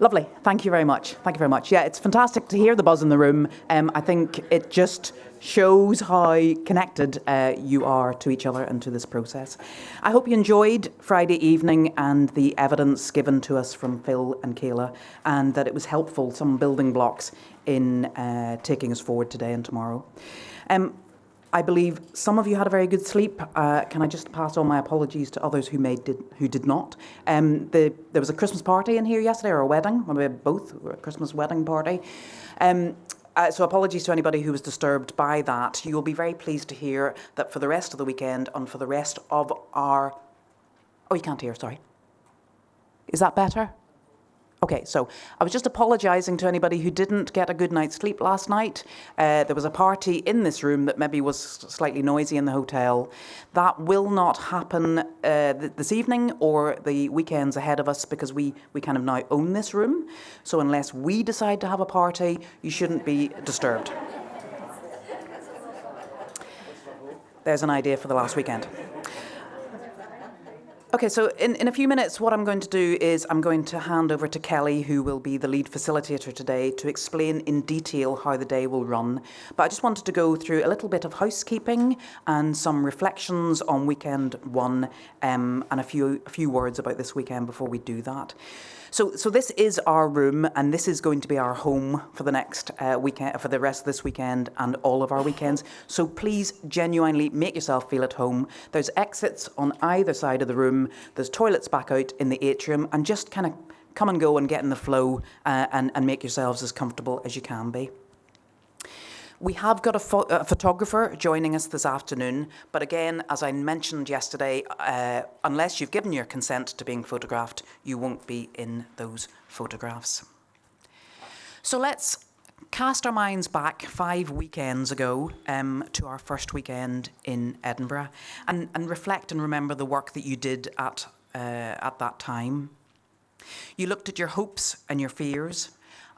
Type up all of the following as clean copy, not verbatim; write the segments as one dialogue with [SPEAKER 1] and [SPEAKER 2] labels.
[SPEAKER 1] Lovely. Thank you very much. Thank you very much. Yeah, it's fantastic to hear the buzz in the room. I think it just shows how connected you are to each other and to this process. I hope you enjoyed Friday evening and the evidence given to us from Phil and Kayla, and that it was helpful, some building blocks in taking us forward today and tomorrow. I believe some of you had a very good sleep. Can I just pass on my apologies to others who did not? There was a Christmas party in here yesterday, or a wedding, maybe both, a Christmas wedding party. So apologies to anybody who was disturbed by that. You will be very pleased to hear that for the rest of the weekend and for the rest of our... Oh, you can't hear, sorry. Is that better? Okay, so I was just apologising to anybody who didn't get a good night's sleep last night. There was a party in this room that maybe was slightly noisy in the hotel. That will not happen this evening or the weekends ahead of us, because we kind of now own this room. So unless we decide to have a party, you shouldn't be disturbed. There's an idea for the last weekend. Okay, so in a few minutes, what I'm going to do is I'm going to hand over to Kelly, who will be the lead facilitator today, to explain in detail how the day will run. But I just wanted to go through a little bit of housekeeping and some reflections on weekend one, and a few words about this weekend before we do that. So this is our room, and this is going to be our home for the next weekend, for the rest of this weekend and all of our weekends. So please genuinely make yourself feel at home. There's exits on either side of the room. There's toilets back out in the atrium, and just kind of come and go and get in the flow and make yourselves as comfortable as you can be. We have got a photographer joining us this afternoon, but again, as I mentioned yesterday, unless you've given your consent to being photographed, you won't be in those photographs. So let's cast our minds back 5 weekends ago to our first weekend in Edinburgh, and reflect and remember the work that you did at that time. You looked at your hopes and your fears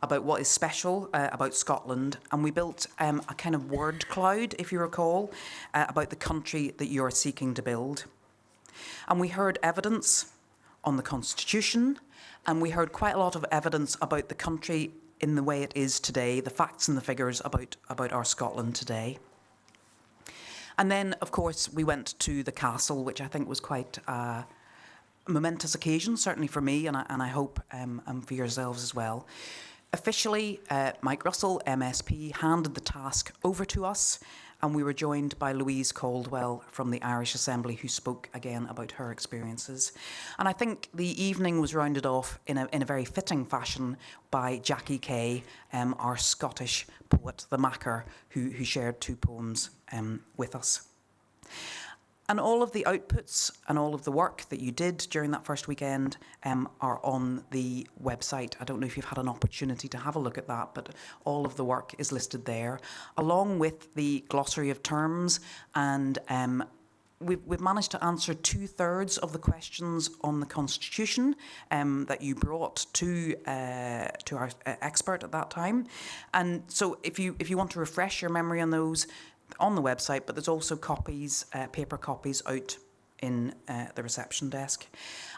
[SPEAKER 1] about what is special about Scotland, and we built a kind of word cloud, if you recall, about the country that you're seeking to build. And we heard evidence on the Constitution, and we heard quite a lot of evidence about the country in the way it is today, the facts and the figures about our Scotland today. And then, of course, we went to the castle, which I think was quite a momentous occasion, certainly for me, and I hope for yourselves as well. Officially, Mike Russell, MSP, handed the task over to us, and we were joined by Louise Caldwell from the Irish Assembly, who spoke again about her experiences. And I think the evening was rounded off in a very fitting fashion by Jackie Kay, our Scottish poet, the Macker, who shared 2 poems with us. And all of the outputs and all of the work that you did during that first weekend are on the website. I don't know if you've had an opportunity to have a look at that, but all of the work is listed there, along with the glossary of terms. And we've managed to answer 2/3 of the questions on the Constitution that you brought to our expert at that time. And so if you want to refresh your memory on those, on the website, but there's also copies, paper copies out in the reception desk.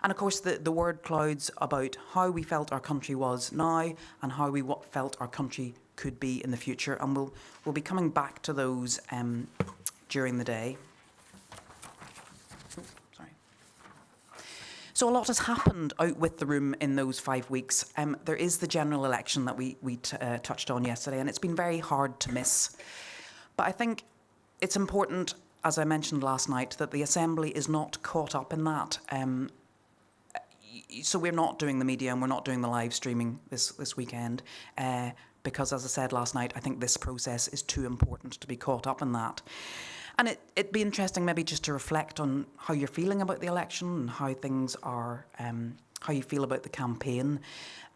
[SPEAKER 1] And of course the word clouds about how we felt our country was now and how we felt our country could be in the future, and we'll be coming back to those during the day. So a lot has happened out with the room in those 5 weeks. There is the general election that we touched on yesterday, and it's been very hard to miss. But I think it's important, as I mentioned last night, that the Assembly is not caught up in that. So we're not doing the media and we're not doing the live streaming this weekend because, as I said last night, I think this process is too important to be caught up in that. And it'd be interesting maybe just to reflect on how you're feeling about the election and how things are, how you feel about the campaign,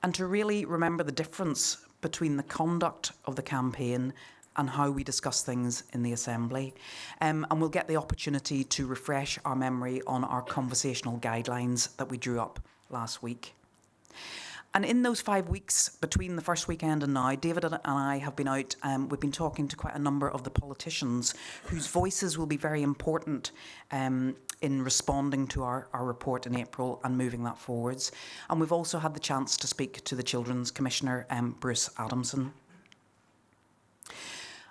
[SPEAKER 1] and to really remember the difference between the conduct of the campaign and how we discuss things in the Assembly. And we'll get the opportunity to refresh our memory on our conversational guidelines that we drew up last week. And in those 5 weeks between the first weekend and now, David and I have been out, we've been talking to quite a number of the politicians whose voices will be very important in responding to our report in April and moving that forwards. And we've also had the chance to speak to the Children's Commissioner, Bruce Adamson.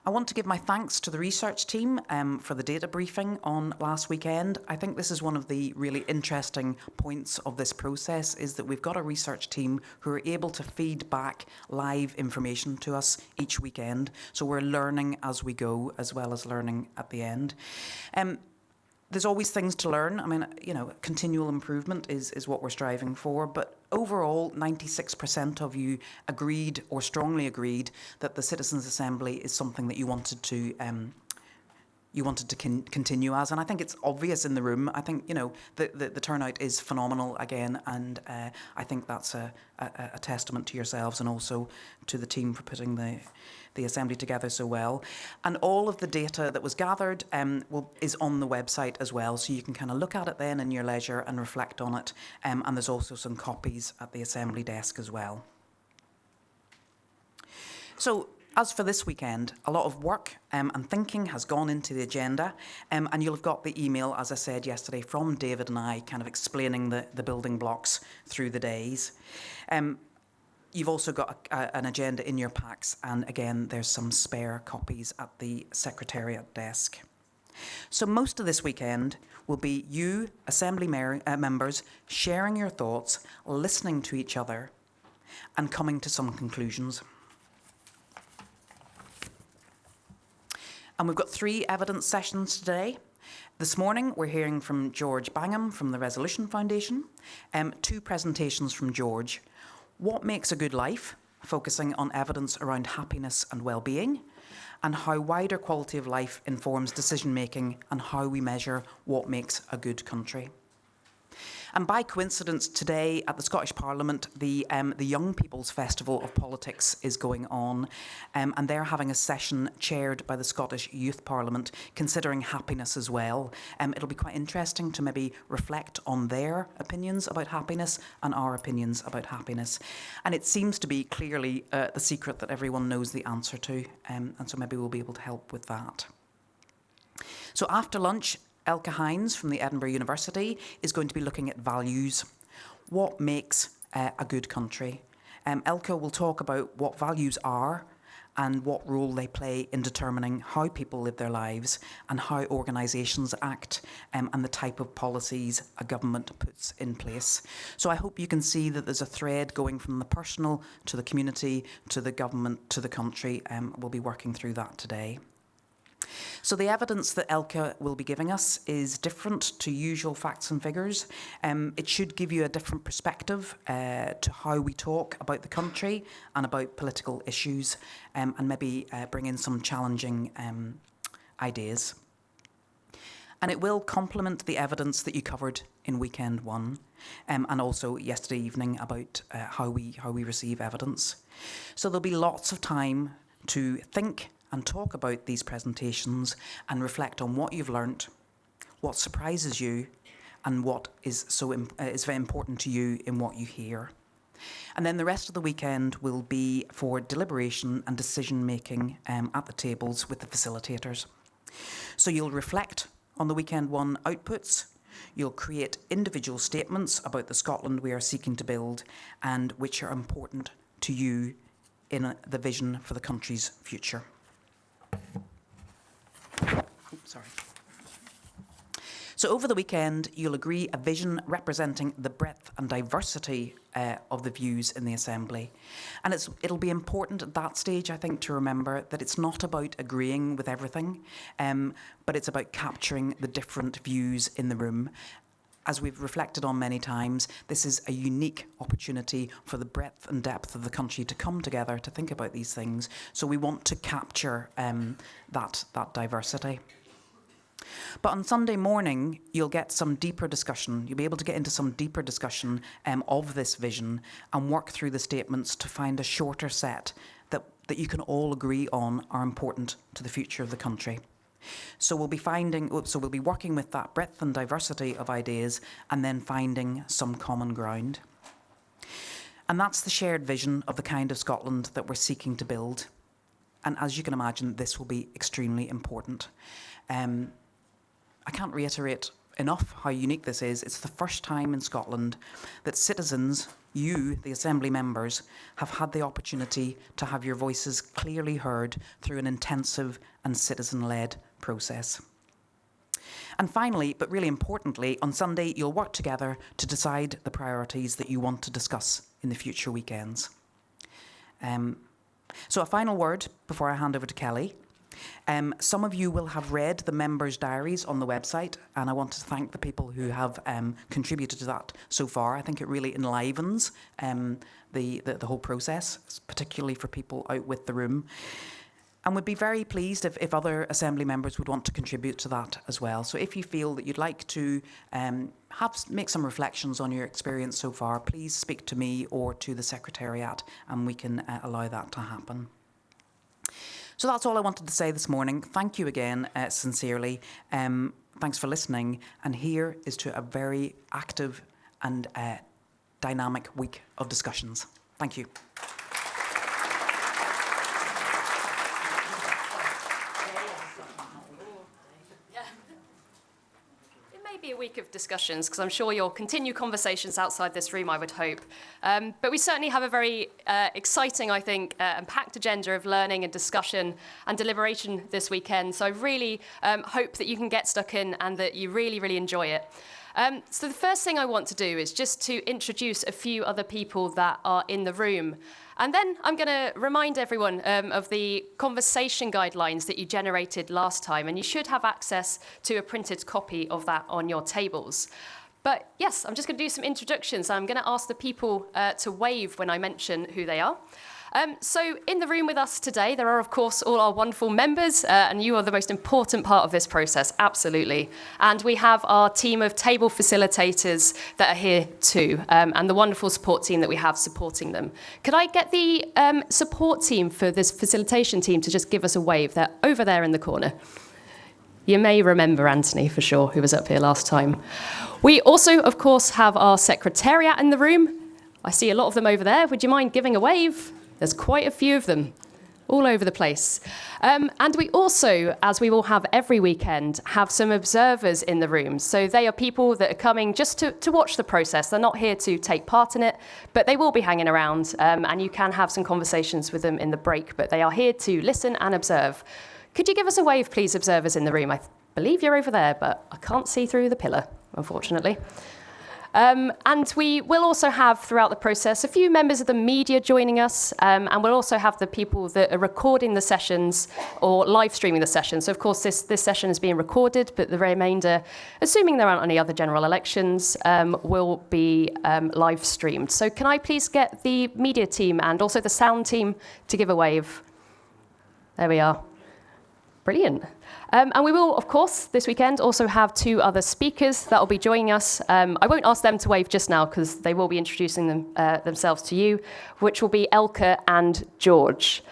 [SPEAKER 1] I want to give my thanks to the research team for the data briefing on last weekend. I think this is one of the really interesting points of this process, is that we've got a research team who are able to feed back live information to us each weekend. So we're learning as we go, as well as learning at the end. There's always things to learn. I mean, continual improvement is what we're striving for. But overall, 96% of you agreed or strongly agreed that the Citizens' Assembly is something that you wanted to continue as. And I think it's obvious in the room. I think, the turnout is phenomenal again. And I think that's a testament to yourselves and also to the team for putting the Assembly together so well. And all of the data that was gathered is on the website as well, so you can kind of look at it then in your leisure and reflect on it. And there's also some copies at the Assembly desk as well. So, as for this weekend, a lot of work and thinking has gone into the agenda, and you'll have got the email, as I said yesterday, from David and I, kind of explaining the building blocks through the days. You've also got an agenda in your packs, and again, there's some spare copies at the Secretariat desk. So most of this weekend will be you, Assembly members, sharing your thoughts, listening to each other, and coming to some conclusions. And we've got 3 evidence sessions today. This morning, we're hearing from George Bangham from the Resolution Foundation. 2 presentations from George. What makes a good life, focusing on evidence around happiness and well-being, and how wider quality of life informs decision-making and how we measure what makes a good country. And by coincidence, today at the Scottish Parliament, the Young People's Festival of Politics is going on, and they're having a session chaired by the Scottish Youth Parliament, considering happiness as well. It'll be quite interesting to maybe reflect on their opinions about happiness and our opinions about happiness. And it seems to be clearly the secret that everyone knows the answer to, and so maybe we'll be able to help with that. So after lunch, Elke Hines from the Edinburgh University is going to be looking at values. What makes a good country? Elke will talk about what values are and what role they play in determining how people live their lives and how organisations act, and the type of policies a government puts in place. So I hope you can see that there's a thread going from the personal to the community to the government to the country. We'll be working through that today. So the evidence that Elke will be giving us is different to usual facts and figures. It should give you a different perspective to how we talk about the country and about political issues, and maybe bring in some challenging ideas. And it will complement the evidence that you covered in weekend 1, and also yesterday evening about how we receive evidence. So there'll be lots of time to think and talk about these presentations and reflect on what you've learnt, what surprises you, and what is very important to you in what you hear. And then the rest of the weekend will be for deliberation and decision making at the tables with the facilitators. So you'll reflect on the weekend 1 outputs. You'll create individual statements about the Scotland we are seeking to build and which are important to you in the vision for the country's future. Sorry. So over the weekend, you'll agree a vision representing the breadth and diversity of the views in the Assembly. And it'll be important at that stage, I think, to remember that it's not about agreeing with everything, but it's about capturing the different views in the room. As we've reflected on many times, this is a unique opportunity for the breadth and depth of the country to come together to think about these things. So we want to capture that diversity. But on Sunday morning, you'll get some deeper discussion. You'll be able to get into some deeper discussion of this vision and work through the statements to find a shorter set that you can all agree on are important to the future of the country. So we'll be working with that breadth and diversity of ideas and then finding some common ground. And that's the shared vision of the kind of Scotland that we're seeking to build. And as you can imagine, this will be extremely important. I can't reiterate enough how unique this is. It's the first time in Scotland that citizens, you, the Assembly members, have had the opportunity to have your voices clearly heard through an intensive and citizen-led process. And finally, but really importantly, on Sunday, you'll work together to decide the priorities that you want to discuss in the future weekends. So a final word before I hand over to Kelly. Some of you will have read the members' diaries on the website, and I want to thank the people who have contributed to that so far. I think it really enlivens the whole process, particularly for people out with the room. And would be very pleased if other Assembly members would want to contribute to that as well. So if you feel that you'd like to make some reflections on your experience so far, please speak to me or to the Secretariat, and we can allow that to happen. So that's all I wanted to say this morning. Thank you again, sincerely. Thanks for listening. And here is to a very active and dynamic week of discussions. Thank you.
[SPEAKER 2] Be a week of discussions, because I'm sure you'll continue conversations outside this room, I would hope. But we certainly have a very exciting, I think, and packed agenda of learning and discussion and deliberation this weekend. So I really hope that you can get stuck in and that you really, really enjoy it. So the first thing I want to do is just to introduce a few other people that are in the room. And then I'm going to remind everyone of the conversation guidelines that you generated last time, and you should have access to a printed copy of that on your tables. But yes, I'm just going to do some introductions. I'm going to ask the people to wave when I mention who they are. So in the room with us today, there are, of course, all our wonderful members, and you are the most important part of this process, absolutely. And we have our team of table facilitators that are here too, and the wonderful support team that we have supporting them. Could I get the support team for this facilitation team to just give us a wave? They're over there in the corner. You may remember Anthony, for sure, who was up here last time. We also, of course, have our secretariat in the room. I see a lot of them over there. Would you mind giving a wave? There's quite a few of them, all over the place. And we also, as we will have every weekend, have some observers in the room. So they are people that are coming just to watch the process. They're not here to take part in it, but they will be hanging around, and you can have some conversations with them in the break, but they are here to listen and observe. Could you give us a wave, please, observers in the room? I believe you're over there, but I can't see through the pillar, unfortunately. And we will also have, throughout the process, a few members of the media joining us, and we'll also have the people that are recording the sessions or live streaming the sessions. So, of course, this session is being recorded, but the remainder, assuming there aren't any other general elections, will be live streamed. So can I please get the media team and also the sound team to give a wave? There we are. Brilliant. And we will, of course, this weekend also have two other speakers that will be joining us. I won't ask them to wave just now because they will be introducing themselves to you, which will be Elka and George.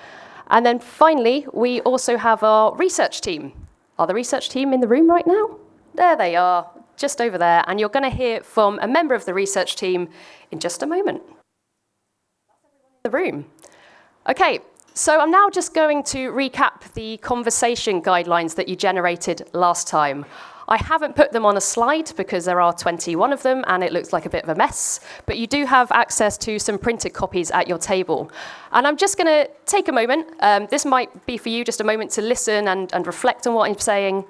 [SPEAKER 2] And then finally, we also have our research team. Are the research team in the room right now? There they are, just over there. And you're going to hear from a member of the research team in just a moment. That's everyone in the room. Okay. So I'm now just going to recap the conversation guidelines that you generated last time. I haven't put them on a slide because there are 21 of them and it looks like a bit of a mess, but you do have access to some printed copies at your table. And I'm just going to take a moment. This might be for you just a moment to listen and reflect on what I'm saying,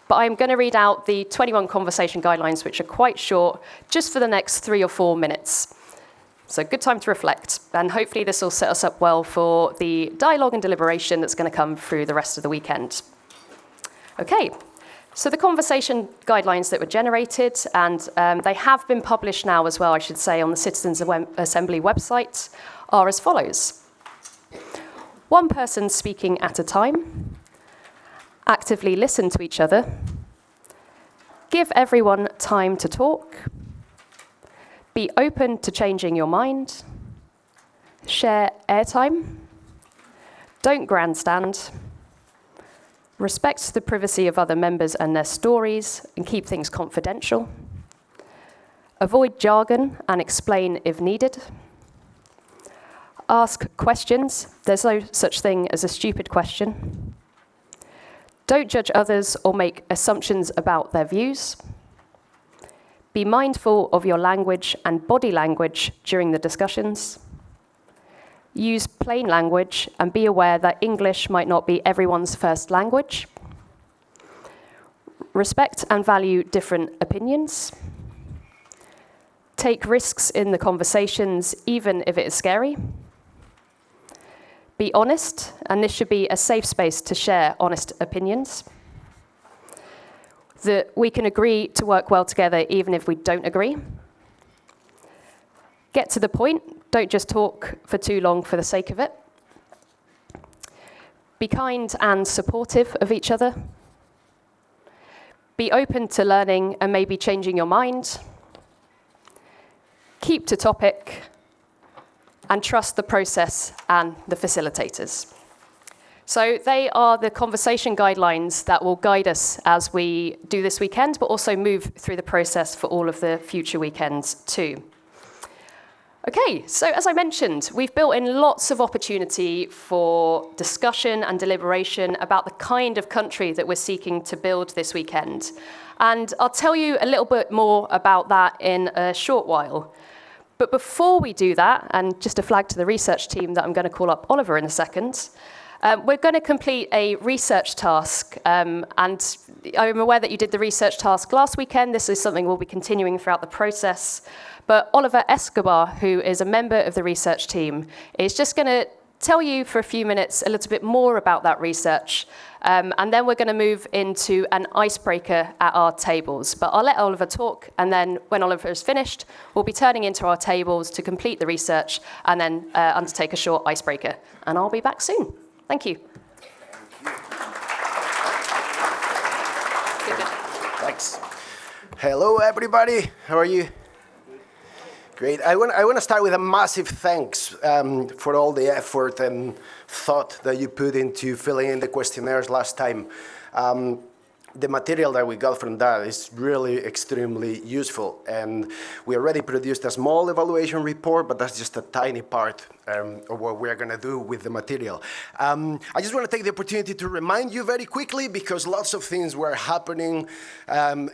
[SPEAKER 2] but I'm going to read out the 21 conversation guidelines, which are quite short, just for the next 3 or 4 minutes. So good time to reflect, and hopefully this will set us up well for the dialogue and deliberation that's going to come through the rest of the weekend. Okay, so the conversation guidelines that were generated, and they have been published now as well, I should say, on the Citizens Assembly website, are as follows. 1 person speaking at a time, actively listen to each other, give everyone time to talk, be open to changing your mind, share airtime, don't grandstand, respect the privacy of other members and their stories and keep things confidential, avoid jargon and explain if needed, ask questions. There's no such thing as a stupid question. Don't judge others or make assumptions about their views. Be mindful of your language and body language during the discussions. Use plain language and be aware that English might not be everyone's first language. Respect and value different opinions. Take risks in the conversations, even if it is scary. Be honest, and this should be a safe space to share honest opinions. That we can agree to work well together even if we don't agree. Get to the point, don't just talk for too long for the sake of it. Be kind and supportive of each other. Be open to learning and maybe changing your mind. Keep to topic, and trust the process and the facilitators. So they are the conversation guidelines that will guide us as we do this weekend, but also move through the process for all of the future weekends too. Okay, so as I mentioned, we've built in lots of opportunity for discussion and deliberation about the kind of country that we're seeking to build this weekend. And I'll tell you a little bit more about that in a short while. But before we do that, and just a flag to the research team that I'm going to call up Oliver in a second, we're going to complete a research task. And I'm aware that you did the research task last weekend. This is something we'll be continuing throughout the process. But Oliver Escobar, who is a member of the research team, is just going to tell you for a few minutes a little bit more about that research. And then we're going to move into an icebreaker at our tables. But I'll let Oliver talk, and then when Oliver is finished, we'll be turning into our tables to complete the research and then undertake a short icebreaker. And I'll be back soon. Thank you.
[SPEAKER 3] Thanks. Hello, everybody. How are you? Great. I want to start with a massive thanks for all the effort and thought that you put into filling in the questionnaires last time. The material that we got from that is really extremely useful, and we already produced a small evaluation report, but that's just a tiny part of what we're going to do with the material. I just want to take the opportunity to remind you very quickly, because lots of things were happening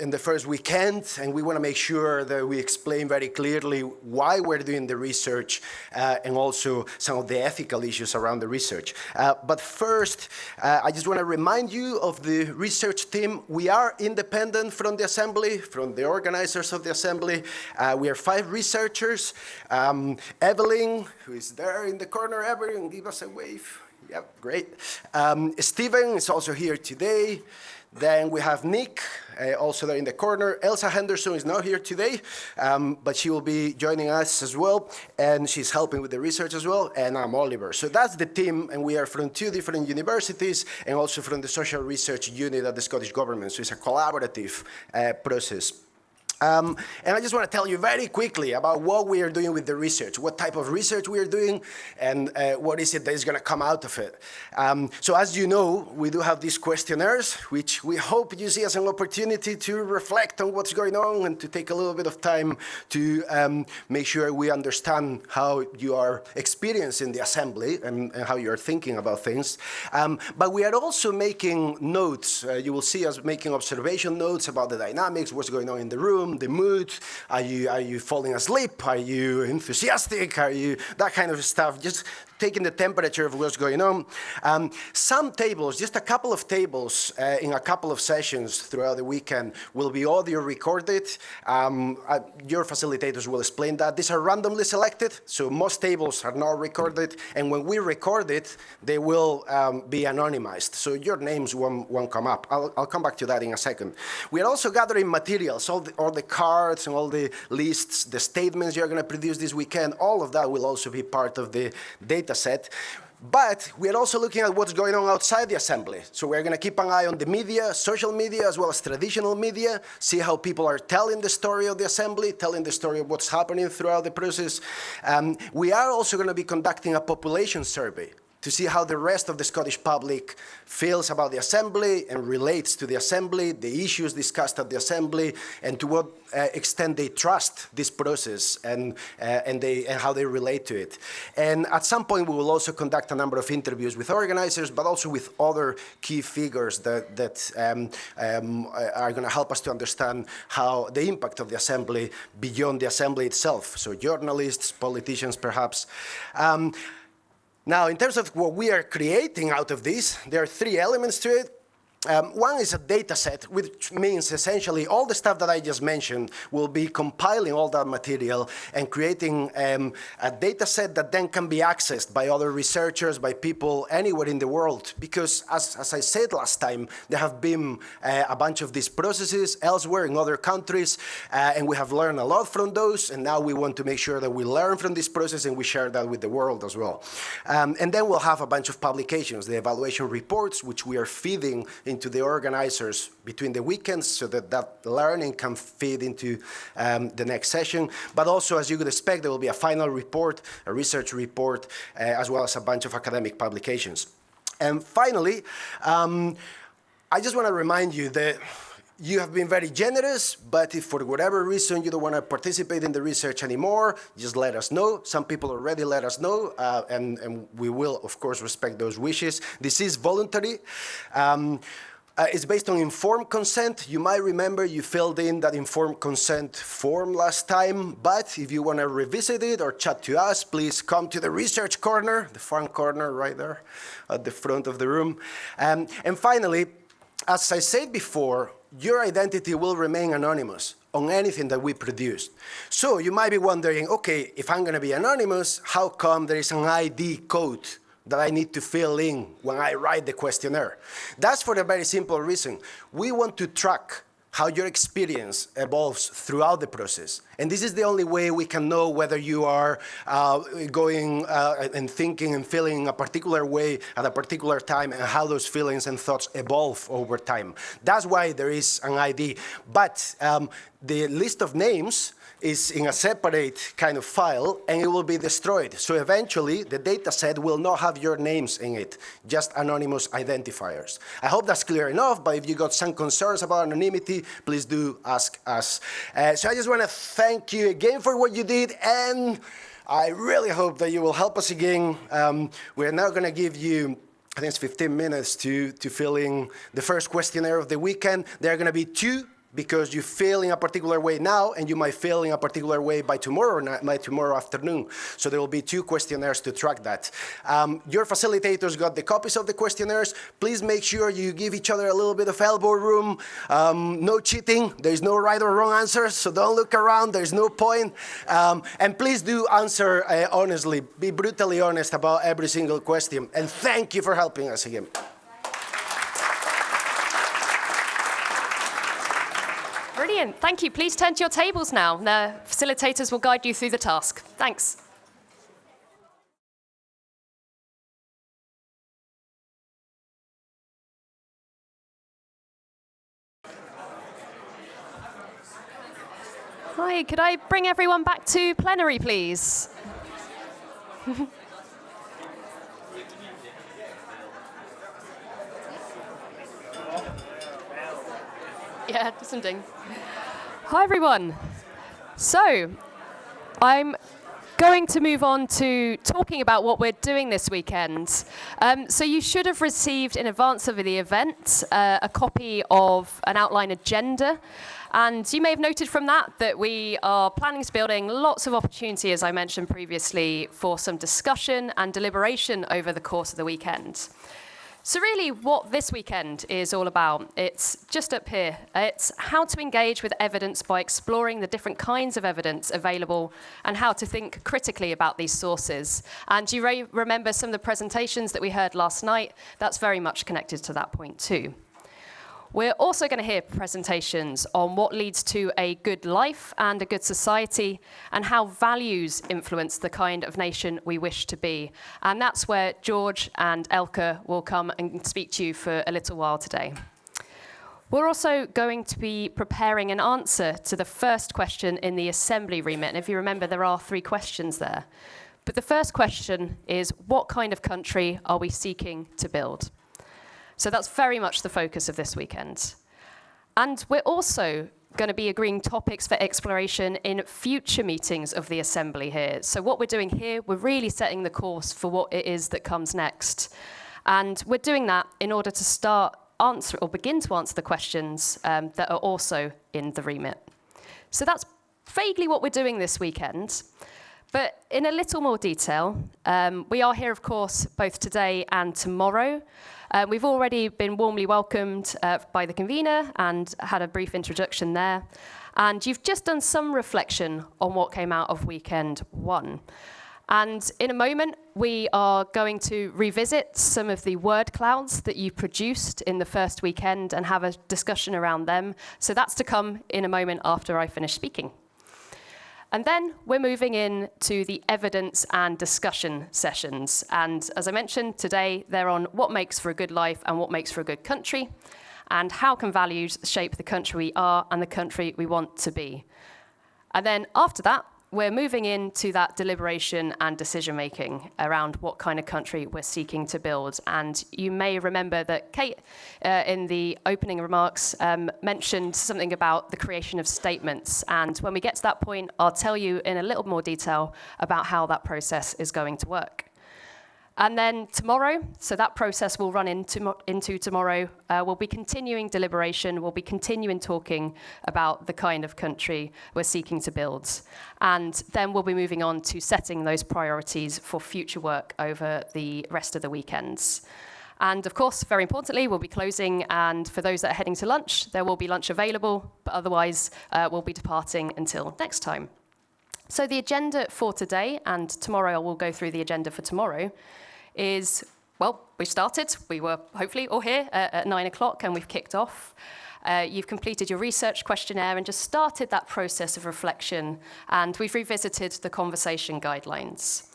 [SPEAKER 3] in the first weekend, and we want to make sure that we explain very clearly why we're doing the research and also some of the ethical issues around the research. But first, I just want to remind you of the research team. We are independent from the Assembly, from the organizers of the Assembly. We are 5 researchers. Evelyn, who is there in the corner. Evelyn, give us a wave. Yep, great. Stephen is also here today. Then we have Nick, also there in the corner. Elsa Henderson is not here today, but she will be joining us as well, and she's helping with the research as well, and I'm Oliver. So that's the team, and we are from 2 different universities, and also from the Social Research Unit at the Scottish Government, so it's a collaborative process. And I just want to tell you very quickly about what we are doing with the research, what type of research we are doing, and what is it that is going to come out of it. So as you know, we do have these questionnaires, which we hope you see as an opportunity to reflect on what's going on and to take a little bit of time to make sure we understand how you are experiencing the Assembly and how you are thinking about things. But we are also making notes. You will see us making observation notes about the dynamics, what's going on in the room, the mood. Are you falling asleep? Are you enthusiastic? Are you that kind of stuff? Just taking the temperature of what's going on. Some tables, just a couple of tables in a couple of sessions throughout the weekend will be audio recorded. Your facilitators will explain that. These are randomly selected, so most tables are not recorded, and when we record it, they will be anonymized, so your names won't come up. I'll come back to that in a second. We are also gathering materials, all the cards and all the lists, the statements you're going to produce this weekend, all of that will also be part of the data set. But we are also looking at what's going on outside the Assembly. So we're going to keep an eye on the media, social media, as well as traditional media, see how people are telling the story of the Assembly, telling the story of what's happening throughout the process. We are also going to be conducting a population survey to see how the rest of the Scottish public feels about the Assembly and relates to the Assembly, the issues discussed at the Assembly, and to what extent they trust this process and how they relate to it. And at some point, we will also conduct a number of interviews with organizers, but also with other key figures that are going to help us to understand how the impact of the Assembly beyond the Assembly itself. So journalists, politicians, perhaps. Now, in terms of what we are creating out of this, there are three elements to it. One is a data set, which means essentially all the stuff that I just mentioned will be compiling all that material and creating a data set that then can be accessed by other researchers, by people anywhere in the world. Because as I said last time, there have been a bunch of these processes elsewhere in other countries, and we have learned a lot from those, and now we want to make sure that we learn from this process and we share that with the world as well. And then we'll have a bunch of publications, the evaluation reports, which we are feeding into the organizers between the weekends so that learning can feed into the next session. But also, as you would expect, there will be a final report, a research report, as well as a bunch of academic publications. And finally, I just want to remind you that you have been very generous, but if for whatever reason you don't want to participate in the research anymore, just let us know. Some people already let us know, and we will, of course, respect those wishes. This is voluntary. It's based on informed consent. You might remember you filled in that informed consent form last time, but if you want to revisit it or chat to us, please come to the research corner, the fun corner right there at the front of the room. And finally, as I said before, your identity will remain anonymous on anything that we produced. So you might be wondering, okay, if I'm going to be anonymous, how come there is an ID code that I need to fill in when I write the questionnaire? That's for a very simple reason. We want to track how your experience evolves throughout the process. And this is the only way we can know whether you are going and thinking and feeling in a particular way at a particular time and how those feelings and thoughts evolve over time. That's why there is an ID. But the list of names is in a separate kind of file, and it will be destroyed. So eventually, the data set will not have your names in it, just anonymous identifiers. I hope that's clear enough, but if you got some concerns about anonymity, please do ask us. So I just want to thank you again for what you did, and I really hope that you will help us again. We're now going to give you, I think it's 15 minutes to fill in the first questionnaire of the weekend. There are going to be two, because you feel in a particular way now, and you might feel in a particular way by tomorrow afternoon. So there will be two questionnaires to track that. Your facilitators got the copies of the questionnaires. Please make sure you give each other a little bit of elbow room. No cheating. There's no right or wrong answers, so don't look around. There's no point. And please do answer honestly. Be brutally honest about every single question. And thank you for helping us again.
[SPEAKER 2] Brilliant. Thank you. Please turn to your tables now. The facilitators will guide you through the task. Thanks. Hi, could I bring everyone back to plenary, please? Yeah, do something. Hi, everyone. So, I'm going to move on to talking about what we're doing this weekend. So you should have received in advance of the event a copy of an outline agenda. And you may have noted from that we are planning to building lots of opportunity, as I mentioned previously, for some discussion and deliberation over the course of the weekend. So really what this weekend is all about, it's just up here. It's how to engage with evidence by exploring the different kinds of evidence available and how to think critically about these sources. And you remember some of the presentations that we heard last night. That's very much connected to that point too. We're also going to hear presentations on what leads to a good life and a good society and how values influence the kind of nation we wish to be. And that's where George and Elke will come and speak to you for a little while today. We're also going to be preparing an answer to the first question in the assembly remit. And if you remember, there are 3 questions there. But the first question is, what kind of country are we seeking to build? So that's very much the focus of this weekend. And we're also going to be agreeing topics for exploration in future meetings of the Assembly here. So what we're doing here, we're really setting the course for what it is that comes next. And we're doing that in order to begin to answer the questions that are also in the remit. So that's vaguely what we're doing this weekend. But in a little more detail, we are here, of course, both today and tomorrow. We've already been warmly welcomed by the convener and had a brief introduction there. And you've just done some reflection on what came out of weekend one. And in a moment, we are going to revisit some of the word clouds that you produced in the first weekend and have a discussion around them. So that's to come in a moment after I finish speaking. And then we're moving in to the evidence and discussion sessions. And as I mentioned, today they're on what makes for a good life and what makes for a good country, and how can values shape the country we are and the country we want to be. And then after that, we're moving into that deliberation and decision-making around what kind of country we're seeking to build. And you may remember that Kate, in the opening remarks, mentioned something about the creation of statements. And when we get to that point, I'll tell you in a little more detail about how that process is going to work. And then tomorrow, so that process will run into tomorrow, we'll be continuing deliberation, we'll be continuing talking about the kind of country we're seeking to build. And then we'll be moving on to setting those priorities for future work over the rest of the weekends. And of course, very importantly, we'll be closing, and for those that are heading to lunch, there will be lunch available, but otherwise we'll be departing until next time. So the agenda for today, and tomorrow I will go through the agenda for tomorrow, is, well, we started. We were hopefully all here at 9 o'clock, and we've kicked off. You've completed your research questionnaire and just started that process of reflection, and we've revisited the conversation guidelines.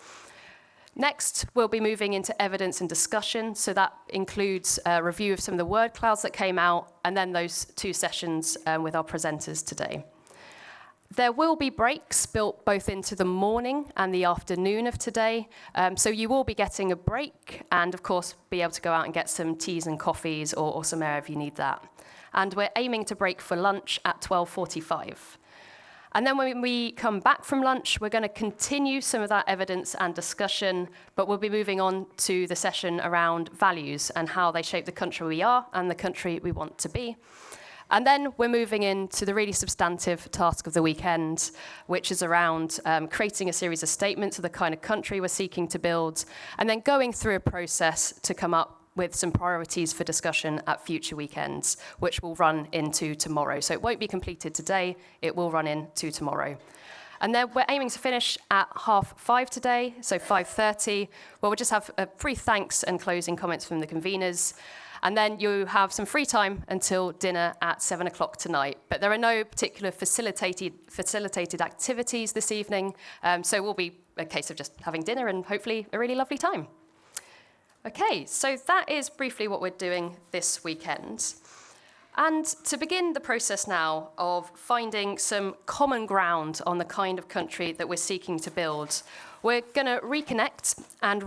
[SPEAKER 2] Next, we'll be moving into evidence and discussion, so that includes a review of some of the word clouds that came out, and then those two sessions with our presenters today. There will be breaks built both into the morning and the afternoon of today. So you will be getting a break and, of course, be able to go out and get some teas and coffees or some air if you need that. And we're aiming to break for lunch at 12:45. And then when we come back from lunch, we're going to continue some of that evidence and discussion, but we'll be moving on to the session around values and how they shape the country we are and the country we want to be. And then we're moving into the really substantive task of the weekend, which is around creating a series of statements of the kind of country we're seeking to build, and then going through a process to come up with some priorities for discussion at future weekends, which will run into tomorrow. So it won't be completed today, it will run into tomorrow. And then we're aiming to finish at 5:30 today, so 5:30, where we'll just have brief thanks and closing comments from the conveners. And then you have some free time until dinner at 7 o'clock tonight. But there are no particular facilitated activities this evening, so it will be a case of just having dinner and hopefully a really lovely time. Okay, so that is briefly what we're doing this weekend. And to begin the process now of finding some common ground on the kind of country that we're seeking to build, we're going to reconnect and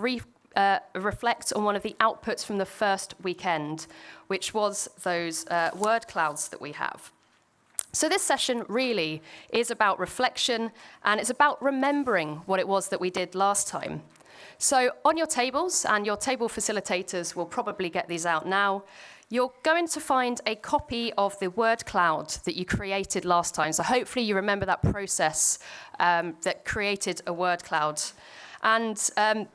[SPEAKER 2] reflect on one of the outputs from the first weekend, which was those word clouds that we have. So this session really is about reflection, and it's about remembering what it was that we did last time. So on your tables, and your table facilitators will probably get these out now, you're going to find a copy of the word cloud that you created last time. So hopefully you remember that process that created a word cloud. And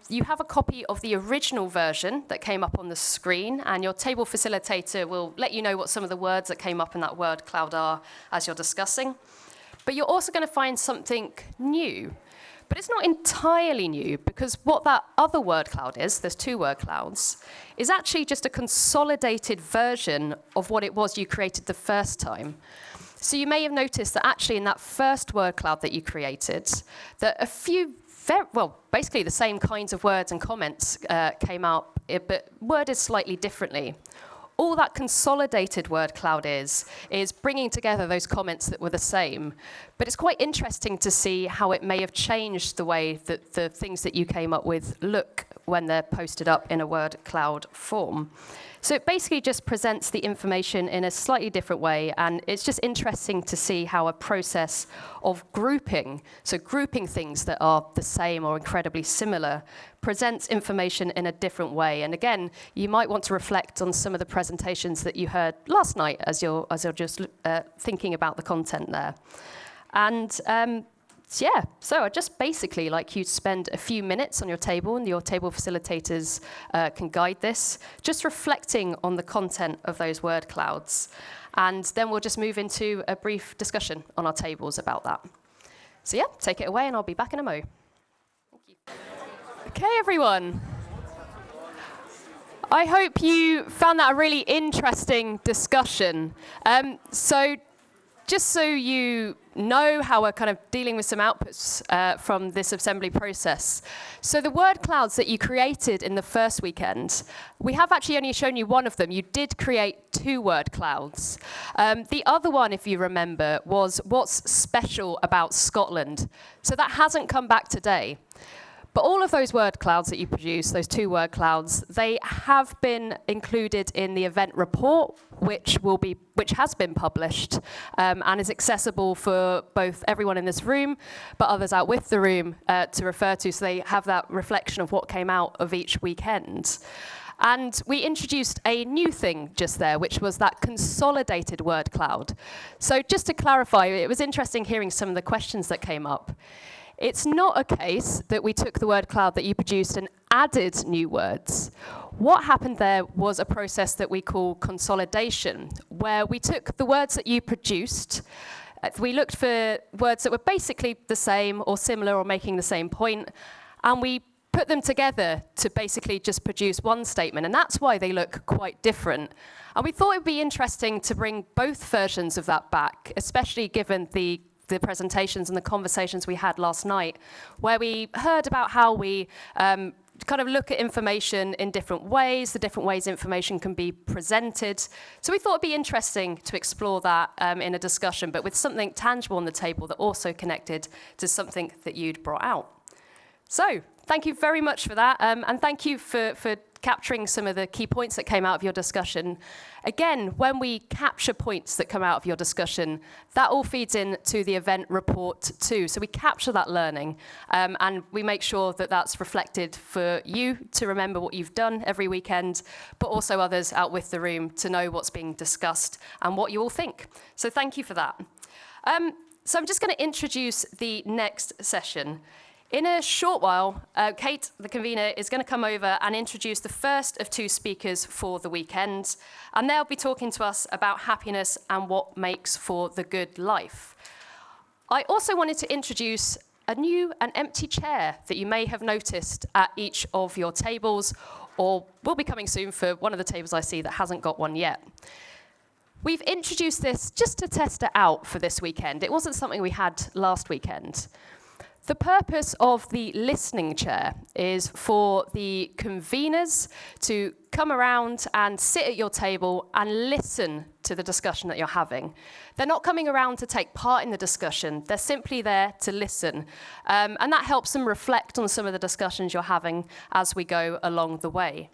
[SPEAKER 2] you have a copy of the original version that came up on the screen, and your table facilitator will let you know what some of the words that came up in that word cloud are as you're discussing. But you're also going to find something new. But it's not entirely new, because what that other word cloud is, there's two word clouds, is actually just a consolidated version of what it was you created the first time. So you may have noticed that actually in that first word cloud that you created, that a few basically the same kinds of words and comments came out, but worded slightly differently. all that consolidated word cloud is bringing together those comments that were the same. But it's quite interesting to see how it may have changed the way that the things that you came up with look when they're posted up in a word cloud form. So it basically just presents the information in a slightly different way, and it's just interesting to see how a process of grouping, so grouping things that are the same or incredibly similar, presents information in a different way. And again, you might want to reflect on some of the presentations that you heard last night as you're just thinking about the content there. And so I'd just basically like you to spend a few minutes on your table, and your table facilitators can guide this, just reflecting on the content of those word clouds. And then we'll just move into a brief discussion on our tables about that. So yeah, take it away, and I'll be back in a mo. Thank you. Okay, everyone. I hope you found that a really interesting discussion. So just so you know how we're kind of dealing with some outputs from this assembly process. So the word clouds that you created in the first weekend, we have actually only shown you one of them. You did create 2 word clouds. The other one, if you remember, was what's special about Scotland. So that hasn't come back today. But all of those word clouds that you produced, those 2 word clouds, they have been included in the event report, which has been published and is accessible for both everyone in this room, but others out with the room to refer to, so they have that reflection of what came out of each weekend. And we introduced a new thing just there, which was that consolidated word cloud. So just to clarify, it was interesting hearing some of the questions that came up. It's not a case that we took the word cloud that you produced and added new words. What happened there was a process that we call consolidation, where we took the words that you produced, we looked for words that were basically the same or similar or making the same point, and we put them together to basically just produce one statement, and that's why they look quite different. And we thought it would be interesting to bring both versions of that back, especially given the presentations and the conversations we had last night, where we heard about how we kind of look at information in different ways, the different ways information can be presented. So we thought it'd be interesting to explore that in a discussion, but with something tangible on the table that also connected to something that you'd brought out. So thank you very much for that, and thank you for capturing some of the key points that came out of your discussion. Again, when we capture points that come out of your discussion, that all feeds into the event report too. So we capture that learning, and we make sure that that's reflected for you to remember what you've done every weekend, but also others out with the room to know what's being discussed and what you all think. So thank you for that. So I'm just going to introduce the next session. In a short while, Kate, the convener, is going to come over and introduce the first of 2 speakers for the weekend, and they'll be talking to us about happiness and what makes for the good life. I also wanted to introduce a new and empty chair that you may have noticed at each of your tables, or will be coming soon for one of the tables I see that hasn't got one yet. We've introduced this just to test it out for this weekend. It wasn't something we had last weekend. The purpose of the listening chair is for the conveners to come around and sit at your table and listen to the discussion that you're having. They're not coming around to take part in the discussion. They're simply there to listen. And that helps them reflect on some of the discussions you're having as we go along the way.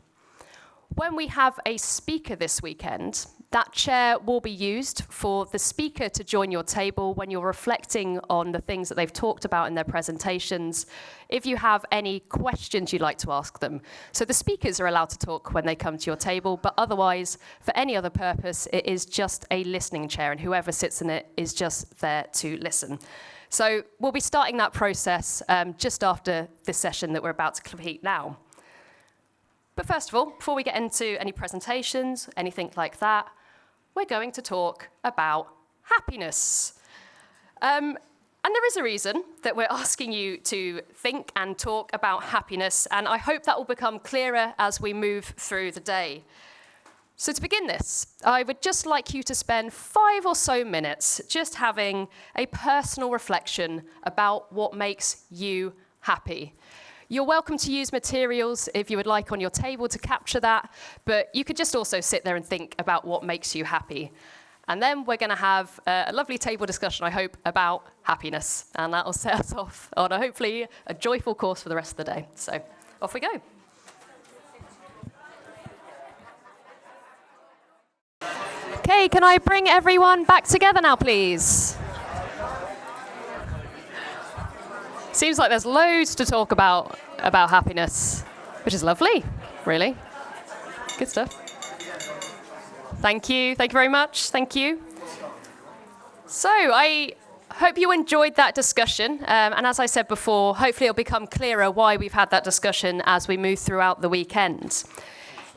[SPEAKER 2] When we have a speaker this weekend, that chair will be used for the speaker to join your table when you're reflecting on the things that they've talked about in their presentations, if you have any questions you'd like to ask them. So the speakers are allowed to talk when they come to your table, but otherwise, for any other purpose, it is just a listening chair, and whoever sits in it is just there to listen. So we'll be starting that process just after this session that we're about to complete now. But first of all, before we get into any presentations, anything like that, we're going to talk about happiness. And there is a reason that we're asking you to think and talk about happiness, and I hope that will become clearer as we move through the day. So to begin this, I would just like you to spend 5 or so minutes just having a personal reflection about what makes you happy. You're welcome to use materials if you would like on your table to capture that, but you could just also sit there and think about what makes you happy. And then we're going to have a lovely table discussion, I hope, about happiness. And that will set us off on hopefully a joyful course for the rest of the day. So off we go. Okay, can I bring everyone back together now, please? Seems like there's loads to talk about happiness, which is lovely, really. Good stuff. Thank you very much, thank you. So I hope you enjoyed that discussion, and as I said before, hopefully it'll become clearer why we've had that discussion as we move throughout the weekend.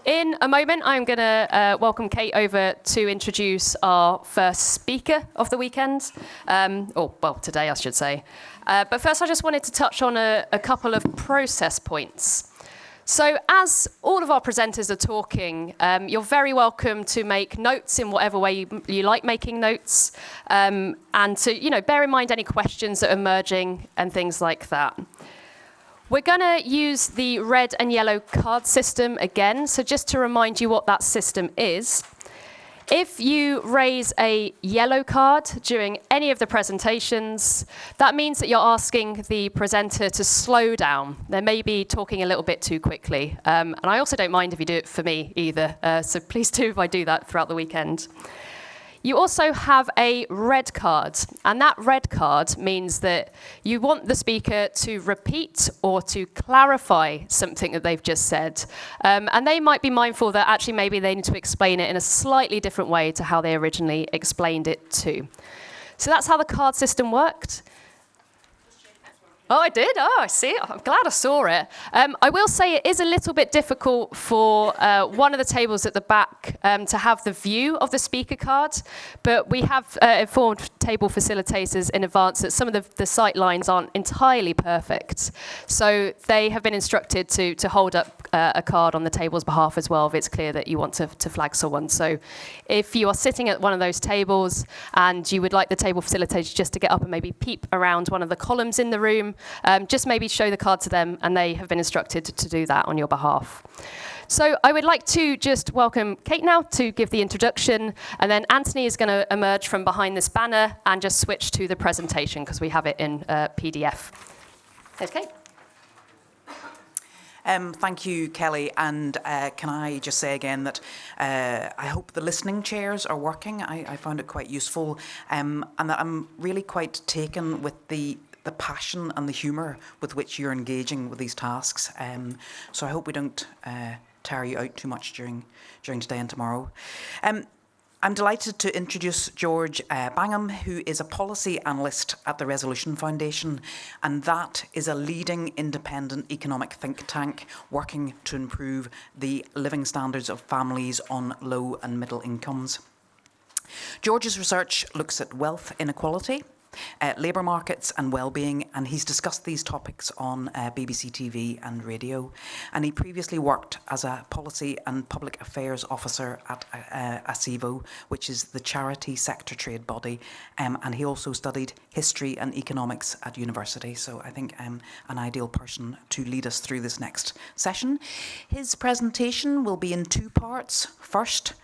[SPEAKER 2] In a moment, I'm going to welcome Kate over to introduce our first speaker of the weekend, today I should say. But first I just wanted to touch on a couple of process points. So as all of our presenters are talking, you're very welcome to make notes in whatever way you like making notes, and to bear in mind any questions that are emerging and things like that. We're going to use the red and yellow card system again, so just to remind you what that system is. If you raise a yellow card during any of the presentations, that means that you're asking the presenter to slow down. They may be talking a little bit too quickly. And I also don't mind if you do it for me either. So please do if I do that throughout the weekend. You also have a red card, and that red card means that you want the speaker to repeat or to clarify something that they've just said. And they might be mindful that actually maybe they need to explain it in a slightly different way to how they originally explained it to. So that's how the card system worked. Oh, I did? Oh, I see it. I'm glad I saw it. I will say it is a little bit difficult for one of the tables at the back to have the view of the speaker card, but we have informed table facilitators in advance that some of the sight lines aren't entirely perfect. So they have been instructed to hold up a card on the table's behalf as well if it's clear that you want to flag someone. So if you are sitting at one of those tables and you would like the table facilitator just to get up and maybe peep around one of the columns in the room, just maybe show the card to them, and they have been instructed to do that on your behalf. So I would like to just welcome Kate now to give the introduction, and then Anthony is going to emerge from behind this banner and just switch to the presentation because we have it in PDF. Here's Kate.
[SPEAKER 1] Thank you, Kelly. And can I just say again that I hope the listening chairs are working. I found it quite useful, and that I'm really quite taken with the passion and the humour with which you're engaging with these tasks. So I hope we don't tire you out too much during today and tomorrow. I'm delighted to introduce George Bangham, who is a policy analyst at the Resolution Foundation, and that is a leading independent economic think tank working to improve the living standards of families on low and middle incomes. George's research looks at wealth inequality, labour markets and well-being, and he's discussed these topics on BBC TV and radio. And he previously worked as a policy and public affairs officer at ACIVO, which is the charity sector trade body, and he also studied history and economics at university. So I think an ideal person to lead us through this next session. His presentation will be in two parts. First,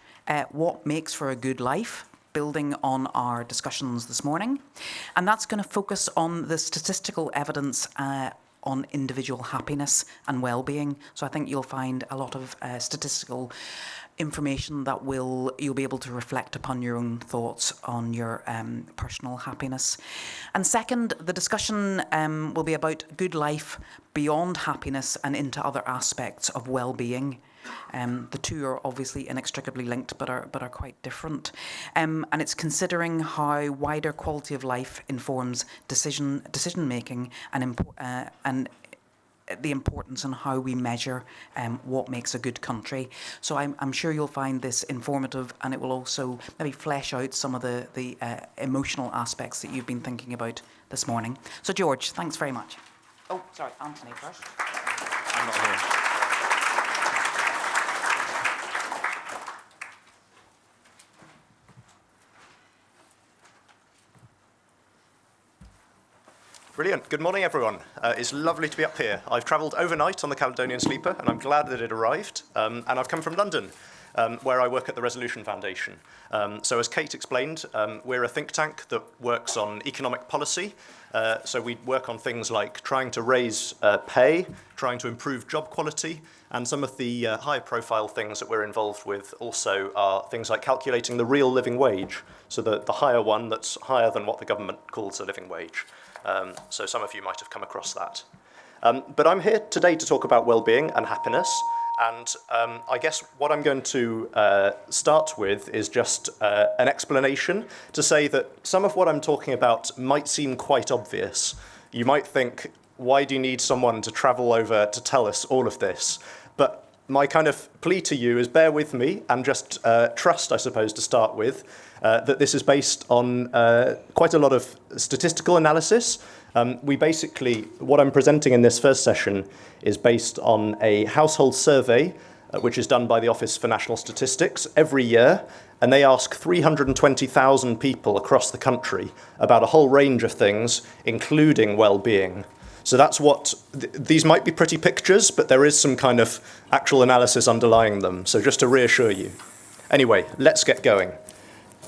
[SPEAKER 1] what makes for a good life, building on our discussions this morning. And that's going to focus on the statistical evidence on individual happiness and well-being. So I think you'll find a lot of statistical information that you'll be able to reflect upon your own thoughts on your personal happiness. And second, the discussion will be about good life beyond happiness and into other aspects of well-being. The two are obviously inextricably linked, but are quite different. And it's considering how wider quality of life informs decision making and the importance on how we measure what makes a good country. So I'm sure you'll find this informative, and it will also maybe flesh out some of the emotional aspects that you've been thinking about this morning. So George, thanks very much. Oh, sorry, Anthony first.
[SPEAKER 4] I'm not here. Brilliant. Good morning, everyone. It's lovely to be up here. I've travelled overnight on the Caledonian Sleeper, and I'm glad that it arrived. And I've come from London, where I work at the Resolution Foundation. So as Kate explained, we're a think tank that works on economic policy. So we work on things like trying to raise pay, trying to improve job quality, and some of the higher profile things that we're involved with also are things like calculating the real living wage, so the higher one that's higher than what the government calls a living wage. So some of you might have come across that. But I'm here today to talk about well-being and happiness. And I guess what I'm going to start with is just an explanation to say that some of what I'm talking about might seem quite obvious. You might think, why do you need someone to travel over to tell us all of this? But my kind of plea to you is bear with me and just trust, I suppose, to start with, that this is based on quite a lot of statistical analysis. We basically, what I'm presenting in this first session is based on a household survey, which is done by the Office for National Statistics every year, and they ask 320,000 people across the country about a whole range of things, including well-being. So that's what, these might be pretty pictures, but there is some kind of actual analysis underlying them, so just to reassure you. Anyway, let's get going.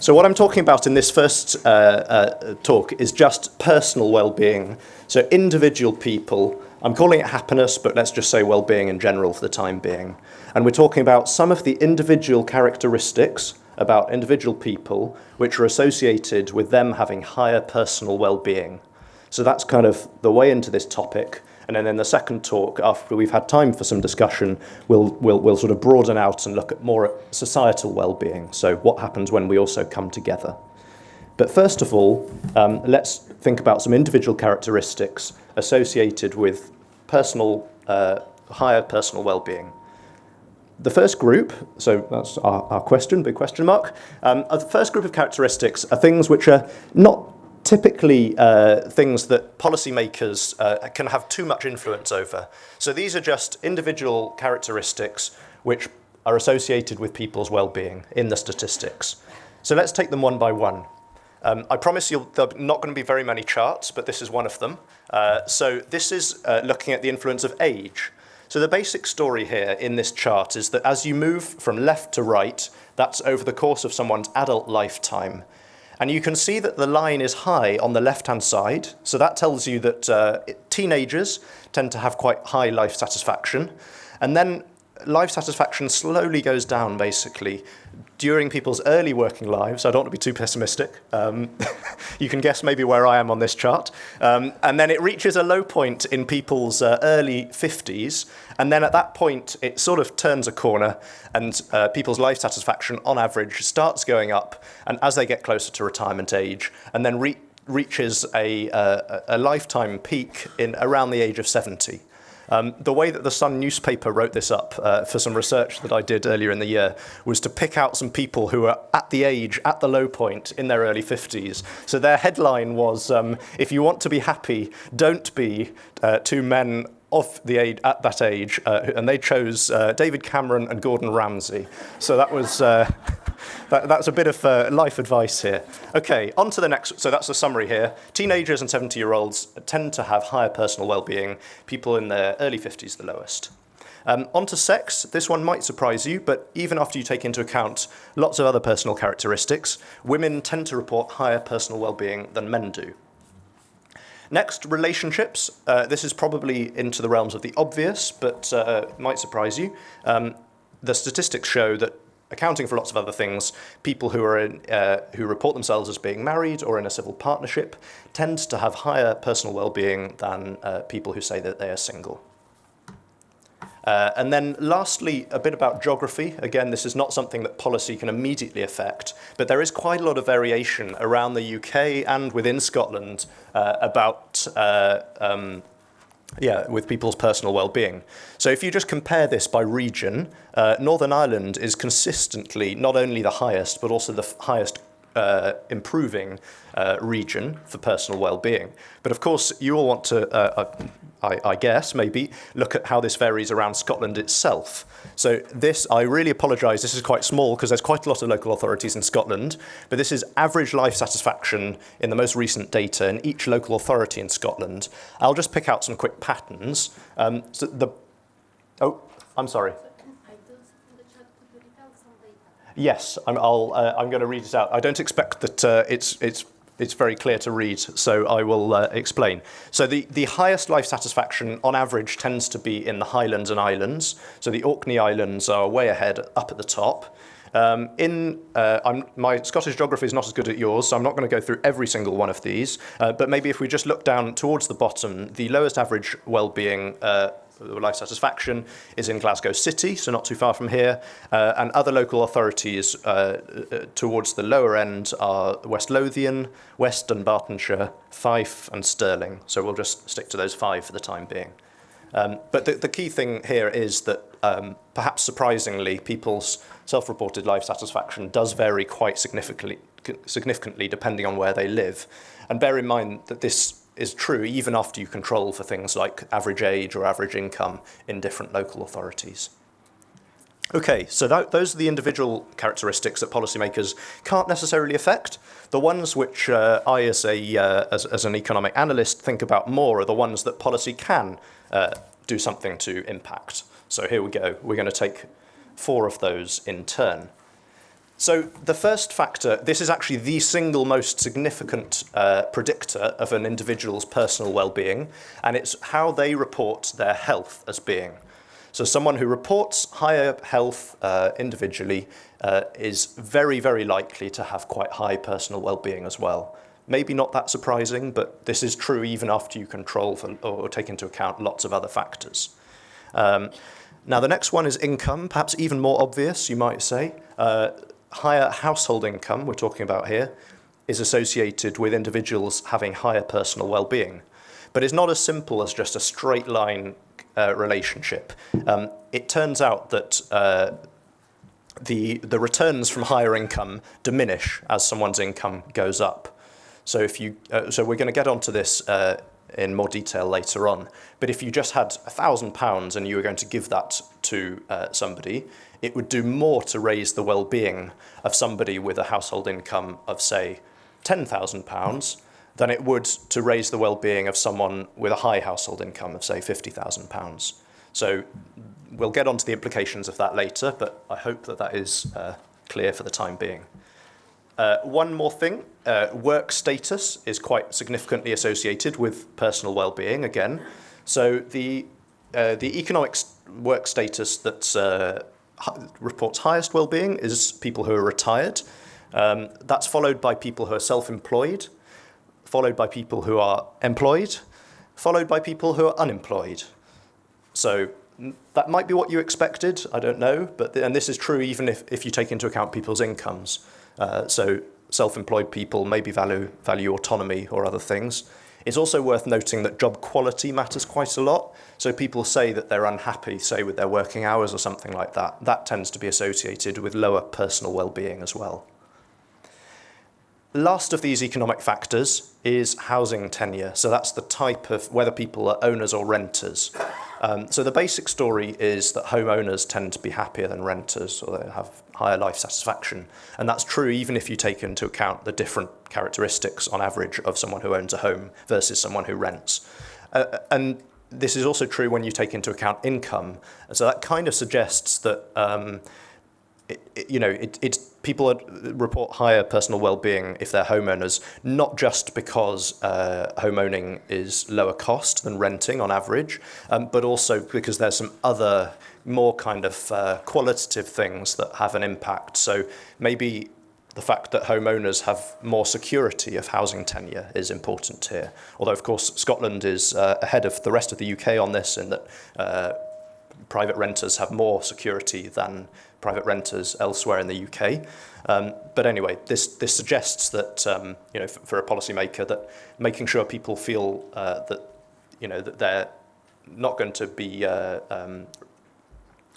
[SPEAKER 4] So what I'm talking about in this first talk is just personal well-being. So individual people, I'm calling it happiness, but let's just say well-being in general for the time being. And we're talking about some of the individual characteristics about individual people which are associated with them having higher personal well-being. So that's kind of the way into this topic. And then in the second talk, after we've had time for some discussion, we'll sort of broaden out and look at more at societal well-being. So what happens when we also come together? But first of all, let's think about some individual characteristics associated with personal, higher personal well-being. The first group, so that's our question, big question mark. The first group of characteristics are things which are not typically things that policymakers can have too much influence over. So these are just individual characteristics which are associated with people's well-being in the statistics. So let's take them one by one. I promise you there are not going to be very many charts, but this is one of them. So this is looking at the influence of age. So the basic story here in this chart is that as you move from left to right, that's over the course of someone's adult lifetime. And you can see that the line is high on the left-hand side. So that tells you that teenagers tend to have quite high life satisfaction. And then life satisfaction slowly goes down, basically, during people's early working lives. I don't want to be too pessimistic. You can guess maybe where I am on this chart. And then it reaches a low point in people's early 50s. And then at that point, it sort of turns a corner and people's life satisfaction on average starts going up. And as they get closer to retirement age, and then reaches a lifetime peak in around the age of 70. The way that the Sun newspaper wrote this up for some research that I did earlier in the year was to pick out some people who are at the low point in their early 50s. So their headline was, if you want to be happy, don't be two men of the age, at that age, and they chose David Cameron and Gordon Ramsay. So that was that's a bit of life advice here. Okay, on to the next. So that's the summary here. Teenagers and 70-year-olds tend to have higher personal well-being. People in their early 50s, the lowest. On to sex. This one might surprise you, but even after you take into account lots of other personal characteristics, women tend to report higher personal well-being than men do. Next, relationships. This is probably into the realms of the obvious, but might surprise you. The statistics show that, accounting for lots of other things, people who are who report themselves as being married or in a civil partnership tend to have higher personal well-being than people who say that they are single. And then lastly, a bit about geography. Again, this is not something that policy can immediately affect, but there is quite a lot of variation around the UK and within Scotland about with people's personal well-being. So if you just compare this by region, Northern Ireland is consistently not only the highest, but also the highest improving region for personal well-being. But of course, you all want to, I guess, maybe look at how this varies around Scotland itself. So this, I really apologise, this is quite small because there's quite a lot of local authorities in Scotland, but this is average life satisfaction in the most recent data in each local authority in Scotland. I'll just pick out some quick patterns. I'm sorry. Yes, I'm going to read it out. I don't expect that it's very clear to read, so I will explain. So the highest life satisfaction on average tends to be in the Highlands and Islands. So the Orkney Islands are way ahead, up at the top. My Scottish geography is not as good as yours, so I'm not going to go through every single one of these. But maybe if we just look down towards the bottom, the lowest average well-being life satisfaction is in Glasgow City, so not too far from here, and other local authorities towards the lower end are West Lothian, West Dunbartonshire, Fife and Stirling, so we'll just stick to those 5 for the time being. But the key thing here is that perhaps surprisingly, people's self-reported life satisfaction does vary quite significantly depending on where they live, and bear in mind that this is true even after you control for things like average age or average income in different local authorities. Okay, so those are the individual characteristics that policymakers can't necessarily affect. The ones which I, as an economic analyst, think about more are the ones that policy can do something to impact. So here we go. We're going to take 4 of those in turn. So the first factor, this is actually the single most significant predictor of an individual's personal well-being, and it's how they report their health as being. So someone who reports higher health individually is very, very likely to have quite high personal well-being as well. Maybe not that surprising, but this is true even after you control for, or take into account lots of other factors. Now the next one is income, perhaps even more obvious, you might say. Higher household income, we're talking about here, is associated with individuals having higher personal well-being. But it's not as simple as just a straight line relationship. It turns out that the returns from higher income diminish as someone's income goes up. So so we're going to get onto this in more detail later on. But if you just had £1,000 and you were going to give that to somebody, it would do more to raise the well-being of somebody with a household income of, say, £10,000 than it would to raise the well-being of someone with a high household income of, say, £50,000. So we'll get onto the implications of that later, but I hope that that is clear for the time being. One more thing, work status is quite significantly associated with personal well-being again. So the economic work status that reports highest well-being is people who are retired. That's followed by people who are self-employed, followed by people who are employed, followed by people who are unemployed. So that might be what you expected, I don't know, and this is true even if you take into account people's incomes. So self-employed people maybe value autonomy or other things. It's also worth noting that job quality matters quite a lot. So people say that they're unhappy, say with their working hours or something like that. That tends to be associated with lower personal well-being as well. Last of these economic factors is housing tenure. So that's the type of whether people are owners or renters. So the basic story is that homeowners tend to be happier than renters, or they have higher life satisfaction. And that's true even if you take into account the different characteristics on average of someone who owns a home versus someone who rents. And this is also true when you take into account income. So that kind of suggests that people report higher personal well-being if they're homeowners, not just because homeowning is lower cost than renting on average, but also because there's some other more kind of qualitative things that have an impact. So maybe the fact that homeowners have more security of housing tenure is important here. Although, of course, Scotland is ahead of the rest of the UK on this in that private renters have more security than private renters elsewhere in the UK. But anyway, this suggests that for a policymaker, that making sure people feel that they're not going to be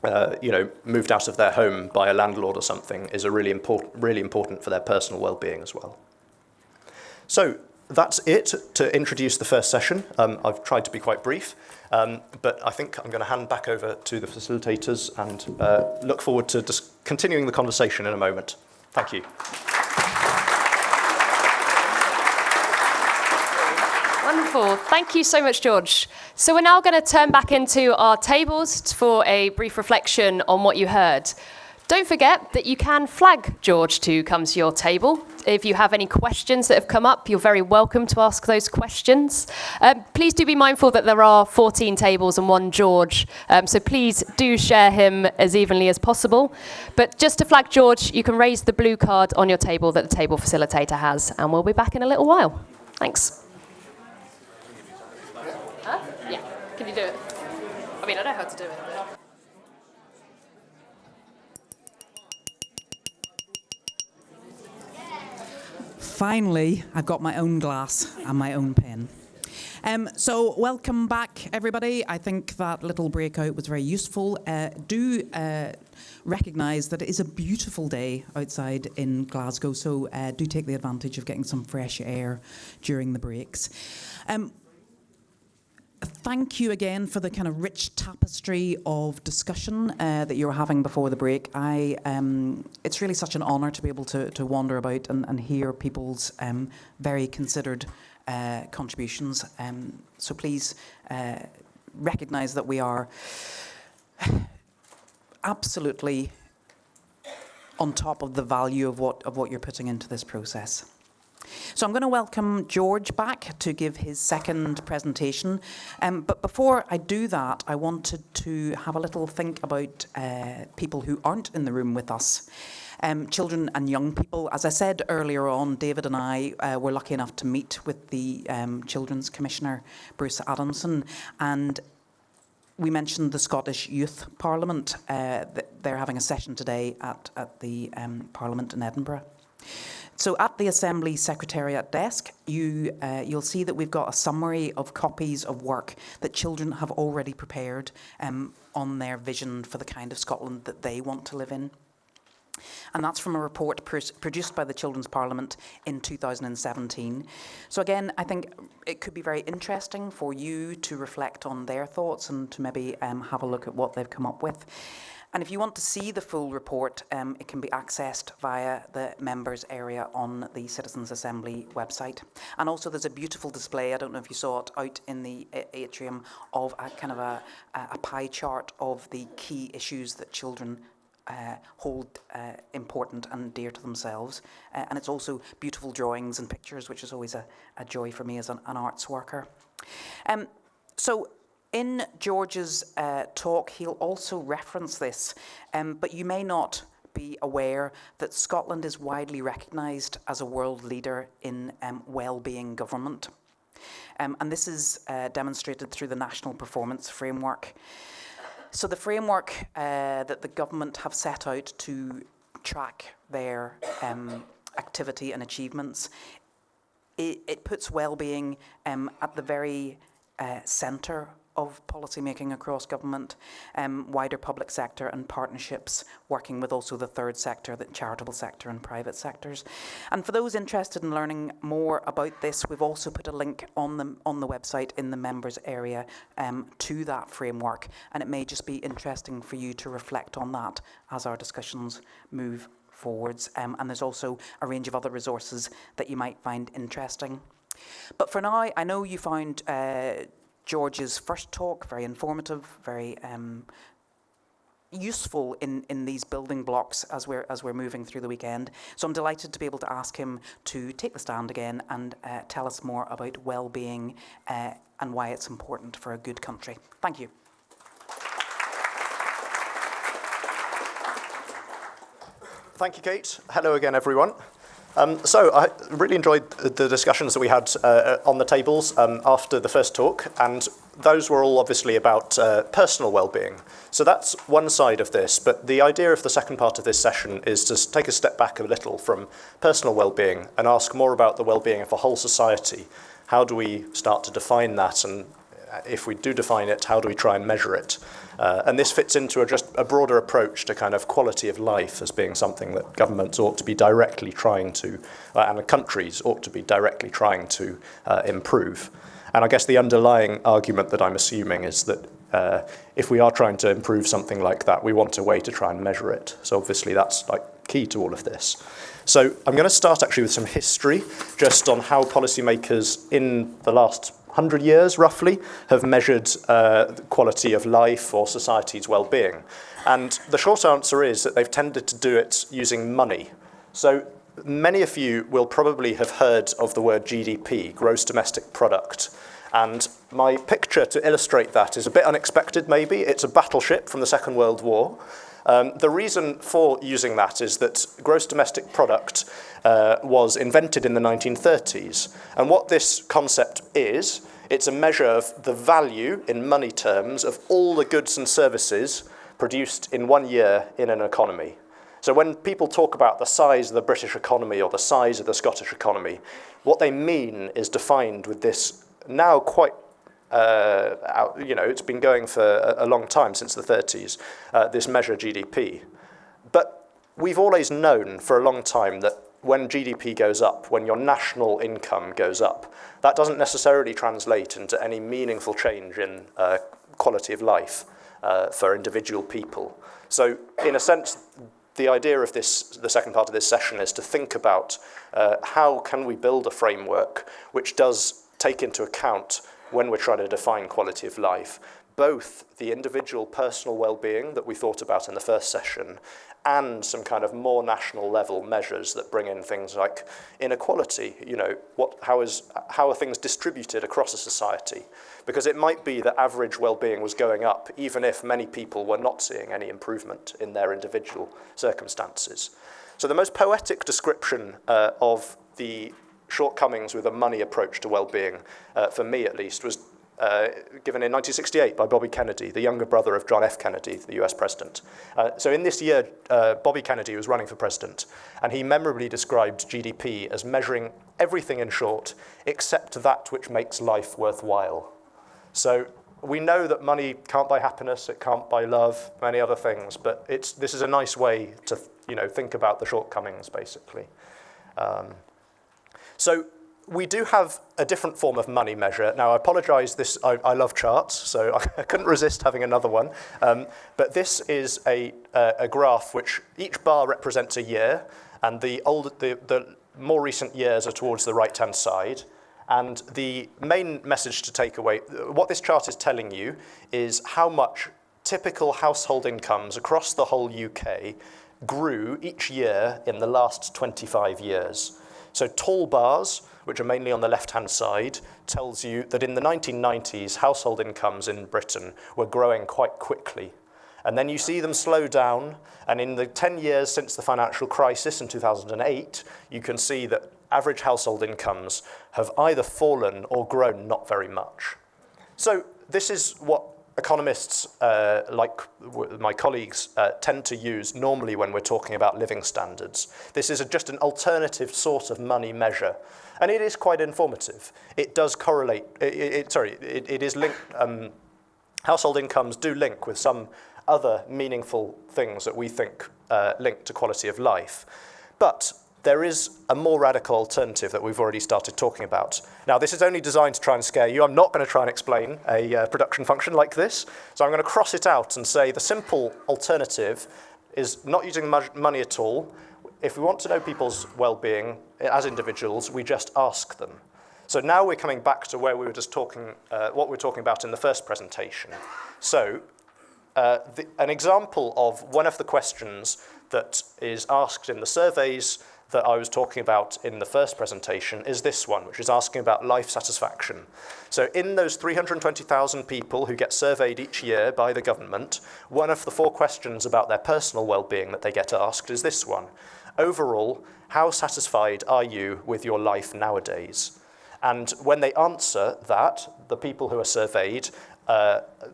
[SPEAKER 4] moved out of their home by a landlord or something is really important for their personal well-being as well. So that's it to introduce the first session. I've tried to be quite brief, but I think I'm going to hand back over to the facilitators and look forward to continuing the conversation in a moment. Thank you.
[SPEAKER 2] Wonderful. Thank you so much, George. So we're now going to turn back into our tables for a brief reflection on what you heard. Don't forget that you can flag George to come to your table. If you have any questions that have come up, you're very welcome to ask those questions. Please do be mindful that there are 14 tables and one George, so please do share him as evenly as possible. But just to flag George, you can raise the blue card on your table that the table facilitator has, and we'll be back in a little while. Thanks. Yeah, can you do it? I mean, I know how to do it.
[SPEAKER 1] Finally, I've got my own glass and my own pen. So welcome back, everybody. I think that little breakout was very useful. Do recognise that it is a beautiful day outside in Glasgow, so do take the advantage of getting some fresh air during the breaks. Thank you again for the kind of rich tapestry of discussion that you were having before the break. It's really such an honour to be able to wander about and hear people's very considered contributions. So please recognise that we are absolutely on top of the value of what you're putting into this process. So I'm going to welcome George back to give his second presentation. But before I do that, I wanted to have a little think about people who aren't in the room with us. Children and young people. As I said earlier on, David and I were lucky enough to meet with the Children's Commissioner, Bruce Adamson, and we mentioned the Scottish Youth Parliament. They're having a session today at the Parliament in Edinburgh. So at the Assembly Secretariat desk, you'll see that we've got a summary of copies of work that children have already prepared on their vision for the kind of Scotland that they want to live in. And that's from a report produced by the Children's Parliament in 2017. So again, I think it could be very interesting for you to reflect on their thoughts and to maybe have a look at what they've come up with. And if you want to see the full report, it can be accessed via the members area on the Citizens Assembly website. And also there's a beautiful display, I don't know if you saw it, out in the atrium of a kind of a pie chart of the key issues that children hold important and dear to themselves. And it's also beautiful drawings and pictures, which is always a joy for me as an arts worker. So in George's talk, he'll also reference this, but you may not be aware that Scotland is widely recognised as a world leader in well-being government. And this is demonstrated through the National Performance Framework. So the framework that the government have set out to track their activity and achievements, it puts well-being at the very centre of policy making across government, wider public sector and partnerships, working with also the third sector, the charitable sector and private sectors. And for those interested in learning more about this, we've also put a link on the website in the members area to that framework, and it may just be interesting for you to reflect on that as our discussions move forwards. And there's also a range of other resources that you might find interesting. But for now, I know you found George's first talk very informative, very useful in these building blocks as we're moving through the weekend. So I'm delighted to be able to ask him to take the stand again and tell us more about well-being and why it's important for a good country. Thank you.
[SPEAKER 4] Thank you, Kate. Hello again, everyone. So I really enjoyed the discussions that we had on the tables after the first talk, and those were all obviously about personal well-being. So that's one side of this, but the idea of the second part of this session is to take a step back a little from personal well-being and ask more about the well-being of a whole society. How do we start to define that and if we do define it, how do we try and measure it? And this fits into just a broader approach to kind of quality of life as being something that governments ought to be directly trying to, and countries ought to be directly trying to improve. And I guess the underlying argument that I'm assuming is that if we are trying to improve something like that, we want a way to try and measure it. So obviously that's like key to all of this. So I'm going to start actually with some history, just on how policymakers in the last 100 years, roughly, have measured the quality of life or society's well-being. And the short answer is that they've tended to do it using money. So many of you will probably have heard of the word GDP, gross domestic product. And my picture to illustrate that is a bit unexpected, maybe. It's a battleship from the Second World War. The reason for using that is that gross domestic product was invented in the 1930s. And what this concept is, it's a measure of the value in money terms of all the goods and services produced in 1 year in an economy. So when people talk about the size of the British economy or the size of the Scottish economy, what they mean is defined with this now quite it's been going for a long time, since the 30s, this measure GDP. But we've always known for a long time that when GDP goes up, when your national income goes up, that doesn't necessarily translate into any meaningful change in quality of life for individual people. So in a sense, the idea of this, the second part of this session, is to think about how can we build a framework which does take into account, when we're trying to define quality of life, both the individual personal well-being that we thought about in the first session and some kind of more national level measures that bring in things like inequality, how are things distributed across a society? Because it might be that average well-being was going up even if many people were not seeing any improvement in their individual circumstances. So the most poetic description of the shortcomings with a money approach to well-being, for me at least, was given in 1968 by Bobby Kennedy, the younger brother of John F. Kennedy, the US president. So in this year, Bobby Kennedy was running for president, and he memorably described GDP as measuring everything, in short, except that which makes life worthwhile. So we know that money can't buy happiness, it can't buy love, many other things, but this is a nice way to think about the shortcomings, basically. So we do have a different form of money measure. Now, I apologize, I love charts, so I couldn't resist having another one. But this is a graph which each bar represents a year, and the more recent years are towards the right-hand side. And the main message to take away, what this chart is telling you is how much typical household incomes across the whole UK grew each year in the last 25 years. So tall bars, which are mainly on the left-hand side, tells you that in the 1990s, household incomes in Britain were growing quite quickly. And then you see them slow down, and in the 10 years since the financial crisis in 2008, you can see that average household incomes have either fallen or grown not very much. So this is what economists, like my colleagues, tend to use normally when we're talking about living standards. This is just an alternative sort of money measure, and it is quite informative. It does correlate, it is linked, household incomes do link with some other meaningful things that we think link to quality of life. But there is a more radical alternative that we've already started talking about. Now, this is only designed to try and scare you. I'm not going to try and explain a production function like this. So I'm going to cross it out and say the simple alternative is not using money at all. If we want to know people's well-being as individuals, we just ask them. So now we're coming back to where we were just talking, what we were talking about in the first presentation. So an example of one of the questions that is asked in the surveys that I was talking about in the first presentation is this one, which is asking about life satisfaction. So in those 320,000 people who get surveyed each year by the government, one of the 4 questions about their personal well-being that they get asked is this one. Overall, how satisfied are you with your life nowadays? And when they answer that, the people who are surveyed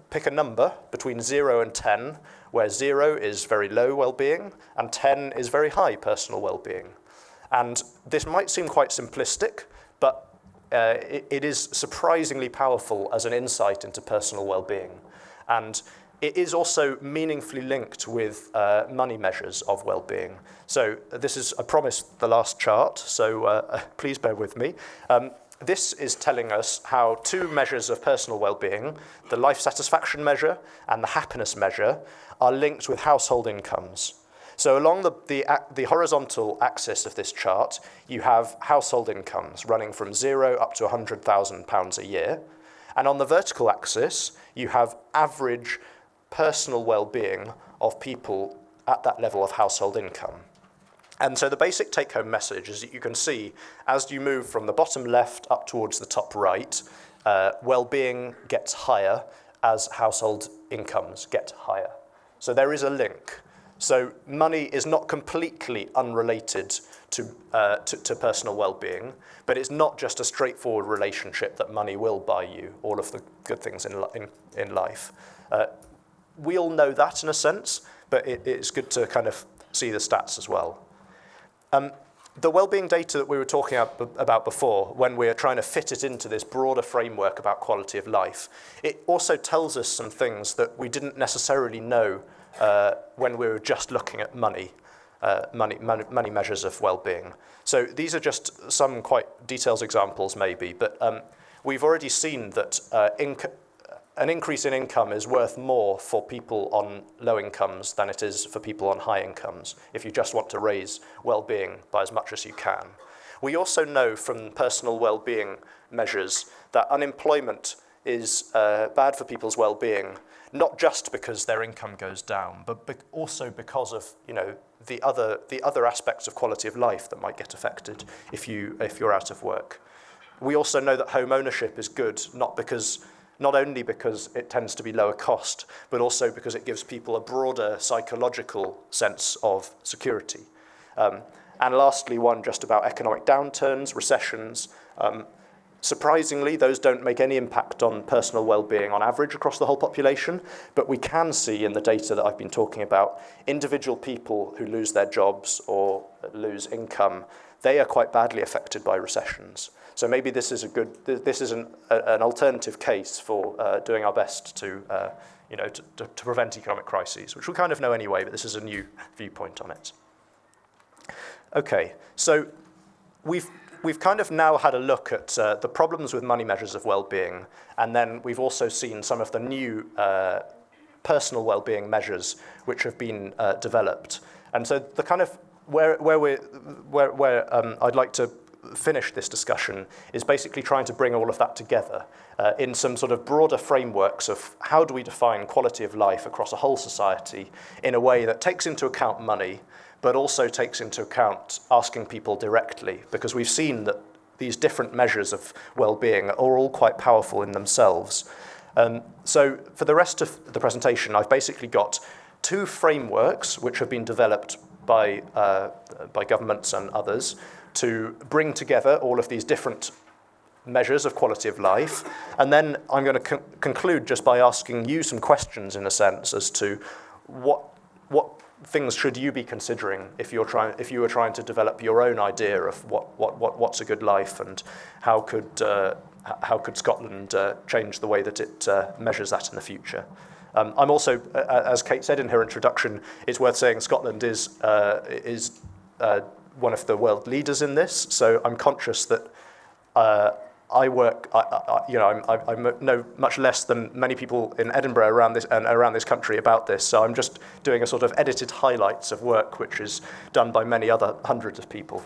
[SPEAKER 4] pick a number between 0 and 10, where 0 is very low well-being and 10 is very high personal well-being. And this might seem quite simplistic, but it is surprisingly powerful as an insight into personal well-being. And it is also meaningfully linked with money measures of well-being. So this is, I promised, the last chart, so please bear with me. This is telling us how two measures of personal well-being, the life satisfaction measure and the happiness measure, are linked with household incomes. So along the horizontal axis of this chart, you have household incomes running from 0 up to £100,000 a year. And on the vertical axis, you have average personal well-being of people at that level of household income. And so the basic take-home message is that you can see, as you move from the bottom left up towards the top right, well-being gets higher as household incomes get higher. So there is a link. So money is not completely unrelated to personal well-being, but it's not just a straightforward relationship that money will buy you all of the good things in life. We all know that in a sense, but it's good to kind of see the stats as well. The well-being data that we were talking about before, when we're trying to fit it into this broader framework about quality of life, it also tells us some things that we didn't necessarily know when we were just looking at money measures of well-being. So these are just some quite detailed examples maybe, but we've already seen that an increase in income is worth more for people on low incomes than it is for people on high incomes, if you just want to raise well-being by as much as you can. We also know from personal well-being measures that unemployment is bad for people's well-being, not just because their income goes down, but also because of the other aspects of quality of life that might get affected if you're out of work. We also know that home ownership is good, not only because it tends to be lower cost, but also because it gives people a broader psychological sense of security. And lastly, one just about economic downturns, recessions. Surprisingly, those don't make any impact on personal well-being on average across the whole population, but we can see in the data that I've been talking about, individual people who lose their jobs or lose income, they are quite badly affected by recessions. So maybe this is an alternative case for doing our best to prevent economic crises, which we kind of know anyway, but this is a new viewpoint on it. Okay, so we've kind of now had a look at the problems with money measures of well-being, and then we've also seen some of the new personal well-being measures which have been developed. And so the kind of where I'd like to finish this discussion is basically trying to bring all of that together in some sort of broader frameworks of how do we define quality of life across a whole society in a way that takes into account money, but also takes into account asking people directly, because we've seen that these different measures of well-being are all quite powerful in themselves. So for the rest of the presentation, I've basically got two frameworks which have been developed by governments and others to bring together all of these different measures of quality of life. And then I'm going to conclude just by asking you some questions, in a sense, as to what things should you be considering if you were trying to develop your own idea of what's a good life, and how could Scotland change the way that it measures that in the future. I'm also, as Kate said in her introduction, it's worth saying Scotland is one of the world leaders in this. So I'm conscious that I know much less than many people in Edinburgh around this country about this. So I'm just doing a sort of edited highlights of work which is done by many other hundreds of people.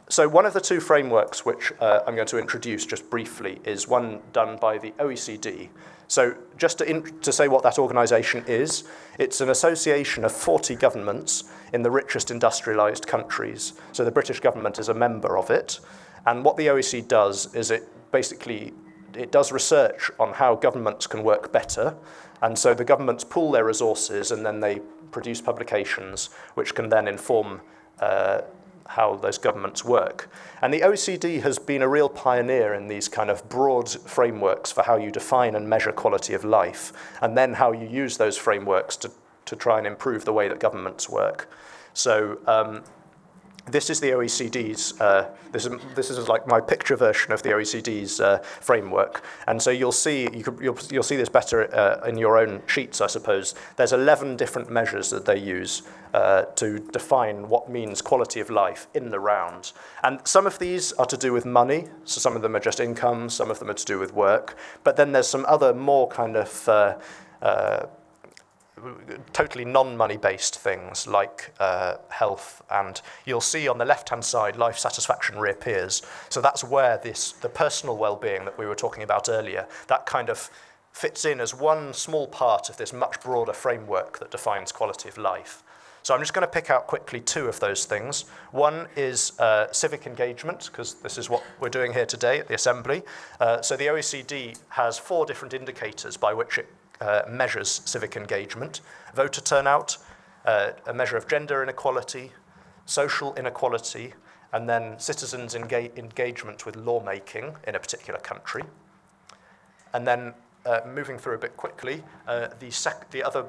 [SPEAKER 4] So one of the two frameworks which I'm going to introduce just briefly is one done by the OECD. So just to say what that organisation is, it's an association of 40 governments in the richest industrialised countries. So the British government is a member of it. And what the OECD does is it does research on how governments can work better. And so the governments pool their resources and then they produce publications which can then inform how those governments work. And the OECD has been a real pioneer in these kind of broad frameworks for how you define and measure quality of life, and then how you use those frameworks to try and improve the way that governments work. So this is the OECD's, this is like my picture version of the OECD's framework. And so you'll see this better in your own sheets, I suppose. There's 11 different measures that they use to define what means quality of life in the round. And some of these are to do with money, so some of them are just income, some of them are to do with work. But then there's some other more kind of totally non-money-based things like health, and you'll see on the left-hand side life satisfaction reappears. So that's where the personal well-being that we were talking about earlier, that kind of fits in as one small part of this much broader framework that defines quality of life. So I'm just going to pick out quickly two of those things. One is civic engagement, because this is what we're doing here today at the Assembly. So the OECD has 4 different indicators by which it measures civic engagement: voter turnout, a measure of gender inequality, social inequality, and then citizens' engagement with lawmaking in a particular country. And then moving through a bit quickly, the other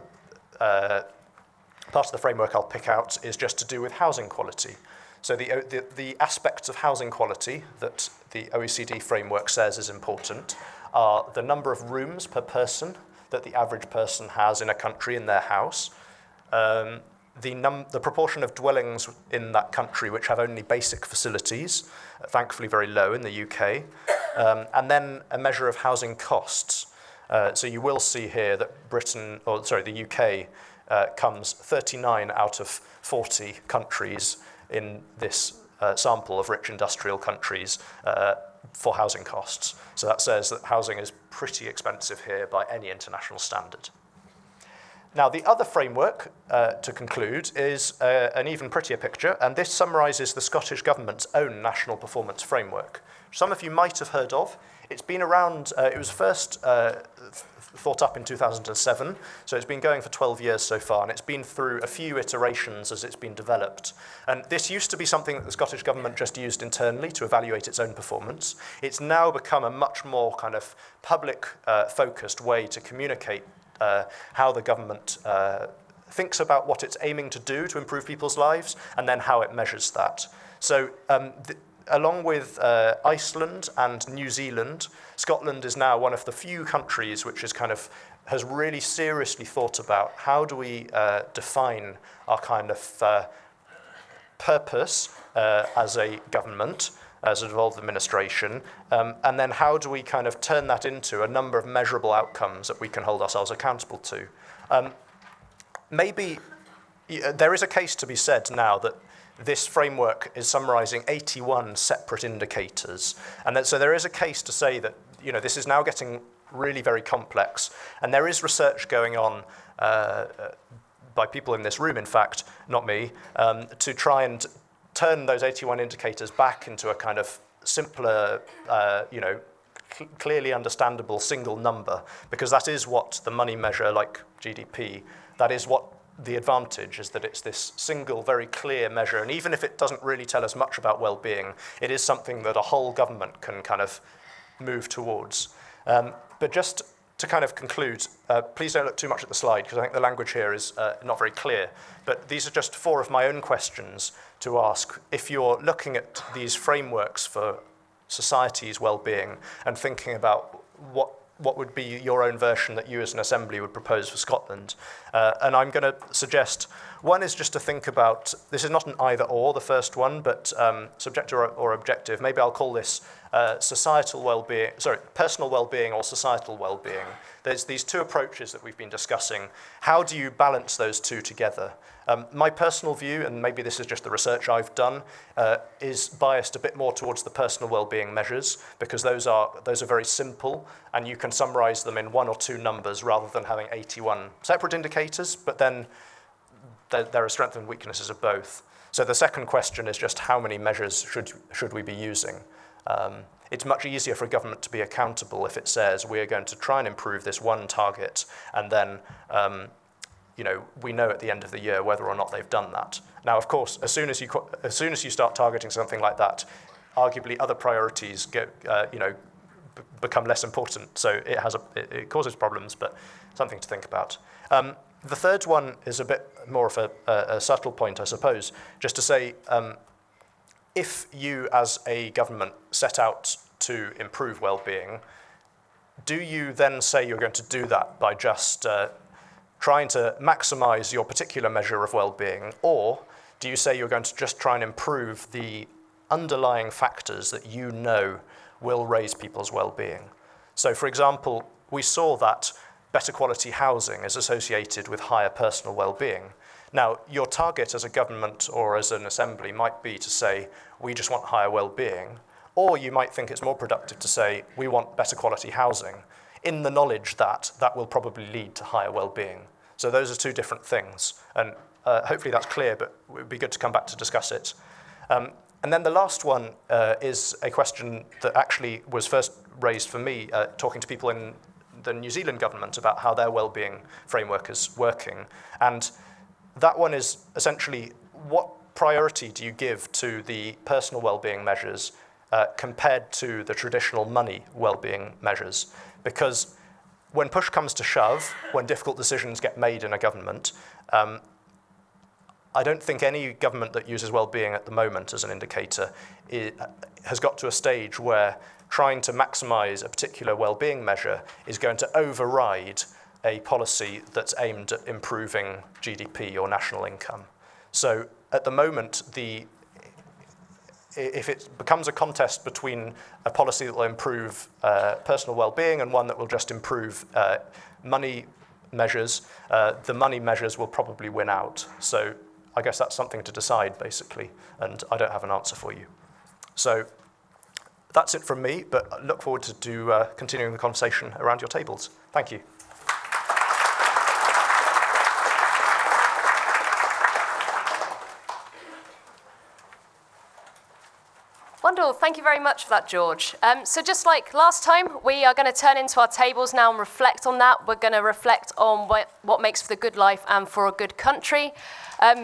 [SPEAKER 4] part of the framework I'll pick out is just to do with housing quality. So the aspects of housing quality that the OECD framework says is important are the number of rooms per person that the average person has in a country in their house, the proportion of dwellings in that country which have only basic facilities, thankfully very low in the UK, and then a measure of housing costs. So you will see here that the UK comes 39 out of 40 countries in this sample of rich industrial countries for housing costs. So that says that housing is pretty expensive here by any international standard. Now, the other framework, to conclude, is an even prettier picture, and this summarises the Scottish Government's own National Performance Framework. Some of you might have heard of. It's been around, it was first thought up in 2007, so it's been going for 12 years so far, and it's been through a few iterations as it's been developed. And this used to be something that the Scottish Government just used internally to evaluate its own performance. It's now become a much more kind of public-focused way to communicate how the government thinks about what it's aiming to do to improve people's lives, and then how it measures that. So along with Iceland and New Zealand, Scotland is now one of the few countries which has really seriously thought about how do we define our kind of purpose as a government, as a devolved administration, and then how do we kind of turn that into a number of measurable outcomes that we can hold ourselves accountable to. Maybe there is a case to be said now that this framework is summarising 81 separate indicators. And so there is a case to say that this is now getting really very complex. And there is research going on by people in this room, in fact, not me, to try and turn those 81 indicators back into a kind of simpler, clearly understandable single number, because that is what the money measure, like GDP, that is what the advantage is, that it's this single, very clear measure. And even if it doesn't really tell us much about well-being, it is something that a whole government can kind of move towards. But just to kind of conclude, please don't look too much at the slide, because I think the language here is not very clear. But these are just 4 of my own questions to ask. If you're looking at these frameworks for society's well-being and thinking about what would be your own version that you as an assembly would propose for Scotland. And I'm going to suggest, one is just to think about, this is not an either or, the first one, but subjective or objective. Maybe I'll call this personal well-being or societal well-being. There's these 2 approaches that we've been discussing. How do you balance those 2 together? My personal view, and maybe this is just the research I've done, is biased a bit more towards the personal well-being measures, because those are very simple, and you can summarize them in 1 or 2 numbers rather than having 81 separate indicators, but then there are strengths and weaknesses of both. So the second question is just how many measures should we be using? It's much easier for a government to be accountable if it says we are going to try and improve this one target, and then we know at the end of the year whether or not they've done that. Now, of course, as soon as you start targeting something like that, arguably other priorities become less important. So it causes problems, but something to think about. The third one is a bit more of a subtle point, I suppose, just to say if you as a government set out to improve well-being, do you then say you're going to do that by just trying to maximise your particular measure of well-being, or do you say you're going to just try and improve the underlying factors that you know will raise people's well-being? So, for example, we saw that better quality housing is associated with higher personal well-being. Now, your target as a government or as an assembly might be to say, we just want higher well-being, or you might think it's more productive to say, we want better quality housing, in the knowledge that that will probably lead to higher well-being. So those are two different things, and hopefully that's clear, but it would be good to come back to discuss it. And then the last one is a question that actually was first raised for me talking to people in the New Zealand government about how their well-being framework is working. And that one is essentially, what priority do you give to the personal well-being measures compared to the traditional money well-being measures? Because when push comes to shove, when difficult decisions get made in a government, I don't think any government that uses well-being at the moment as an indicator has got to a stage where trying to maximise a particular well-being measure is going to override a policy that's aimed at improving GDP or national income. So at the moment, if it becomes a contest between a policy that will improve personal well-being and one that will just improve money measures, the money measures will probably win out. So I guess that's something to decide, basically, and I don't have an answer for you. So that's it from me, but I look forward to continuing the conversation around your tables. Thank you.
[SPEAKER 2] Wonderful. Thank you very much for that, George. So just like last time, we are going to turn into our tables now and reflect on that. We're going to reflect on what makes for the good life and for a good country.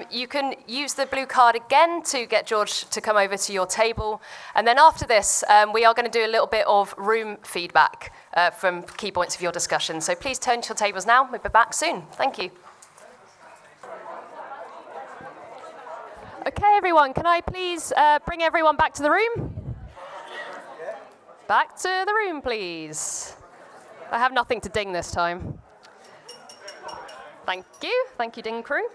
[SPEAKER 2] You can use the blue card again to get George to come over to your table. And then after this, we are going to do a little bit of room feedback from key points of your discussion. So please turn to your tables now. We'll be back soon. Thank you. Okay, everyone, can I please bring everyone back to the room? Back to the room, please. I have nothing to ding this time. Thank you, ding crew.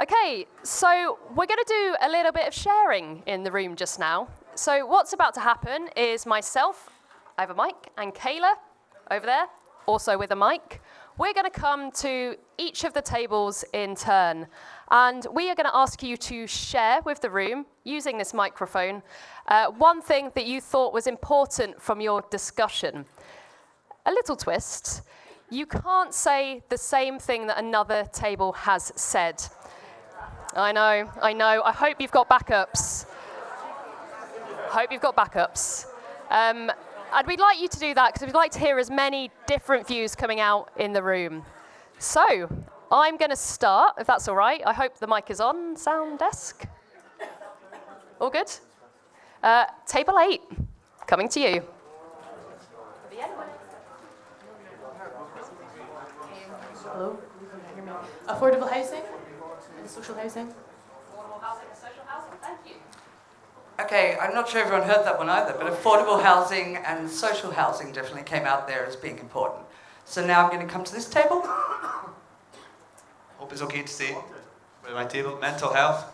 [SPEAKER 2] Okay, so we're going to do a little bit of sharing in the room just now. So what's about to happen is myself, I have a mic, and Kayla over there, also with a mic. We're going to come to each of the tables in turn, and we are going to ask you to share with the room, using this microphone, one thing that you thought was important from your discussion. A little twist, you can't say the same thing that another table has said. I know. I hope you've got backups. And we'd like you to do that because we'd like to hear as many different views coming out in the room. So I'm going to start, if that's all right. I hope the mic is on, sound desk. All good? Table 8, coming to you.
[SPEAKER 5] Hello? Affordable housing and social housing.
[SPEAKER 2] Affordable housing and social housing, thank you.
[SPEAKER 6] Okay, I'm not sure everyone heard that one either, but affordable housing and social housing definitely came out there as being important. So now I'm going to come to this table.
[SPEAKER 7] Hope it's okay to say at my table, mental health.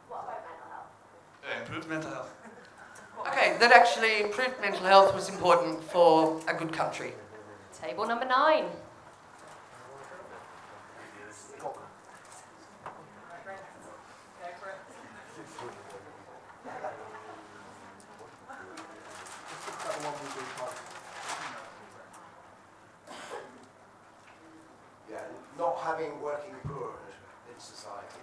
[SPEAKER 2] What about mental health?
[SPEAKER 7] Improved mental health.
[SPEAKER 6] Okay, that actually improved mental health was important for a good country.
[SPEAKER 2] Table number 9.
[SPEAKER 3] Yeah, not having working poor in society.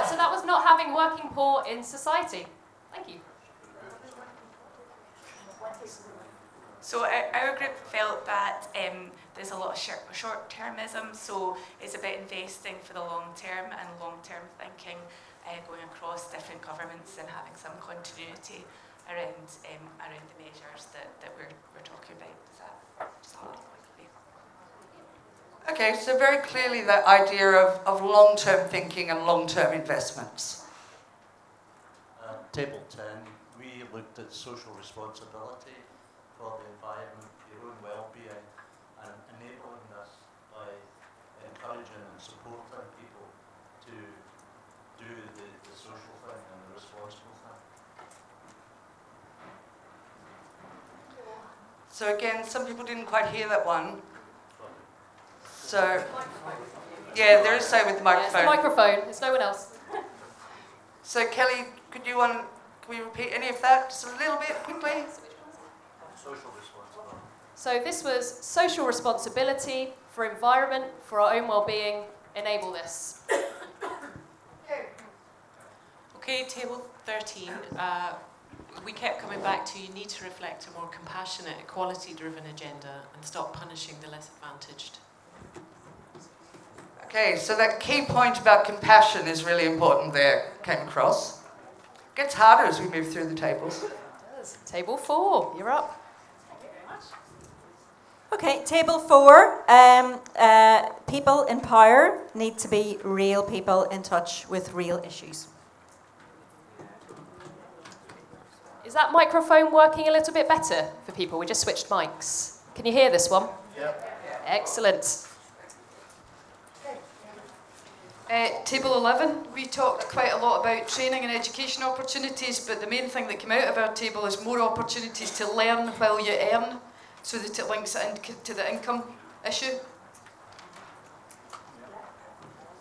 [SPEAKER 2] So that was not having working poor in society. Thank you.
[SPEAKER 8] So our group felt that there's a lot of short-termism, so it's about investing for the long term and long-term thinking, going across different governments and having some continuity around the measures that we're talking about. Does that sound like me?
[SPEAKER 6] Okay, so very clearly that idea of long-term thinking and long-term investments.
[SPEAKER 9] Table 10, we looked at social responsibility for the environment, your own well-being, and enabling this by encouraging and supporting people to do the social thing and the responsible thing.
[SPEAKER 6] So again, some people didn't quite hear that one. So, yeah, there is so with the
[SPEAKER 2] Yes, the
[SPEAKER 6] microphone.
[SPEAKER 2] microphone. It's no one else.
[SPEAKER 6] So Kelly, can we repeat any of that just a little bit quickly?
[SPEAKER 9] Social responsibility.
[SPEAKER 2] So this was social responsibility for environment, for our own well-being. Enable this.
[SPEAKER 5] Okay, table 13. We kept coming back to you need to reflect a more compassionate, equality-driven agenda and stop punishing the less advantaged.
[SPEAKER 6] Okay, so that key point about compassion is really important there, came across. Gets harder as we move through the tables.
[SPEAKER 2] Table 4, you're up.
[SPEAKER 10] Okay, table 4. People in power need to be real people in touch with real issues.
[SPEAKER 2] Is that microphone working a little bit better for people? We just switched mics. Can you hear this one?
[SPEAKER 3] Yep.
[SPEAKER 2] Excellent.
[SPEAKER 11] Table 11, we talked quite a lot about training and education opportunities, but the main thing that came out of our table is more opportunities to learn while you earn, so that it links it to the income issue.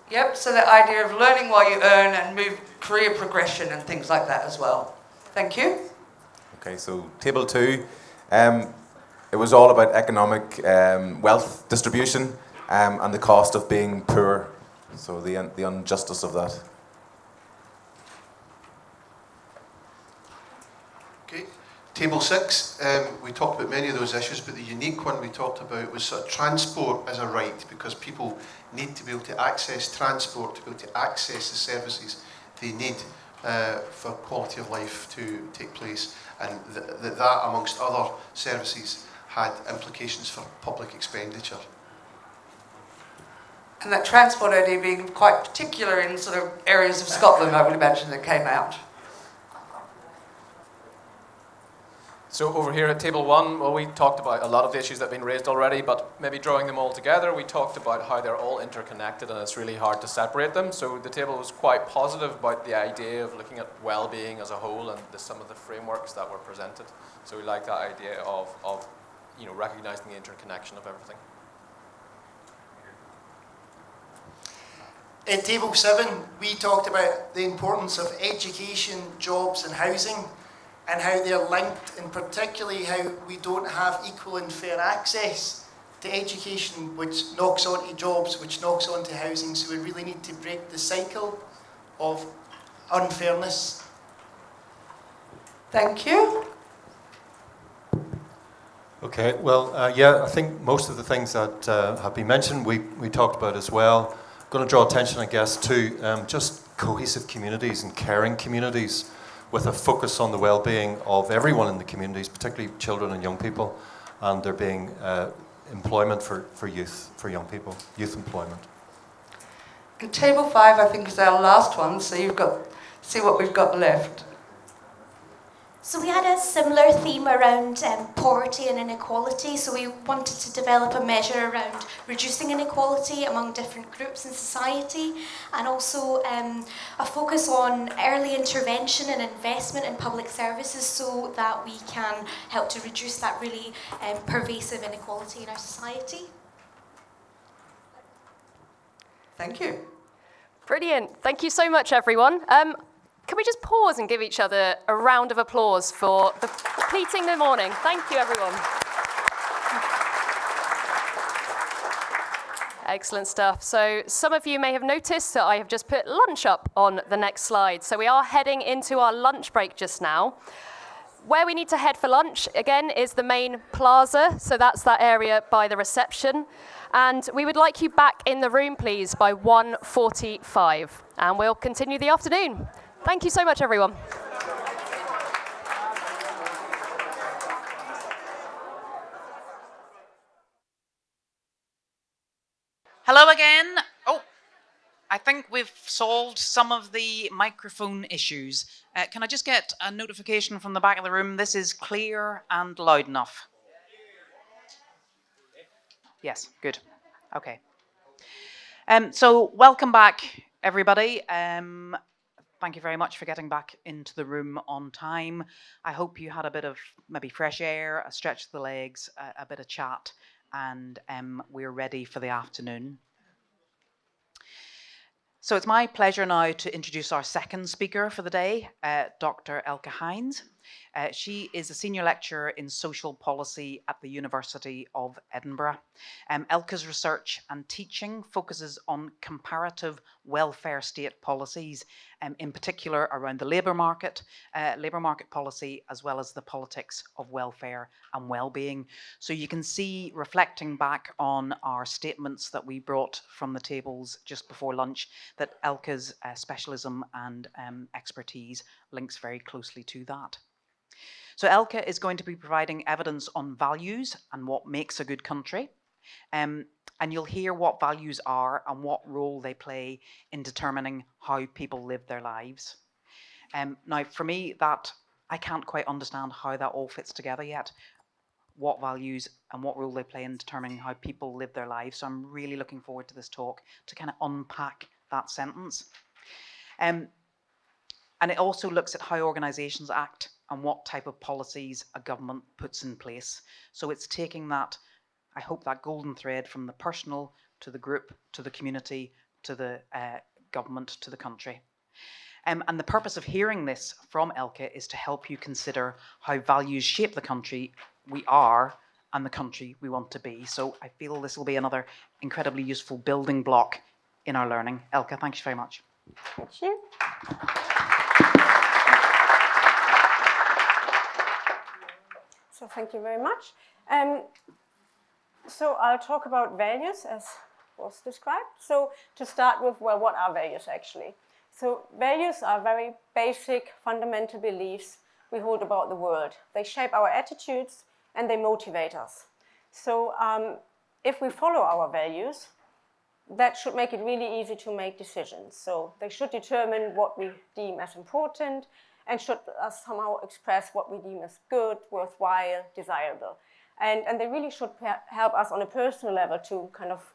[SPEAKER 6] Yep, so the idea of learning while you earn and move career progression and things like that as well. Thank you.
[SPEAKER 12] Okay, so table 2, it was all about economic wealth distribution and the cost of being poor. So the injustice of that.
[SPEAKER 13] Okay, table 6, we talked about many of those issues, but the unique one we talked about was sort of transport as a right, because people need to be able to access transport, to be able to access the services they need for quality of life to take place, and that amongst other services had implications for public expenditure.
[SPEAKER 6] And that transport idea being quite particular in sort of areas of Scotland, I would imagine, that came out.
[SPEAKER 14] So over here at table 1, well, we talked about a lot of the issues that have been raised already, but maybe drawing them all together, we talked about how they're all interconnected and it's really hard to separate them. So the table was quite positive about the idea of looking at well-being as a whole and some of the frameworks that were presented. So we like that idea of recognizing the interconnection of everything.
[SPEAKER 15] In table 7, we talked about the importance of education, jobs and housing, and how they're linked, and particularly how we don't have equal and fair access to education, which knocks onto jobs, which knocks onto housing. So we really need to break the cycle of unfairness.
[SPEAKER 6] Thank you.
[SPEAKER 16] Okay, well, I think most of the things that have been mentioned, we talked about as well. Going to draw attention, I guess, to just cohesive communities and caring communities with a focus on the well-being of everyone in the communities, particularly children and young people, and there being employment for youth, for young people, youth employment.
[SPEAKER 6] And table 5, I think, is our last one, so you've got, see what we've got left.
[SPEAKER 17] So we had a similar theme around poverty and inequality. So we wanted to develop a measure around reducing inequality among different groups in society, and also a focus on early intervention and investment in public services so that we can help to reduce that really pervasive inequality in our society.
[SPEAKER 6] Thank you.
[SPEAKER 2] Brilliant. Thank you so much, everyone. Can we just pause and give each other a round of applause for completing the morning? Thank you, everyone. Excellent stuff. So some of you may have noticed that I have just put lunch up on the next slide. So we are heading into our lunch break just now. Where we need to head for lunch, again, is the main plaza. So that's that area by the reception. And we would like you back in the room, please, by 1:45. And we'll continue the afternoon. Thank you so much, everyone.
[SPEAKER 1] Hello again. Oh, I think we've solved some of the microphone issues. Can I just get a notification from the back of the room? This is clear and loud enough. Yes, good. Okay. So welcome back, everybody. Thank you very much for getting back into the room on time. I hope you had a bit of maybe fresh air, a stretch of the legs, a bit of chat, and we're ready for the afternoon. So it's my pleasure now to introduce our second speaker for the day, Dr. Elke Heijns. She is a senior lecturer in social policy at the University of Edinburgh. Elke's research and teaching focuses on comparative welfare state policies, in particular around the labour market policy, as well as the politics of welfare and well-being. So you can see, reflecting back on our statements that we brought from the tables just before lunch, that Elke's specialism and expertise links very closely to that. So Elke is going to be providing evidence on values and what makes a good country. And you'll hear what values are and what role they play in determining how people live their lives. Now, for me, that I can't quite understand how that all fits together yet, what values and what role they play in determining how people live their lives. So I'm really looking forward to this talk to kind of unpack that sentence. And it also looks at how organisations act and what type of policies a government puts in place. So it's taking that, I hope, that golden thread from the personal to the group, to the community, to the government, to the country. And the purpose of hearing this from Elke is to help you consider how values shape the country we are and the country we want to be. So I feel this will be another incredibly useful building block in our learning. Elke, thank you very much.
[SPEAKER 18] Thank you. So thank you very much. So I'll talk about values as was described. So to start with, well, what are values actually? So values are very basic, fundamental beliefs we hold about the world. They shape our attitudes and they motivate us. So if we follow our values, that should make it really easy to make decisions. So they should determine what we deem as important and should somehow express what we deem as good, worthwhile, desirable. And they really should help us on a personal level to kind of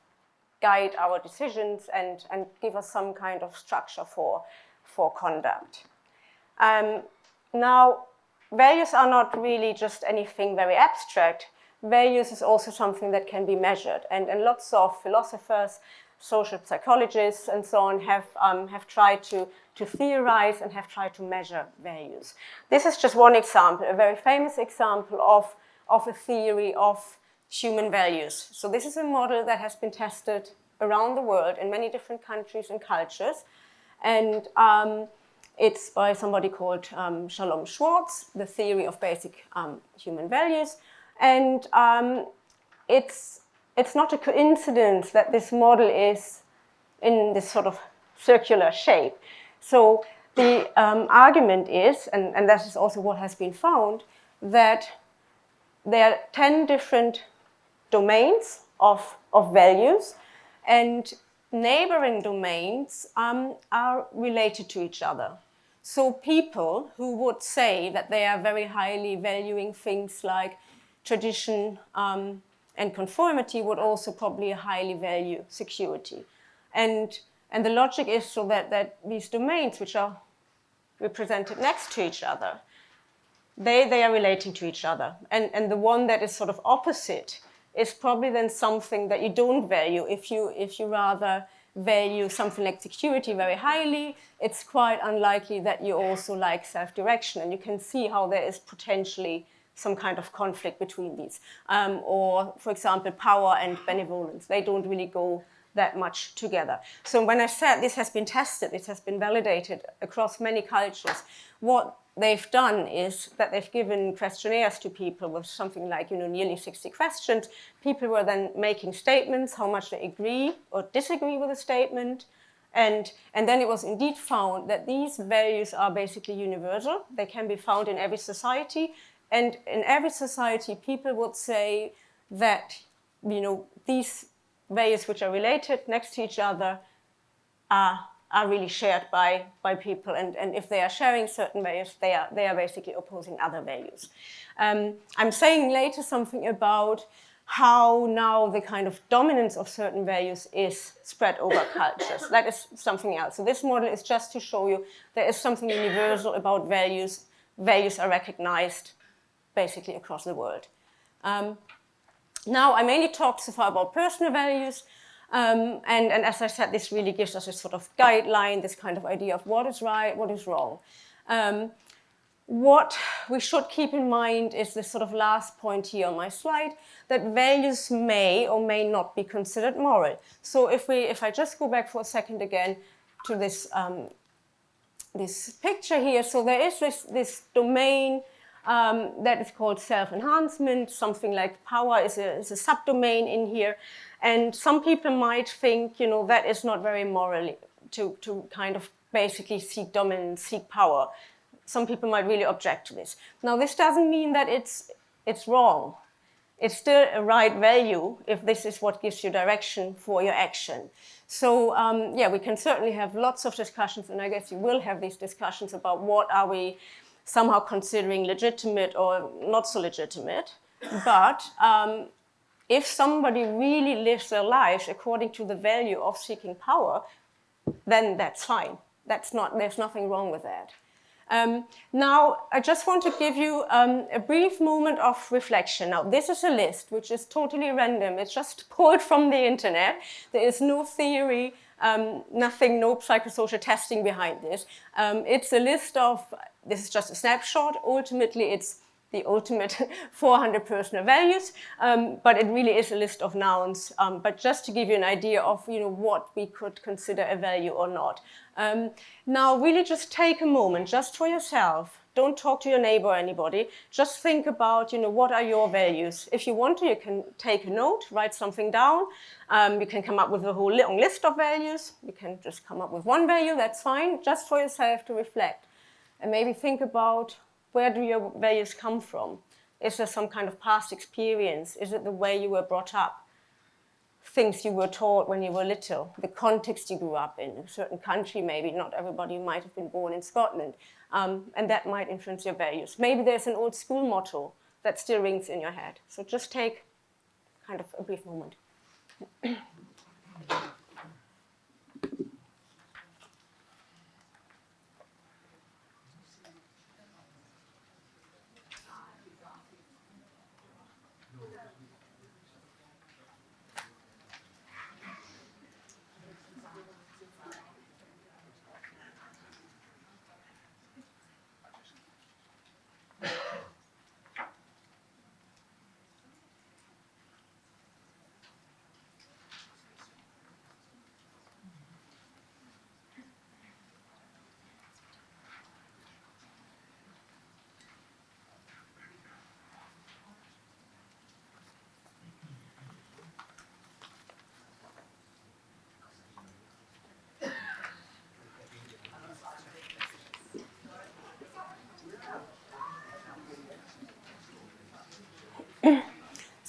[SPEAKER 18] guide our decisions and give us some kind of structure for conduct. Now, values are not really just anything very abstract. Values is also something that can be measured. And lots of philosophers, social psychologists, and so on have tried to theorize and have tried to measure values. This is just one example, a very famous example of a theory of human values. So this is a model that has been tested around the world in many different countries and cultures. And it's by somebody called Shalom Schwartz, the theory of basic human values. And it's not a coincidence that this model is in this sort of circular shape. So the argument is, and that is also what has been found, that there are 10 different domains of values, and neighboring domains are related to each other. So people who would say that they are very highly valuing things like tradition and conformity would also probably highly value security. And the logic is so that these domains, which are represented next to each other, they are relating to each other. And the one that is sort of opposite is probably then something that you don't value. If you rather value something like security very highly, it's quite unlikely that you also like self-direction. And you can see how there is potentially some kind of conflict between these. Or, for example, power and benevolence. They don't really go that much together. So when I said this has been tested, this has been validated across many cultures, what they've done is that they've given questionnaires to people with something like, nearly 60 questions. People were then making statements, how much they agree or disagree with a statement. And then it was indeed found that these values are basically universal. They can be found in every society. And in every society, people would say that, these values which are related next to each other are really shared by people, and if they are sharing certain values, they are basically opposing other values. I'm saying later something about how now the kind of dominance of certain values is spread over cultures. That is something else. So this model is just to show you there is something universal about values. Values are recognized basically across the world. Now, I mainly talked so far about personal values, and as I said, this really gives us a sort of guideline, this kind of idea of what is right, what is wrong. What we should keep in mind is this sort of last point here on my slide, that values may or may not be considered moral. So if I just go back for a second again to this, this picture here, so there is this domain that is called self-enhancement. Something like power is a subdomain in here. And some people might think, you know, that is not very moral to kind of basically seek dominance, seek power. Some people might really object to this. Now, this doesn't mean that it's wrong. It's still a right value if this is what gives you direction for your action. So, yeah, we can certainly have lots of discussions, and I guess you will have these discussions about what are we somehow considering legitimate or not so legitimate. But if somebody really lives their lives according to the value of seeking power, then that's fine. There's nothing wrong with that. Now, I just want to give you a brief moment of reflection. Now, this is a list which is totally random. It's just pulled from the internet. There is no theory, nothing, no psychosocial testing behind this. It's a list of, this is just a snapshot. Ultimately, it's the ultimate 400 personal values, but it really is a list of nouns. But just to give you an idea of, you know, what we could consider a value or not. Now, really just take a moment, just for yourself. Don't talk to your neighbor or anybody. Just think about, you know, what are your values? If you want to, you can take a note, write something down. You can come up with a whole long list of values. You can just come up with one value, that's fine, just for yourself to reflect. And maybe think about, where do your values come from? Is there some kind of past experience? Is it the way you were brought up? Things you were taught when you were little, the context you grew up in a certain country, maybe not everybody might have been born in Scotland, and that might influence your values. Maybe there's an old school motto that still rings in your head. So just take kind of a brief moment.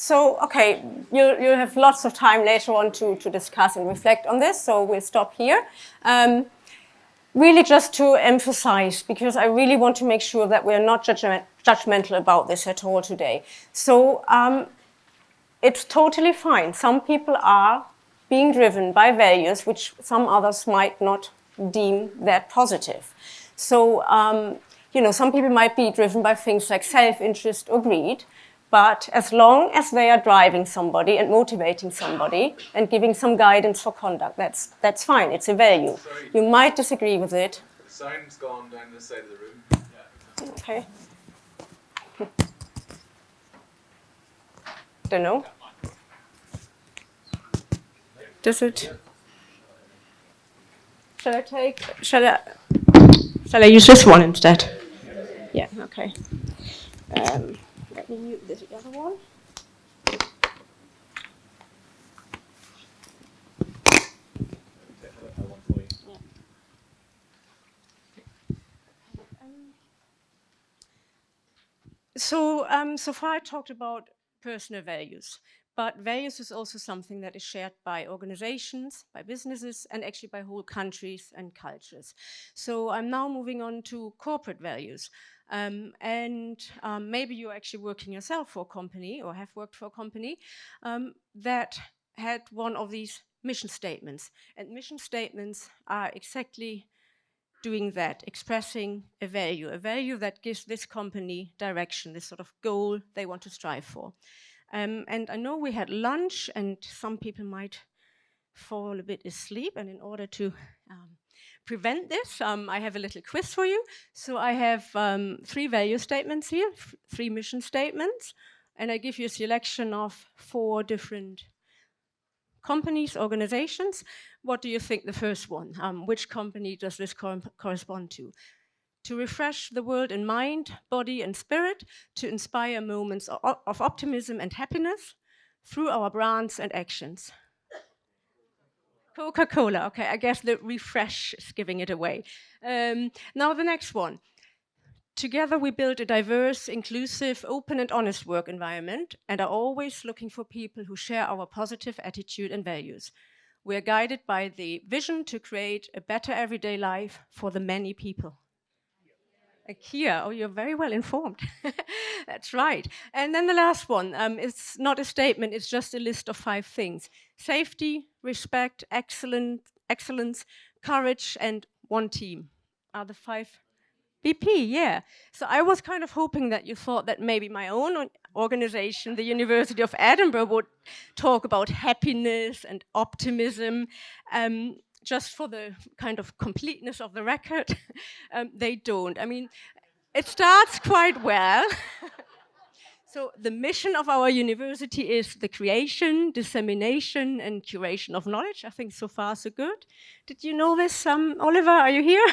[SPEAKER 18] So, okay, you'll have lots of time later on to discuss and reflect on this, so we'll stop here. Really just to emphasize, because I really want to make sure that we're not judgmental about this at all today. So, it's totally fine. Some people are being driven by values which some others might not deem that positive. So, you know, some people might be driven by things like self-interest or greed, but as long as they are driving somebody and motivating somebody and giving some guidance for conduct, that's fine. It's a value.
[SPEAKER 19] Sorry.
[SPEAKER 18] You might disagree with it.
[SPEAKER 19] The sound's gone down this side of the room. Yeah.
[SPEAKER 18] Okay. Don't know. Does it? Shall I use this one instead? Yeah. Okay. Let me mute this other one. So far I talked about personal values, But values is also something that is shared by organizations, by businesses, and actually by whole countries and cultures. So I'm now moving on to corporate values. Maybe you're actually working yourself for a company or have worked for a company that had one of these mission statements. And mission statements are exactly doing that, expressing a value that gives this company direction, this sort of goal they want to strive for. And I know we had lunch, and some people might fall a bit asleep, and in order to prevent this, I have a little quiz for you. So I have 3 value statements here, 3 mission statements, and I give you a selection of 4 different companies, organizations. What do you think the first one? Which company does this correspond to? To refresh the world in mind, body, and spirit, to inspire moments of optimism and happiness through our brands and actions. Coca-Cola, okay, I guess the refresh is giving it away. Now the next one. Together we build a diverse, inclusive, open and honest work environment and are always looking for people who share our positive attitude and values. We are guided by the vision to create a better everyday life for the many people. IKEA, oh, you're very well informed. That's right. And then the last one, it's not a statement, it's just a list of 5 things. Safety, respect, excellence, courage, and one team are the 5. BP, yeah. So I was kind of hoping that you thought that maybe my own organization, the University of Edinburgh, would talk about happiness and optimism. Just for the kind of completeness of the record, they don't. I mean, it starts quite well. So the mission of our university is the creation, dissemination, and curation of knowledge. I think so far so good. Did you know this, Oliver? Are you here?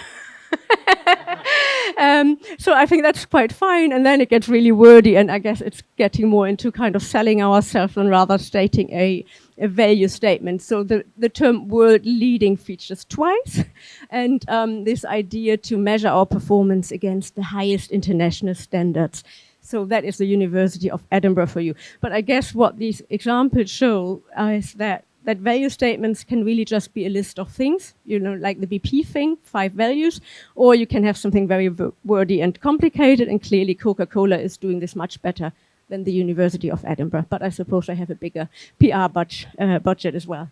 [SPEAKER 18] So I think that's quite fine, and then it gets really wordy, and I guess it's getting more into kind of selling ourselves than rather stating a value statement. So the term world leading features twice, and this idea to measure our performance against the highest international standards. So that is the University of Edinburgh for you. But I guess what these examples show is that value statements can really just be a list of things, you know, like the BP thing, 5 values, or you can have something very wordy and complicated, and clearly Coca-Cola is doing this much better than the University of Edinburgh, but I suppose I have a bigger PR budget as well.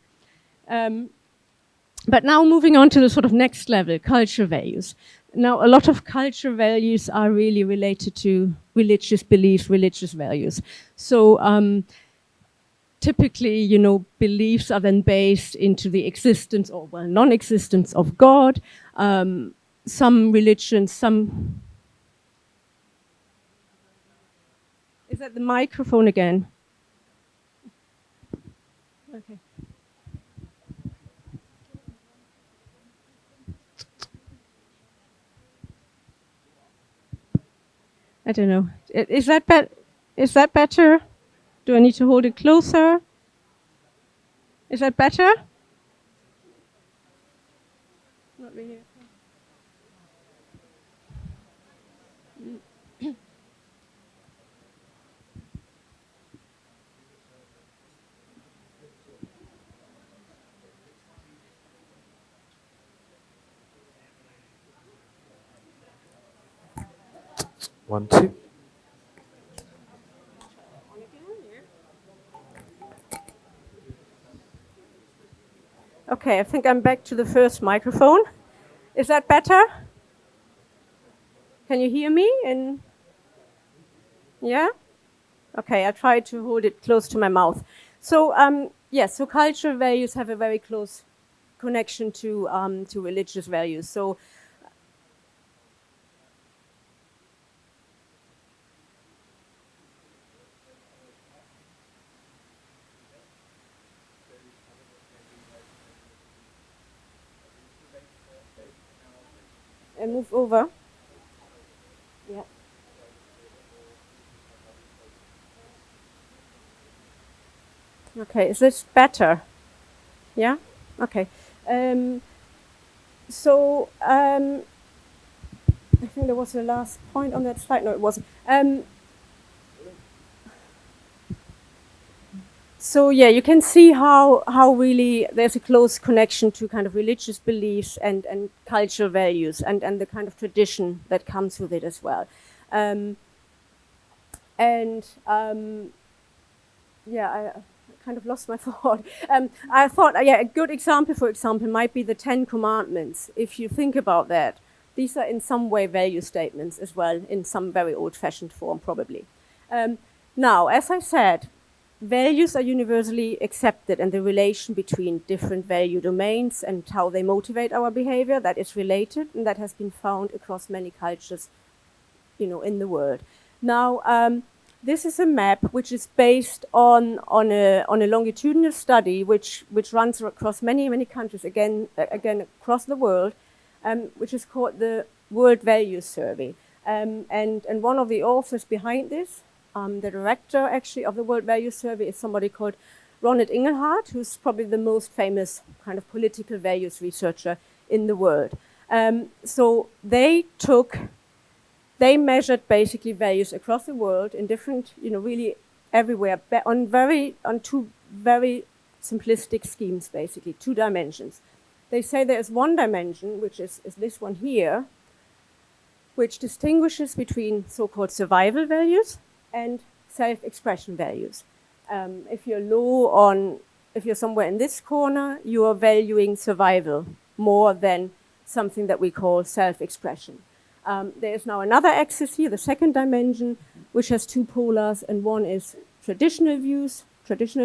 [SPEAKER 18] But now moving on to the sort of next level, culture values. Now, a lot of culture values are really related to religious beliefs, religious values. So, typically, you know, beliefs are then based into the existence or, well, non-existence of God. Some religions, Is that the microphone again? Okay. I don't know. Is that better? Do I need to hold it closer? Is that better? Not really.
[SPEAKER 20] One, two.
[SPEAKER 18] Okay, I think I'm back to the first microphone. Is that better? Can you hear me? Yeah? Okay, I try to hold it close to my mouth. So, yes, so cultural values have a very close connection to religious values. So, and move over. Yeah. Okay, is this better? Yeah? Okay. So, I think there was a last point on that slide. No, it wasn't. So yeah, you can see how really there's a close connection to kind of religious beliefs and cultural values and the kind of tradition that comes with it as well. Yeah, I kind of lost my thought. I thought, yeah, a good example, for example, might be the Ten Commandments. If you think about that, these are in some way value statements as well, in some very old-fashioned form, probably. Now, as I said, values are universally accepted, and the relation between different value domains and how they motivate our behavior, that is related, and that has been found across many cultures, you know, in the world. Now, this is a map which is based on a longitudinal study which runs across many countries, again across the world, which is called the World Values Survey. And one of the authors behind this, the director actually of the World Values Survey, is somebody called Ronit Inglehart, who's probably the most famous kind of political values researcher in the world. So they measured basically values across the world in different, you know, really everywhere, on two very simplistic schemes, basically, 2 dimensions. They say there is one dimension, which is this one here, which distinguishes between so-called survival values and self-expression values. If you're somewhere in this corner, you are valuing survival more than something that we call self-expression. There is now another axis here, the second dimension, which has 2 polars, and one is traditional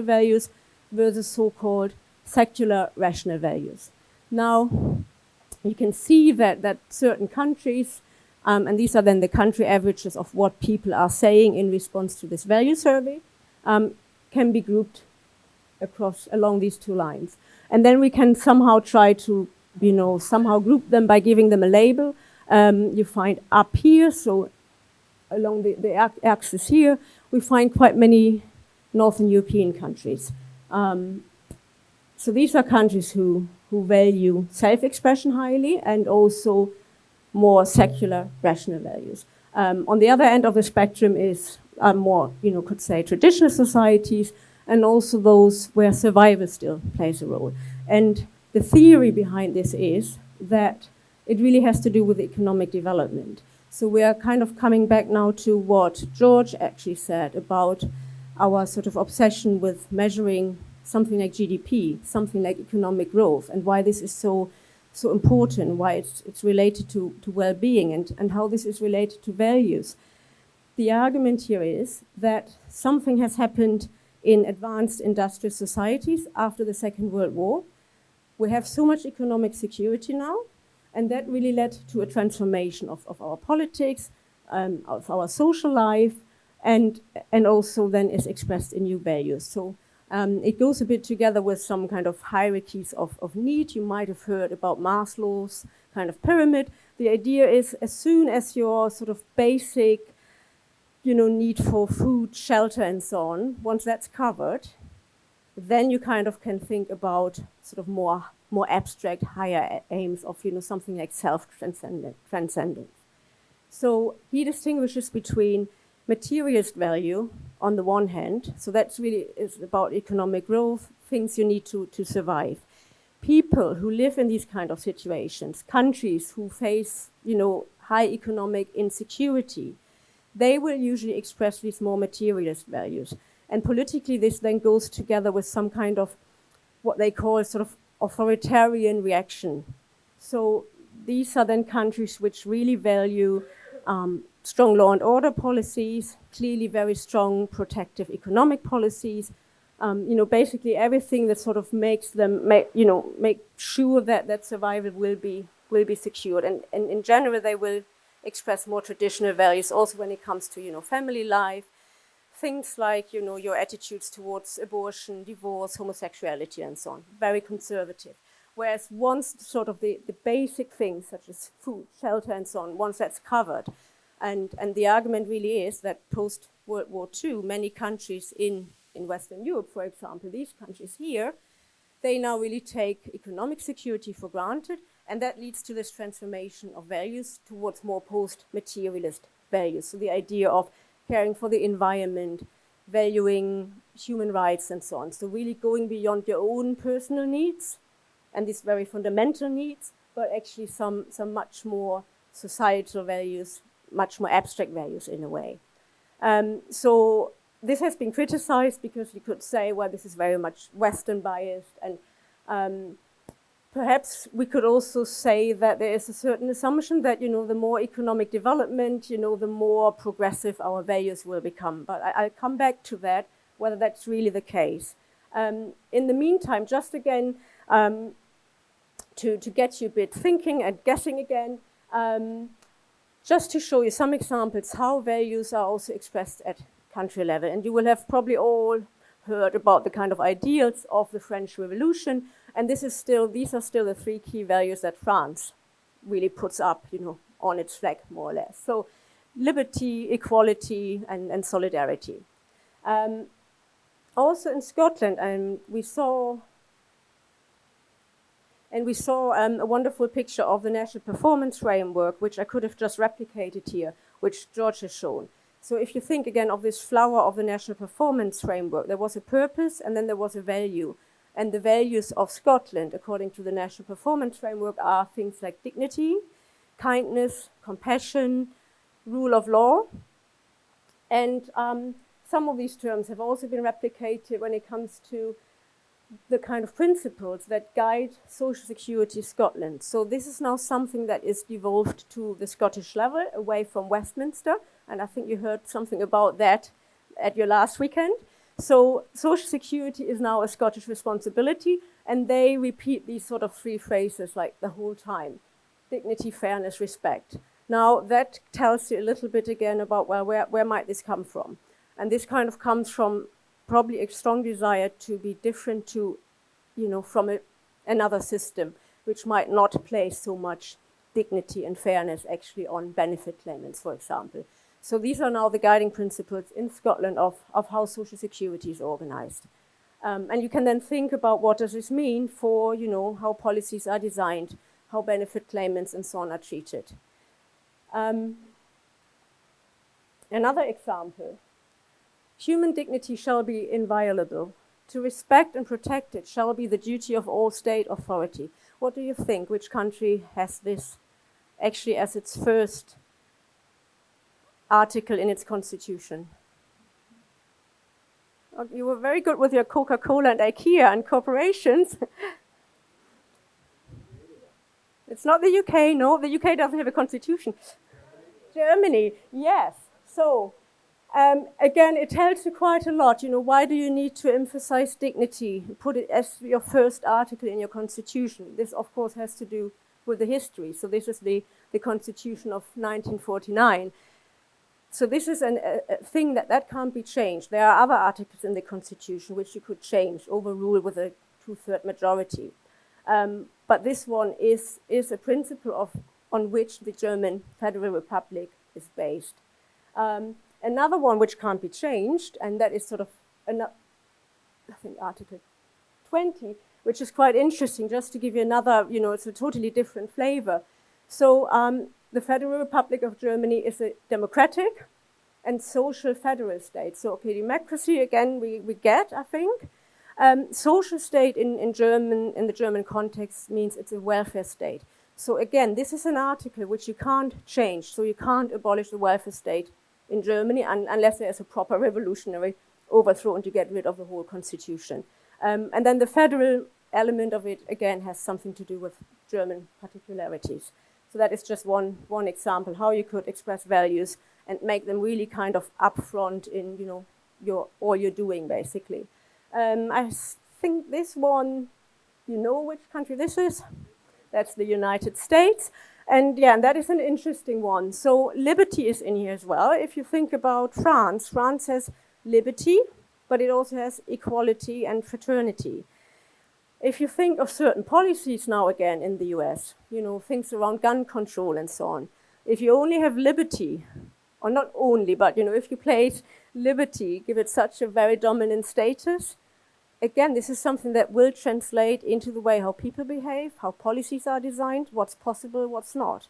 [SPEAKER 18] values, versus so-called secular rational values. Now, you can see that certain countries, and these are then the country averages of what people are saying in response to this value survey, can be grouped along these 2 lines. And then we can somehow try to, you know, somehow group them by giving them a label. You find up here, so along the axis here, we find quite many Northern European countries. So these are countries who value self-expression highly and also more secular rational values. On the other end of the spectrum is more, you know, could say traditional societies, and also those where survival still plays a role. And the theory behind this is that it really has to do with economic development. So we are kind of coming back now to what George actually said about our sort of obsession with measuring something like GDP, something like economic growth, and why this is so important, why it's related to well-being, and how this is related to values. The argument here is that something has happened in advanced industrial societies after the Second World War. We have so much economic security now, and that really led to a transformation of our politics, of our social life, and also then is expressed in new values. So it goes a bit together with some kind of hierarchies of need. You might have heard about Maslow's kind of pyramid. The idea is as soon as your sort of basic, you know, need for food, shelter, and so on, once that's covered, then you kind of can think about sort of more abstract, higher aims of, you know, something like self-transcendence. So he distinguishes between materialist value on the one hand, so that's really is about economic growth, things you need to survive. People who live in these kind of situations, countries who face, you know, high economic insecurity, they will usually express these more materialist values. And politically, this then goes together with some kind of what they call sort of authoritarian reaction. So these are then countries which really value strong law and order policies, clearly very strong protective economic policies, you know, basically everything that sort of makes them make sure that survival will be secured. And in general, they will express more traditional values also when it comes to, you know, family life, things like, you know, your attitudes towards abortion, divorce, homosexuality, and so on. Very conservative. Whereas once sort of the basic things such as food, shelter, and so on, once that's covered, and the argument really is that post-World War II, many countries in Western Europe, for example, these countries here, they now really take economic security for granted, and that leads to this transformation of values towards more post-materialist values. So the idea of caring for the environment, valuing human rights and so on. So really going beyond your own personal needs and these very fundamental needs, but actually some much more societal values, much more abstract values in a way. So this has been criticized because you could say, well, this is very much Western biased, and perhaps we could also say that there is a certain assumption that, the more economic development, the more progressive our values will become. But I'll come back to that, whether that's really the case. In the meantime, just again, to get you a bit thinking and guessing again, just to show you some examples how values are also expressed at country level. And you will have probably all heard about the kind of ideals of the French Revolution. And these are still the 3 key values that France really puts up, on its flag, more or less. So liberty, equality, and solidarity. Also in Scotland, we saw a wonderful picture of the National Performance Framework, which I could have just replicated here, which George has shown. So if you think again of this flower of the National Performance Framework, there was a purpose and then there was a value. And the values of Scotland, according to the National Performance Framework, are things like dignity, kindness, compassion, rule of law. And some of these terms have also been replicated when it comes to the kind of principles that guide Social Security Scotland. So this is now something that is devolved to the Scottish level, away from Westminster, and I think you heard something about that at your last weekend. So Social Security is now a Scottish responsibility, and they repeat these sort of 3 phrases like the whole time: dignity, fairness, respect. Now that tells you a little bit again about, well, where might this come from? And this kind of comes from probably a strong desire to be different to, from another system, which might not place so much dignity and fairness actually on benefit claimants, for example. So these are now the guiding principles in Scotland of how Social Security is organized. And you can then think about what does this mean for, how policies are designed, how benefit claimants and so on are treated. Another example. Human dignity shall be inviolable. To respect and protect it shall be the duty of all state authority. What do you think? Which country has this actually as its first article in its constitution? Oh, you were very good with your Coca-Cola and IKEA and corporations. It's not the UK, no, the UK doesn't have a constitution. Germany, yes. So, again, it tells you quite a lot. Why do you need to emphasize dignity? Put it as your first article in your constitution. This, of course, has to do with the history. So this is the Constitution of 1949. So this is a thing that can't be changed. There are other articles in the Constitution which you could change, overrule with a 2/3 majority. But this one is a principle on which the German Federal Republic is based. Another one which can't be changed, and that is sort of, I think, Article 20, which is quite interesting, just to give you another, it's a totally different flavor. So the Federal Republic of Germany is a democratic and social federal state. So, okay, democracy, again, we get, I think. Social state in the German context means it's a welfare state. So again, this is an article which you can't change. So you can't abolish the welfare state in Germany unless there is a proper revolutionary overthrow and you get rid of the whole constitution. And then the federal element of it, again, has something to do with German particularities. So that is just one example, how you could express values and make them really kind of upfront in, all you're doing, basically. I think this one, you know which country this is? That's the United States. And yeah, and that is an interesting one. So liberty is in here as well. If you think about France, France has liberty, but it also has equality and fraternity. If you think of certain policies now again in the US, things around gun control and so on, if you only have liberty, or not only, but if you place liberty, give it such a very dominant status, again, this is something that will translate into the way how people behave, how policies are designed, what's possible, what's not.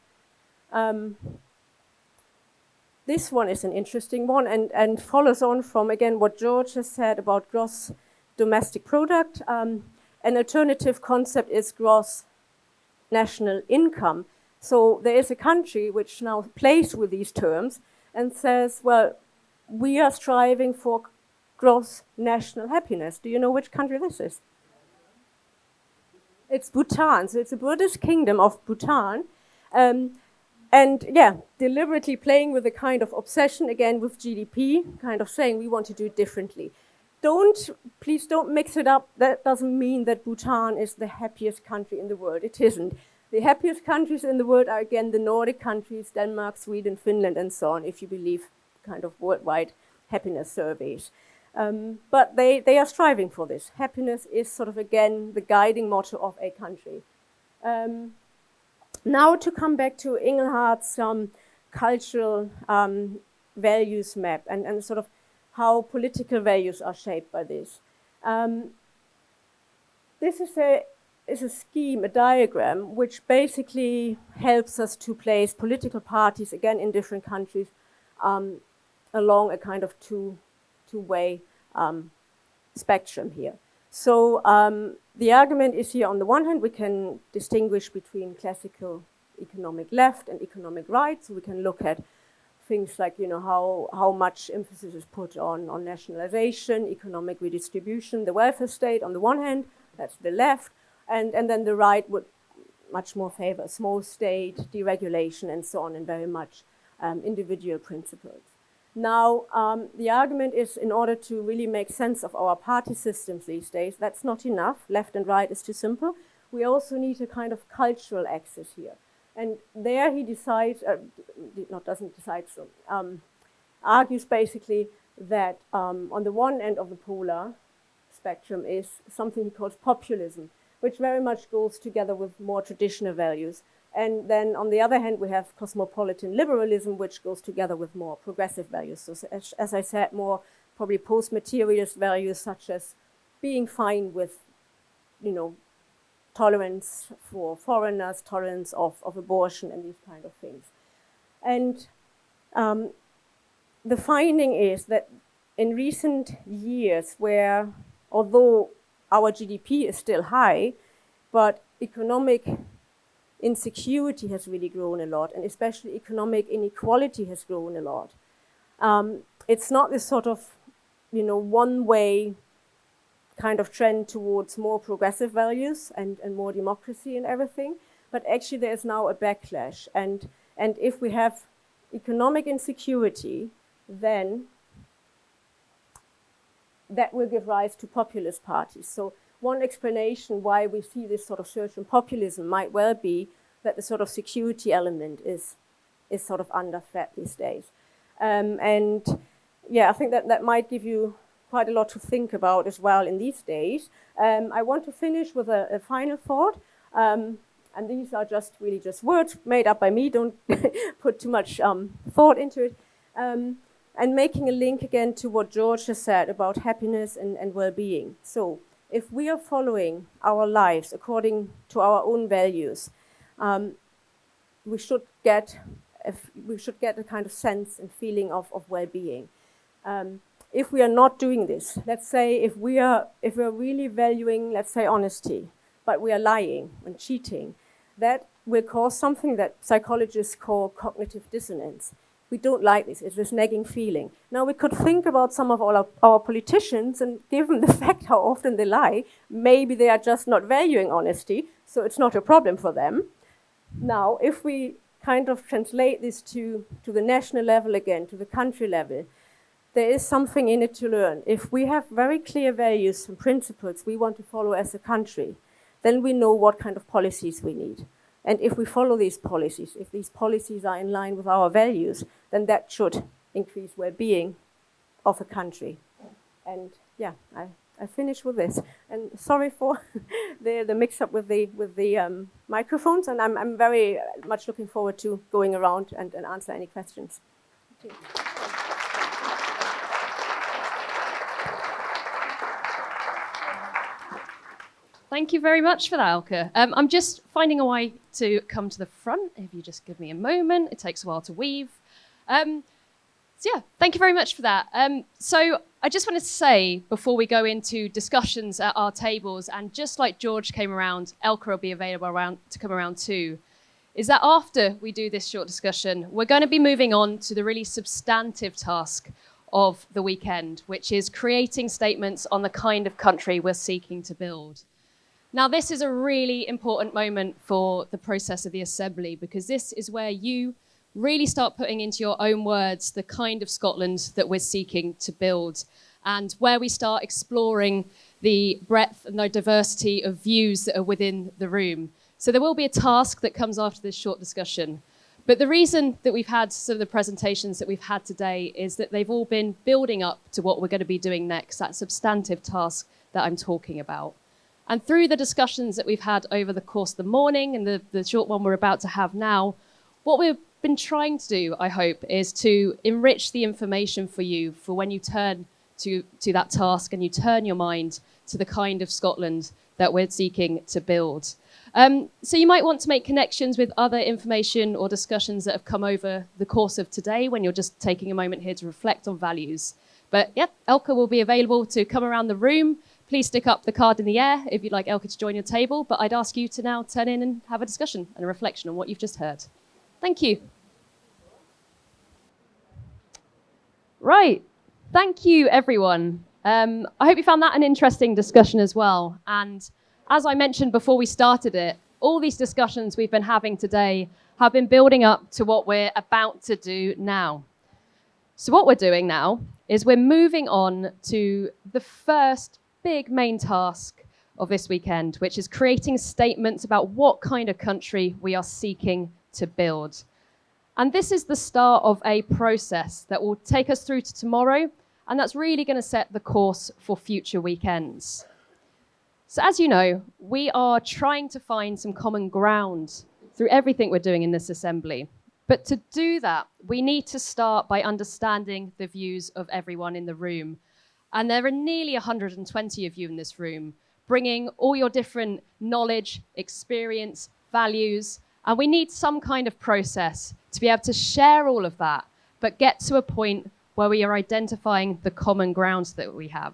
[SPEAKER 18] this one is an interesting one and follows on from, again, what George has said about gross domestic product. An alternative concept is gross national income. So there is a country which now plays with these terms and says, well, we are striving for gross national happiness. Do you know which country this is? It's Bhutan. So it's a Buddhist kingdom of Bhutan. And yeah, deliberately playing with a kind of obsession, again, with GDP, kind of saying we want to do it differently. Please don't mix it up. That doesn't mean that Bhutan is the happiest country in the world. It isn't. The happiest countries in the world are, again, the Nordic countries, Denmark, Sweden, Finland, and so on, if you believe kind of worldwide happiness surveys. But they are striving for this. Happiness is sort of, again, the guiding motto of a country. Now to come back to Engelhardt's cultural values map and sort of how political values are shaped by this. This is a scheme, a diagram, which basically helps us to place political parties, again, in different countries along a kind of two-way spectrum here. So the argument is here, on the one hand, we can distinguish between classical economic left and economic right. So we can look at things like, how much emphasis is put on nationalization, economic redistribution, the welfare state on the one hand, that's the left, and then the right would much more favor small state, deregulation, and so on, and very much individual principles. Now, the argument is, in order to really make sense of our party systems these days, that's not enough. Left and right is too simple. We also need a kind of cultural axis here. And there he decides, argues basically that on the one end of the polar spectrum is something he calls populism, which very much goes together with more traditional values. And then on the other hand, we have cosmopolitan liberalism, which goes together with more progressive values. So as I said, more probably post-materialist values, such as being fine with, tolerance for foreigners, tolerance of abortion, and these kind of things. And the finding is that in recent years, where although our GDP is still high, but economic insecurity has really grown a lot, and especially economic inequality has grown a lot. It's not this sort of, one-way kind of trend towards more progressive values and more democracy and everything, but actually there's now a backlash. And if we have economic insecurity, then that will give rise to populist parties. So one explanation why we see this sort of surge in populism might well be that the sort of security element is sort of under threat these days. And yeah, I think that might give you quite a lot to think about as well in these days. I want to finish with a final thought. And these are really just words made up by me. Don't put too much thought into it. And making a link again to what George has said about happiness and well-being. So if we are following our lives according to our own values, we should get a kind of sense and feeling of well-being. If we are not doing this, let's say if we are really valuing, let's say, honesty, but we are lying and cheating, that will cause something that psychologists call cognitive dissonance. We don't like this. It's this nagging feeling. Now, we could think about some of our politicians, and given the fact how often they lie, maybe they are just not valuing honesty, so it's not a problem for them. Now, if we kind of translate this to the national level again, to the country level, there is something in it to learn. If we have very clear values and principles we want to follow as a country, then we know what kind of policies we need. And if we follow these policies, if these policies are in line with our values, then that should increase well-being of a country. And yeah, I finish with this. And sorry for the mix-up with the microphones. And I'm very much looking forward to going around and answer any questions. Thank you.
[SPEAKER 2] Thank you very much for that, Elke. I'm just finding a way to come to the front. If you just give me a moment, it takes a while to weave. So yeah, thank you very much for that. So I just wanted to say, before we go into discussions at our tables, and just like George came around, Elka will be available to come around too, is that after we do this short discussion, we're going to be moving on to the really substantive task of the weekend, which is creating statements on the kind of country we're seeking to build. Now, this is a really important moment for the process of the Assembly, because this is where you really start putting into your own words the kind of Scotland that we're seeking to build, and where we start exploring the breadth and the diversity of views that are within the room. So there will be a task that comes after this short discussion. But the reason that we've had some of the presentations that we've had today is that they've all been building up to what we're going to be doing next, that substantive task that I'm talking about. And through the discussions that we've had over the course of the morning and the short one we're about to have now, what we've been trying to do, I hope, is to enrich the information for you for when you turn to that task and you turn your mind to the kind of Scotland that we're seeking to build. So you might want to make connections with other information or discussions that have come over the course of today when you're just taking a moment here to reflect on values. But yeah, Elka will be available to come around the room. Please stick up the card in the air if you'd like Elka to join your table, but I'd ask you to now turn in and have a discussion and a reflection on what you've just heard. Thank you. Right. Thank you, everyone. I hope you found that an interesting discussion as well. And as I mentioned before we started it, all these discussions we've been having today have been building up to what we're about to do now. So what we're doing now is we're moving on to the first big main task of this weekend, which is creating statements about what kind of country we are seeking to build. And this is the start of a process that will take us through to tomorrow, and that's really going to set the course for future weekends. So as you know, we are trying to find some common ground through everything we're doing in this assembly. But to do that, we need to start by understanding the views of everyone in the room. And there are nearly 120 of you in this room, bringing all your different knowledge, experience, values, and we need some kind of process to be able to share all of that, but get to a point where we are identifying the common grounds that we have.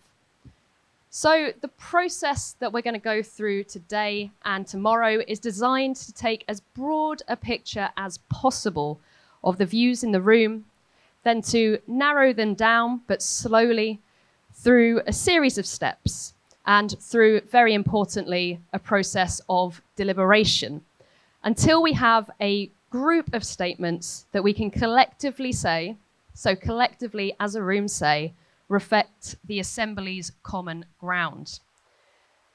[SPEAKER 2] So the process that we're going to go through today and tomorrow is designed to take as broad a picture as possible of the views in the room, then to narrow them down, but slowly, through a series of steps, and through, very importantly, a process of deliberation, until we have a group of statements that we can collectively say, so collectively as a room say, reflect the Assembly's common ground.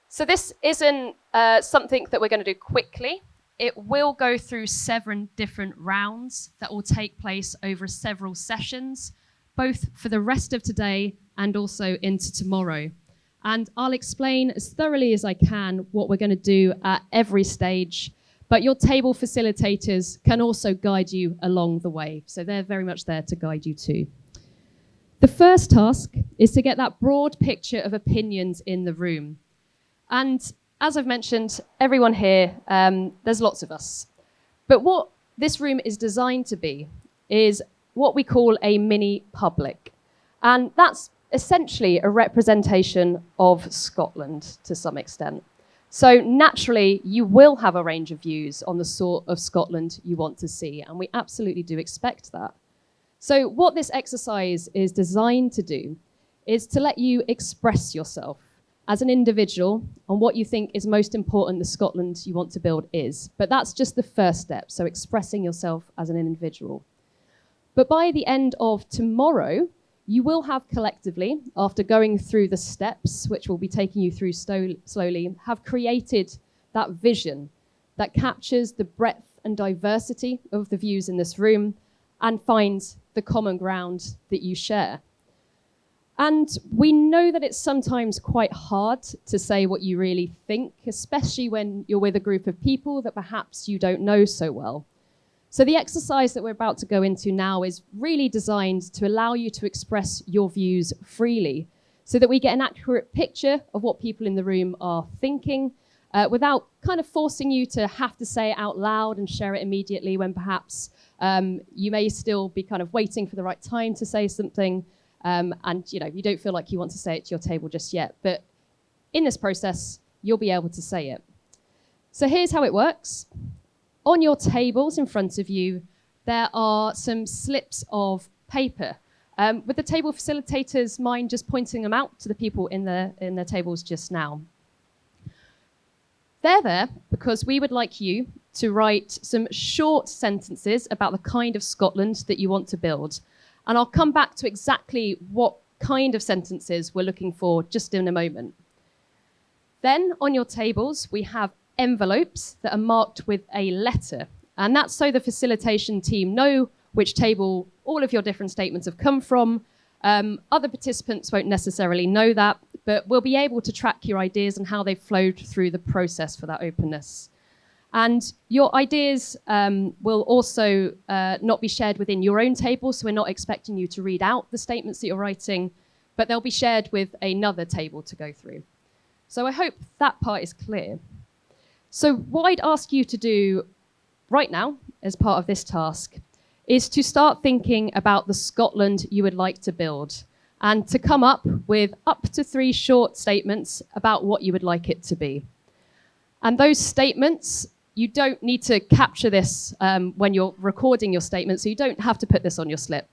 [SPEAKER 2] So this isn't something that we're going to do quickly. It will go through 7 different rounds that will take place over several sessions, both for the rest of today and also into tomorrow. And I'll explain as thoroughly as I can what we're going to do at every stage, but your table facilitators can also guide you along the way. So they're very much there to guide you too. The first task is to get that broad picture of opinions in the room. And as I've mentioned, everyone here, there's lots of us. But what this room is designed to be is what we call a mini public. And that's essentially a representation of Scotland to some extent. So naturally, you will have a range of views on the sort of Scotland you want to see, and we absolutely do expect that. So what this exercise is designed to do is to let you express yourself as an individual on what you think is most important the Scotland you want to build is. But that's just the first step, so expressing yourself as an individual. But by the end of tomorrow, you will have collectively, after going through the steps, which we'll be taking you through slowly, have created that vision that captures the breadth and diversity of the views in this room and finds the common ground that you share. And we know that it's sometimes quite hard to say what you really think, especially when you're with a group of people that perhaps you don't know so well. So the exercise that we're about to go into now is really designed to allow you to express your views freely so that we get an accurate picture of what people in the room are thinking without kind of forcing you to have to say it out loud and share it immediately when perhaps You may still be kind of waiting for the right time to say something, and you don't feel like you want to say it to your table just yet. But in this process, you'll be able to say it. So here's how it works. On your tables in front of you, there are some slips of paper. Would the table facilitators mind just pointing them out to the people in their tables just now? They're there because we would like you to write some short sentences about the kind of Scotland that you want to build. And I'll come back to exactly what kind of sentences we're looking for just in a moment. Then on your tables, we have envelopes that are marked with a letter. And that's so the facilitation team know which table all of your different statements have come from. Other participants won't necessarily know that, but we'll be able to track your ideas and how they've flowed through the process for that openness. And your ideas will also not be shared within your own table, so we're not expecting you to read out the statements that you're writing, but they'll be shared with another table to go through. So I hope that part is clear. So what I'd ask you to do right now, as part of this task, is to start thinking about the Scotland you would like to build and to come up with up to 3 short statements about what you would like it to be. And those statements, you don't need to capture this when you're recording your statement, so you don't have to put this on your slip.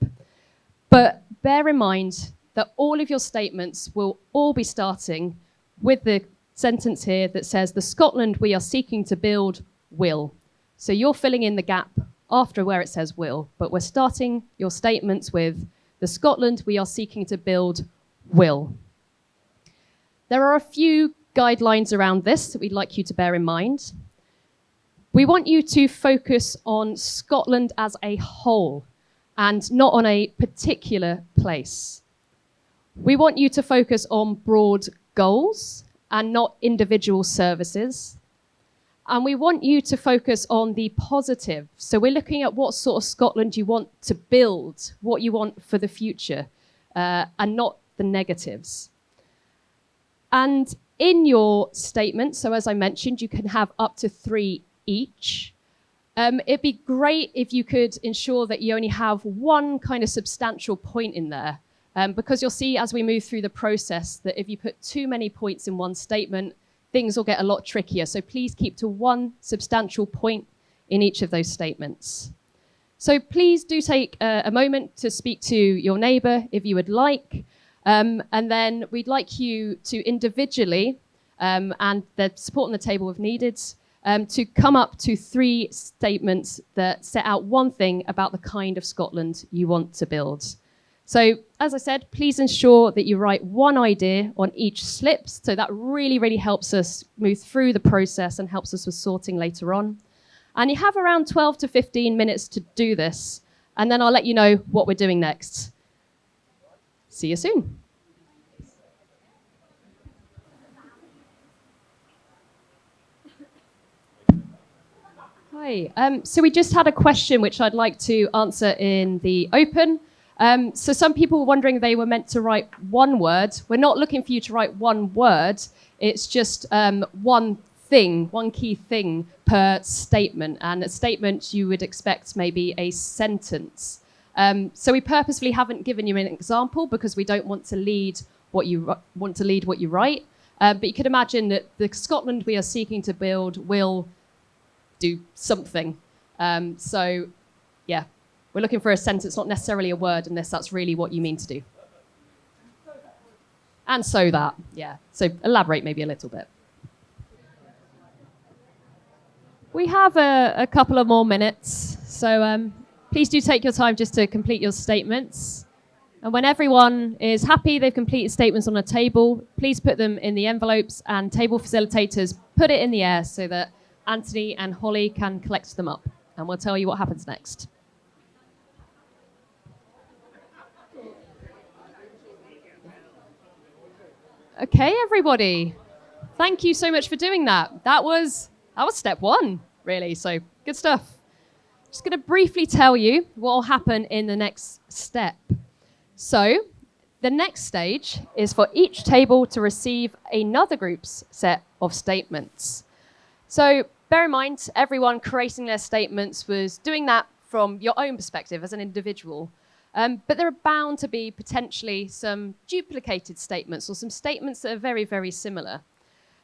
[SPEAKER 2] But bear in mind that all of your statements will all be starting with the sentence here that says, the Scotland we are seeking to build will. So you're filling in the gap after where it says will, but we're starting your statements with, the Scotland we are seeking to build will. There are a few guidelines around this that we'd like you to bear in mind. We want you to focus on Scotland as a whole and not on a particular place. We want you to focus on broad goals and not individual services. And we want you to focus on the positive. So we're looking at what sort of Scotland you want to build, what you want for the future, and not the negatives. And in your statement, so as I mentioned, you can have up to 3 each. It'd be great if you could ensure that you only have one kind of substantial point in there, because you'll see as we move through the process that if you put too many points in one statement, things will get a lot trickier. So please keep to one substantial point in each of those statements. So please do take a moment to speak to your neighbour if you would like. And then we'd like you to individually, and the support on the table if needed, to come up to 3 statements that set out one thing about the kind of Scotland you want to build. So, as I said, please ensure that you write one idea on each slip. So that really, really helps us move through the process and helps us with sorting later on. And you have around 12 to 15 minutes to do this. And then I'll let you know what we're doing next. See you soon. Hi. So we just had a question which I'd like to answer in the open. So some people were wondering they were meant to write one word. We're not looking for you to write one word. It's just one thing, one key thing per statement. And a statement you would expect maybe a sentence. So we purposefully haven't given you an example because we don't want to lead what you write. But you could imagine that the Scotland we are seeking to build will do something. So, yeah. We're looking for a sentence, not necessarily a word, unless that's really what you mean to do. And so that, yeah. So elaborate maybe a little bit. We have a couple of more minutes, so please do take your time just to complete your statements. And when everyone is happy, they've completed statements on a table, please put them in the envelopes, and table facilitators put it in the air so that Anthony and Holly can collect them up. And we'll tell you what happens next. Okay, everybody. Thank you so much for doing that. That was step 1, really. So good stuff. Just going to briefly tell you what will happen in the next step. So the next stage is for each table to receive another group's set of statements. So bear in mind, everyone creating their statements was doing that from your own perspective as an individual. But there are bound to be potentially some duplicated statements or some statements that are very, very similar.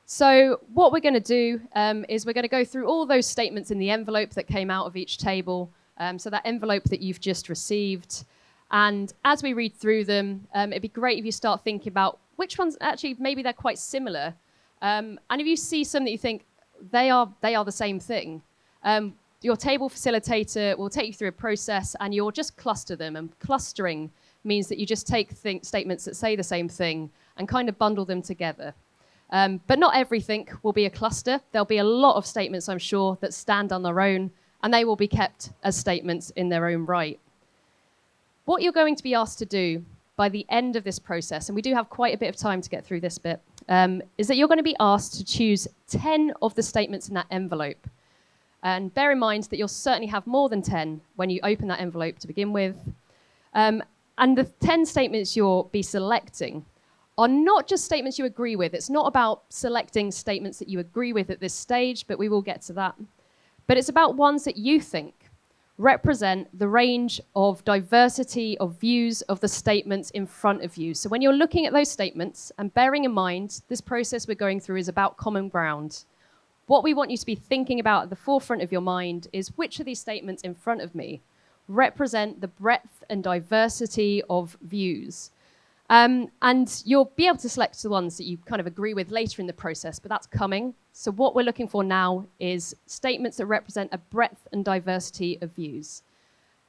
[SPEAKER 2] So what we're going to do is we're going to go through all those statements in the envelope that came out of each table, so that envelope that you've just received. And as we read through them, it'd be great if you start thinking about which ones actually maybe they're quite similar. And if you see some that you think they are the same thing, your table facilitator will take you through a process and you'll just cluster them. And clustering means that you just take statements that say the same thing and kind of bundle them together. But not everything will be a cluster. There'll be a lot of statements, I'm sure, that stand on their own, and they will be kept as statements in their own right. What you're going to be asked to do by the end of this process, and we do have quite a bit of time to get through this bit, is that you're going to be asked to choose 10 of the statements in that envelope. And bear in mind that you'll certainly have more than 10 when you open that envelope to begin with. And the 10 statements you'll be selecting are not just statements you agree with. It's not about selecting statements that you agree with at this stage, but we will get to that. But it's about ones that you think represent the range of diversity of views of the statements in front of you. So when you're looking at those statements, and bearing in mind this process we're going through is about common ground, what we want you to be thinking about at the forefront of your mind is which of these statements in front of me represent the breadth and diversity of views. And you'll be able to select the ones that you kind of agree with later in the process, but that's coming. So what we're looking for now is statements that represent a breadth and diversity of views.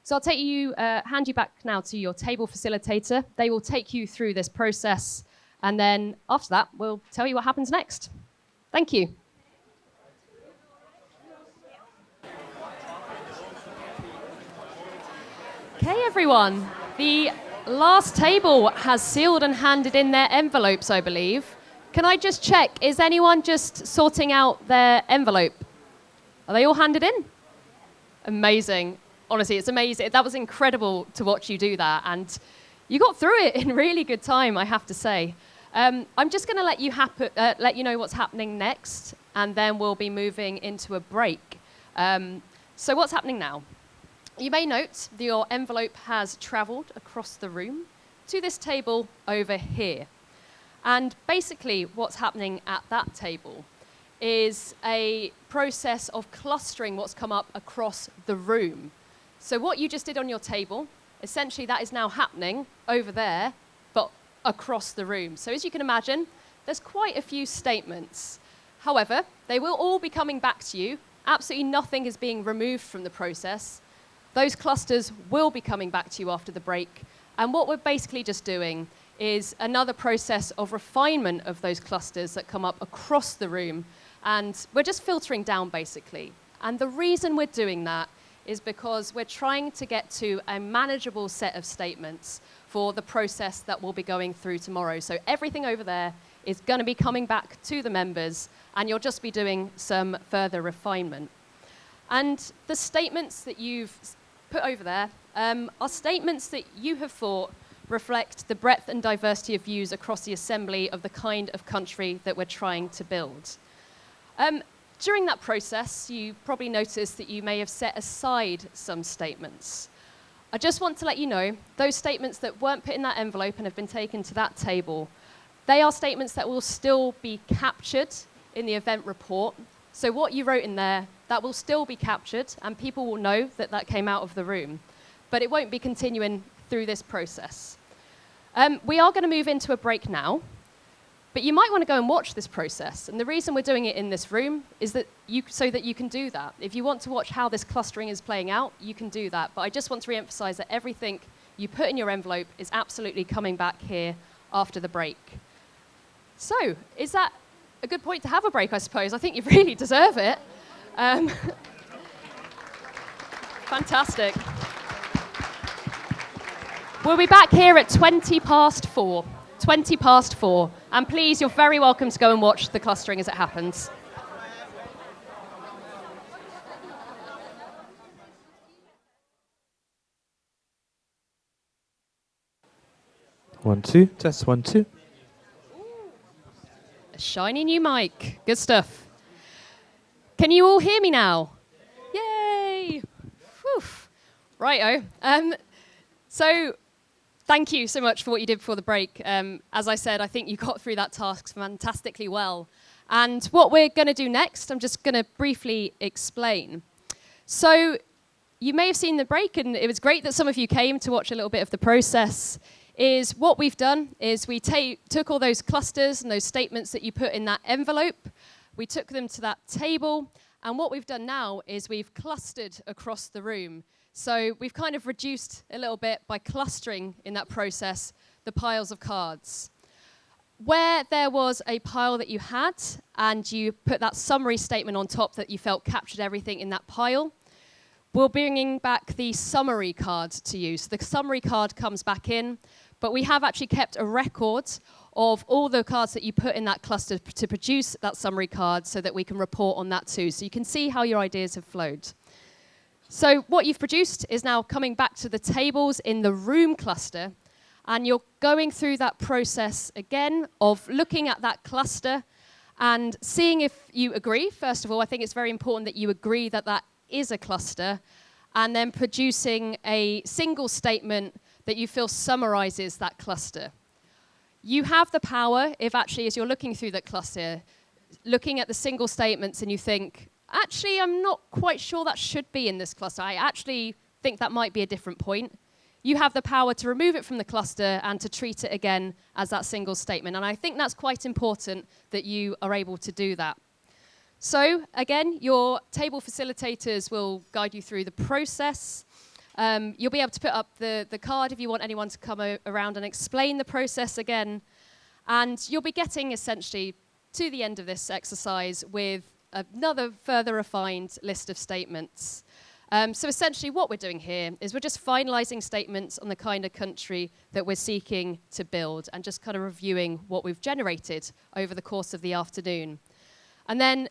[SPEAKER 2] So I'll hand you back now to your table facilitator. They will take you through this process, and then after that, we'll tell you what happens next. Thank you. Okay, everyone. The last table has sealed and handed in their envelopes, I believe. Can I just check, is anyone just sorting out their envelope? Are they all handed in? Amazing. Honestly, it's amazing. That was incredible to watch you do that. And you got through it in really good time, I have to say. I'm just going to let you know what's happening next, and then we'll be moving into a break. So what's happening now? You may note that your envelope has travelled across the room to this table over here. And basically what's happening at that table is a process of clustering what's come up across the room. So what you just did on your table, essentially that is now happening over there, but across the room. So as you can imagine, there's quite a few statements. However, they will all be coming back to you. Absolutely nothing is being removed from the process. Those clusters will be coming back to you after the break. And what we're basically just doing is another process of refinement of those clusters that come up across the room. And we're just filtering down, basically. And the reason we're doing that is because we're trying to get to a manageable set of statements for the process that we'll be going through tomorrow. So everything over there is going to be coming back to the members, and you'll just be doing some further refinement. And the statements that you've put over there are statements that you have thought reflect the breadth and diversity of views across the assembly of the kind of country that we're trying to build. During that process, you probably noticed that you may have set aside some statements. I just want to let you know, those statements that weren't put in that envelope and have been taken to that table, they are statements that will still be captured in the event report. So what you wrote in there, that will still be captured, and people will know that that came out of the room. But it won't be continuing through this process. We are going to move into a break now, but you might want to go and watch this process. And the reason we're doing it in this room is that so that you can do that. If you want to watch how this clustering is playing out, you can do that. But I just want to re-emphasize that everything you put in your envelope is absolutely coming back here after the break. So, is that a good point to have a break, I suppose? I think you really deserve it. Fantastic. We'll be back here at 4:20. 4:20. And please, you're very welcome to go and watch the clustering as it happens.
[SPEAKER 20] One, two, test 1, 2.
[SPEAKER 2] A shiny new mic. Good stuff. Can you all hear me now? Yay! Whew. Righto. So thank you so much for what you did before the break. As I said, I think you got through that task fantastically well. And what we're going to do next, I'm just going to briefly explain. So you may have seen the break, and it was great that some of you came to watch a little bit of the process. Is what we've done is we took all those clusters and those statements that you put in that envelope, we took them to that table, and what we've done now is we've clustered across the room. So we've kind of reduced a little bit by clustering in that process the piles of cards. Where there was a pile that you had and you put that summary statement on top that you felt captured everything in that pile, we're bringing back the summary card to you. So the summary card comes back in, but we have actually kept a record of all the cards that you put in that cluster to produce that summary card so that we can report on that too. So you can see how your ideas have flowed. So what you've produced is now coming back to the tables in the room cluster, and you're going through that process again of looking at that cluster and seeing if you agree. First of all, I think it's very important that you agree that that is a cluster, and then producing a single statement that you feel summarizes that cluster. You have the power, if actually as you're looking through that cluster, looking at the single statements and you think, actually, I'm not quite sure that should be in this cluster. I actually think that might be a different point. You have the power to remove it from the cluster and to treat it again as that single statement. And I think that's quite important that you are able to do that. So again, your table facilitators will guide you through the process. You'll be able to put up the card if you want anyone to come around and explain the process again. And you'll be getting essentially to the end of this exercise with another further refined list of statements. So essentially what we're doing here is we're just finalizing statements on the kind of country that we're seeking to build and just kind of reviewing what we've generated over the course of the afternoon. And then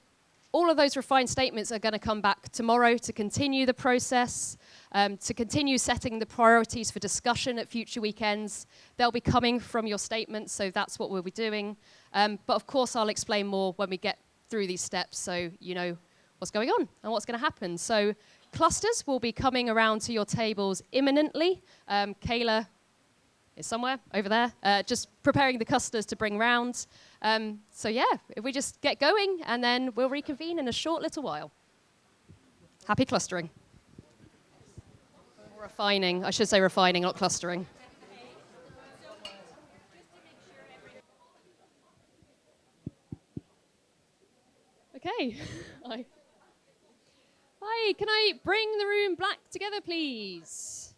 [SPEAKER 2] all of those refined statements are going to come back tomorrow to continue the process, to continue setting the priorities for discussion at future weekends. They'll be coming from your statements, so that's what we'll be doing. But of course, I'll explain more when we get through these steps so you know what's going on and what's going to happen. So clusters will be coming around to your tables imminently. Kayla is somewhere over there, just preparing the clusters to bring round. So yeah, if we just get going and then we'll reconvene in a short little while. Happy clustering. Refining, I should say refining, not clustering. Okay. Hi, can I bring the room black together, please?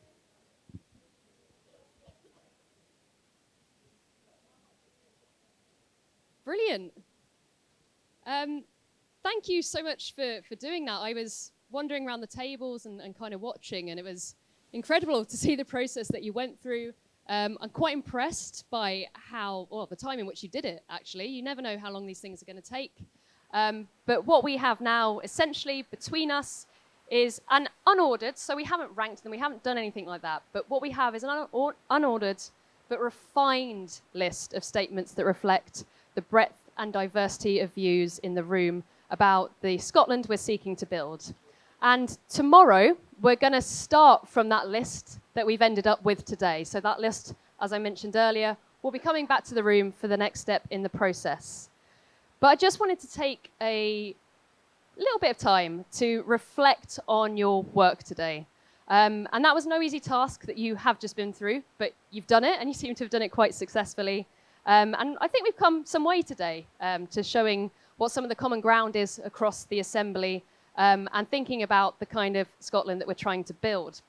[SPEAKER 2] Brilliant. Thank you so much for doing that. I was wandering around the tables and kind of watching, and it was incredible to see the process that you went through. I'm quite impressed by the time in which you did it, actually. You never know how long these things are going to take. But what we have now, essentially, between us is an unordered, so we haven't ranked them, we haven't done anything like that, but what we have is an unordered but refined list of statements that reflect the breadth and diversity of views in the room about the Scotland we're seeking to build. And tomorrow, we're going to start from that list that we've ended up with today. So that list, as I mentioned earlier, will be coming back to the room for the next step in the process. But I just wanted to take a little bit of time to reflect on your work today. And that was no easy task that you have just been through, but you've done it, and you seem to have done it quite successfully. And I think we've come some way today to showing what some of the common ground is across the Assembly and thinking about the kind of Scotland that we're trying to build.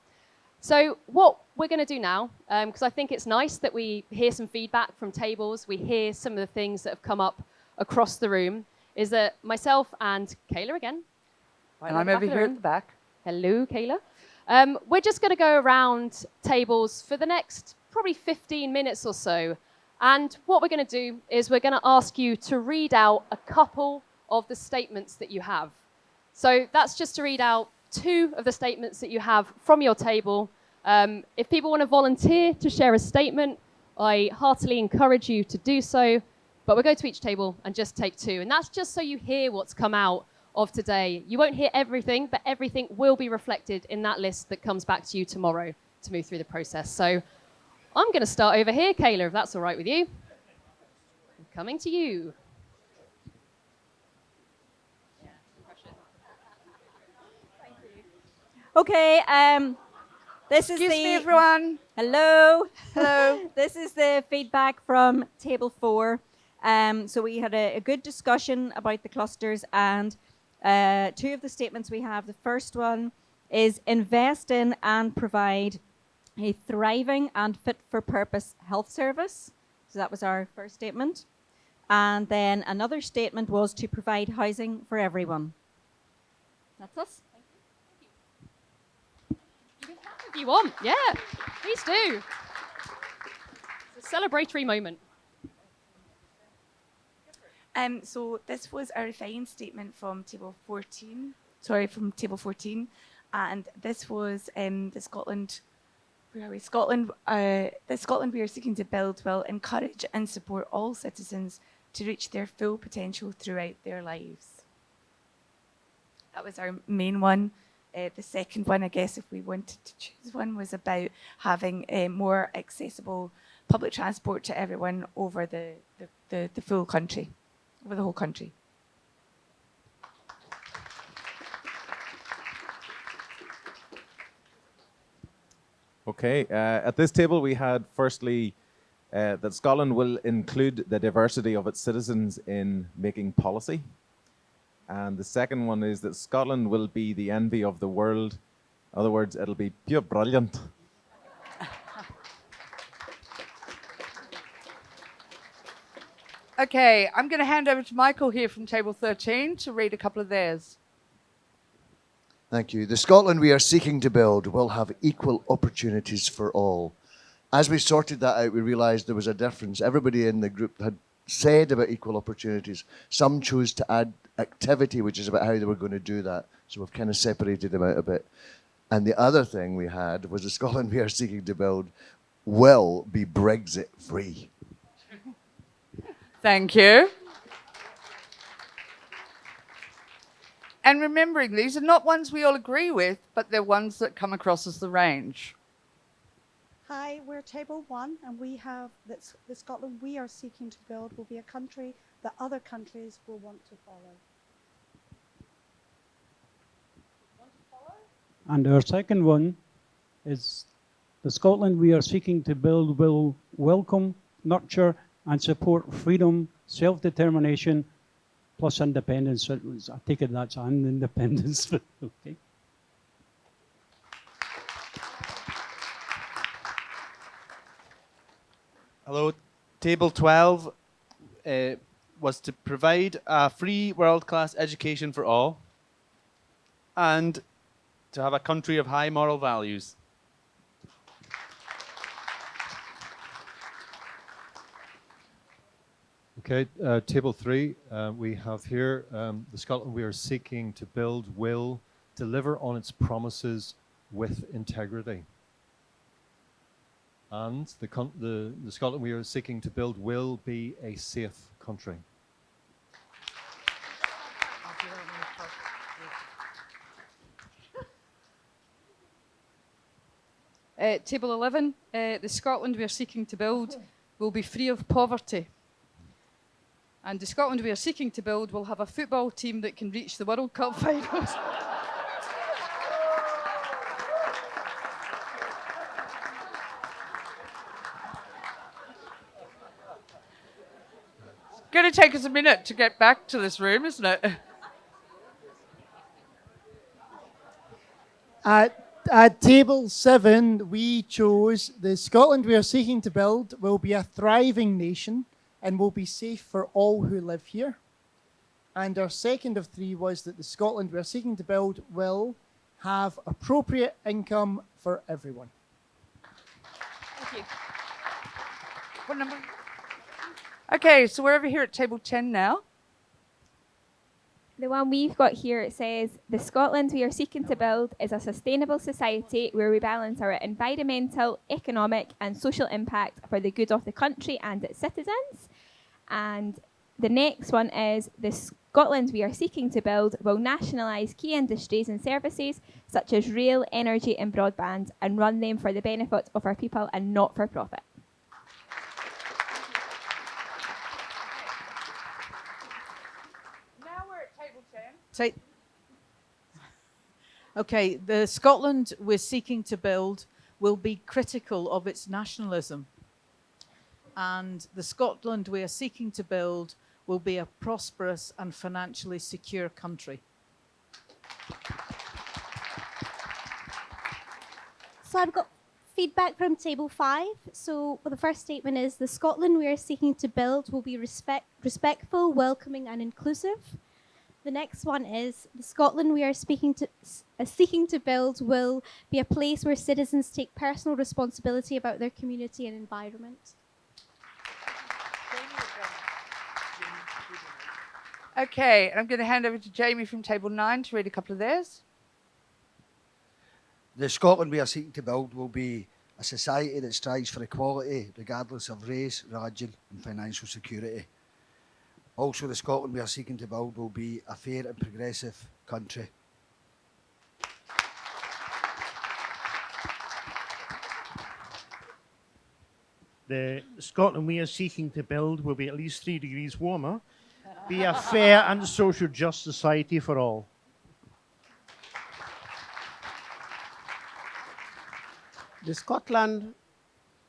[SPEAKER 2] So what we're going to do now, because I think it's nice that we hear some feedback from tables, we hear some of the things that have come up across the room, is that myself and Kayla again.
[SPEAKER 6] And I'm over here at the back.
[SPEAKER 2] Hello, Kayla. We're just going to go around tables for the next probably 15 minutes or so. And what we're going to do is we're going to ask you to read out a couple of the statements that you have. So that's just to read out 2 of the statements that you have from your table. If people want to volunteer to share a statement, I heartily encourage you to do so. But we'll go to each table and just take 2. And that's just so you hear what's come out of today. You won't hear everything, but everything will be reflected in that list that comes back to you tomorrow to move through the process. So I'm going to start over here, Kayla, if that's all right with you. I'm coming to you.
[SPEAKER 10] Okay, this is
[SPEAKER 21] Excuse
[SPEAKER 10] the...
[SPEAKER 21] me, everyone.
[SPEAKER 10] Hello.
[SPEAKER 21] Hello.
[SPEAKER 10] This is the feedback from Table 4. So we had a good discussion about the clusters, and two of the statements we have. The first one is invest in and provide a thriving and fit-for-purpose health service. So that was our first statement. And then another statement was to provide housing for everyone. That's us.
[SPEAKER 2] If you want, yeah, please do. It's a celebratory moment.
[SPEAKER 8] So this was a refined statement from Table 14. Sorry, from Table 14, and this was the Scotland. Where are we? Scotland. The Scotland we are seeking to build will encourage and support all citizens to reach their full potential throughout their lives. That was our main one. The second one, I guess, if we wanted to choose one, was about having more accessible public transport to everyone over the full country, over the whole country.
[SPEAKER 12] Okay, at this table we had firstly that Scotland will include the diversity of its citizens in making policy. And the second one is that Scotland will be the envy of the world. In other words, it'll be pure brilliant.
[SPEAKER 21] Okay, I'm going to hand over to Michael here from Table 13 to read a couple of theirs.
[SPEAKER 22] Thank you. The Scotland we are seeking to build will have equal opportunities for all. As we sorted that out, we realised there was a difference. Everybody in the group had said about equal opportunities. Some chose to add activity, which is about how they were going to do that. So we've kind of separated them out a bit. And the other thing we had was the Scotland we are seeking to build will be Brexit free.
[SPEAKER 21] Thank you. And remembering, these are not ones we all agree with, but they're ones that come across as the range.
[SPEAKER 23] Hi, we're Table 1, and we have that the Scotland we are seeking to build will be a country that other countries will want to follow.
[SPEAKER 24] And our second one is the Scotland we are seeking to build will welcome, nurture, and support freedom, self-determination, plus independence. I take it that's an independence. Okay.
[SPEAKER 25] Hello, Table 12 was to provide a free world-class education for all and to have a country of high moral values.
[SPEAKER 16] Okay, Table 3, we have here the Scotland we are seeking to build will deliver on its promises with integrity. And the Scotland we are seeking to build will be a safe country.
[SPEAKER 11] Table 11, the Scotland we are seeking to build will be free of poverty. And the Scotland we are seeking to build will have a football team that can reach the World Cup finals.
[SPEAKER 21] Going to take us a minute to get back to this room, isn't it?
[SPEAKER 26] At Table 7, we chose the Scotland we are seeking to build will be a thriving nation and will be safe for all who live here. And our second of 3 was that the Scotland we are seeking to build will have appropriate income for everyone.
[SPEAKER 21] Thank you. What number? Okay, so we're over here at Table 10 now.
[SPEAKER 27] The one we've got here, it says, the Scotland we are seeking to build is a sustainable society where we balance our environmental, economic and social impact for the good of the country and its citizens. And The next one is the Scotland we are seeking to build will nationalise key industries and services such as rail, energy and broadband and run them for the benefit of our people and not for profit.
[SPEAKER 21] Now we're at table 10. Okay, the Scotland we're seeking to build will be critical of its nationalism. And the Scotland we are seeking to build will be a prosperous and financially secure country.
[SPEAKER 3] So I've got feedback from table 5. So the first statement is the Scotland we are seeking to build will be respectful, welcoming and inclusive. The next one is the Scotland we are seeking to build will be a place where citizens take personal responsibility about their community and environment.
[SPEAKER 21] Okay, and I'm going to hand over to Jamie from table 9 to read a couple of theirs.
[SPEAKER 4] The Scotland we are seeking to build will be a society that strives for equality regardless of race, religion and financial security. Also, the Scotland we are seeking to build will be a fair and progressive country.
[SPEAKER 5] The Scotland we are seeking to build will be at least 3 degrees warmer, be a fair and social just society for all.
[SPEAKER 7] The Scotland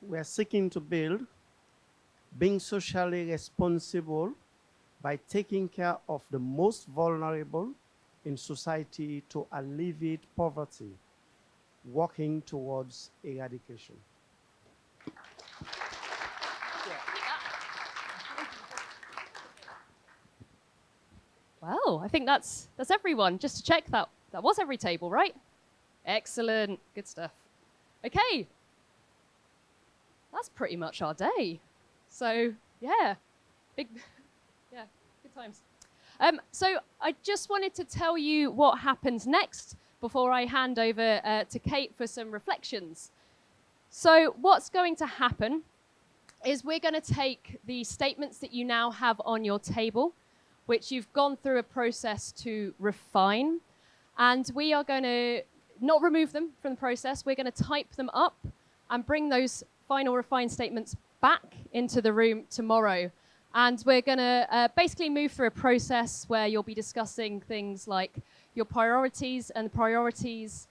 [SPEAKER 7] we are seeking to build, being socially responsible by taking care of the most vulnerable in society to alleviate poverty, working towards eradication.
[SPEAKER 2] Well, I think that's everyone. Just to check that was every table, right? Excellent, good stuff. Okay, that's pretty much our day. So yeah, good times. So I just wanted to tell you what happens next before I hand over to Kate for some reflections. So what's going to happen is we're going to take the statements that you now have on your table, which you've gone through a process to refine, and we are going to not remove them from the process. We're going to type them up and bring those final refined statements back into the room tomorrow. And we're going to basically move through a process where you'll be discussing things like your priorities and priorities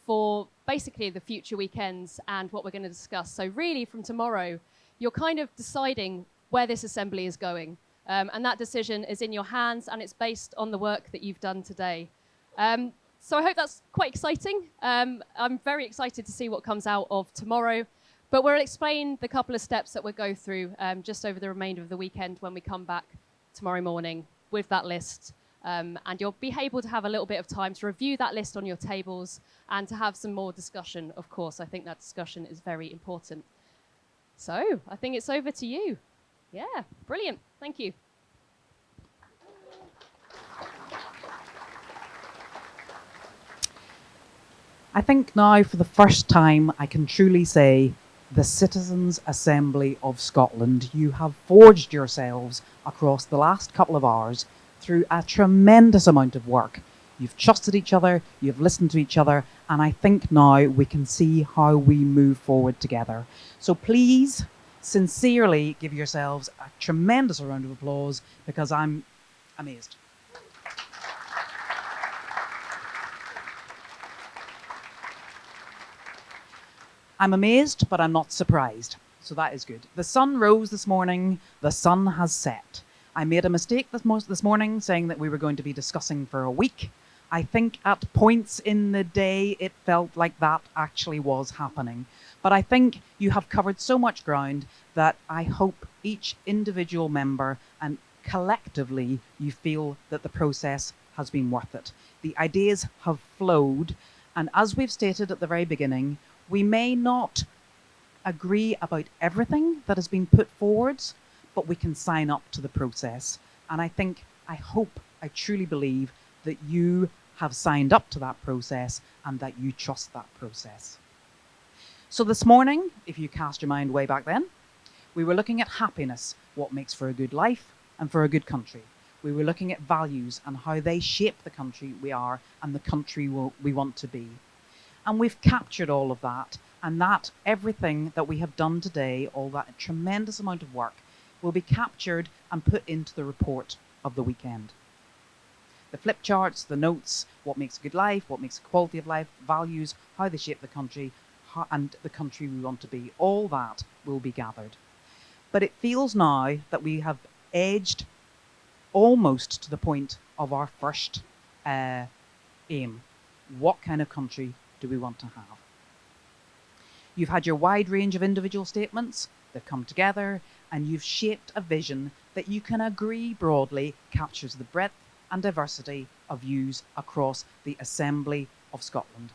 [SPEAKER 2] for basically the future weekends and what we're going to discuss. So really from tomorrow, you're kind of deciding where this assembly is going. And that decision is in your hands and it's based on the work that you've done today. So I hope that's quite exciting. I'm very excited to see what comes out of tomorrow. But we'll explain the couple of steps that we'll go through just over the remainder of the weekend when we come back tomorrow morning with that list. And you'll be able to have a little bit of time to review that list on your tables and to have some more discussion, of course. I think that discussion is very important. So I think it's over to you. Yeah, brilliant. Thank you.
[SPEAKER 1] I think now for the first time I can truly say the Citizens' Assembly of Scotland, you have forged yourselves across the last couple of hours through a tremendous amount of work. You've trusted each other, you've listened to each other, and I think now we can see how we move forward together. So please, sincerely give yourselves a tremendous round of applause because I'm amazed. I'm amazed, but I'm not surprised. So that is good. The sun rose this morning. The sun has set. I made a mistake this morning saying that we were going to be discussing for a week. I think at points in the day it felt like that actually was happening. But I think you have covered so much ground that I hope each individual member and collectively you feel that the process has been worth it. The ideas have flowed, and as we've stated at the very beginning, we may not agree about everything that has been put forward, but we can sign up to the process. And I hope, I truly believe that you have signed up to that process and that you trust that process. So this morning, if you cast your mind way back then, we were looking at happiness, what makes for a good life, and for a good country. We were looking at values and how they shape the country we are and the country we want to be. And we've captured all of that, and that everything that we have done today, all that tremendous amount of work, will be captured and put into the report of the weekend. The flip charts, the notes, what makes a good life, what makes a quality of life, values, how they shape the country, and the country we want to be, all that will be gathered. But it feels now that we have edged almost to the point of our first aim. What kind of country do we want to have? You've had your wide range of individual statements, they've come together, and you've shaped a vision that you can agree broadly captures the breadth and diversity of views across the Assembly of Scotland.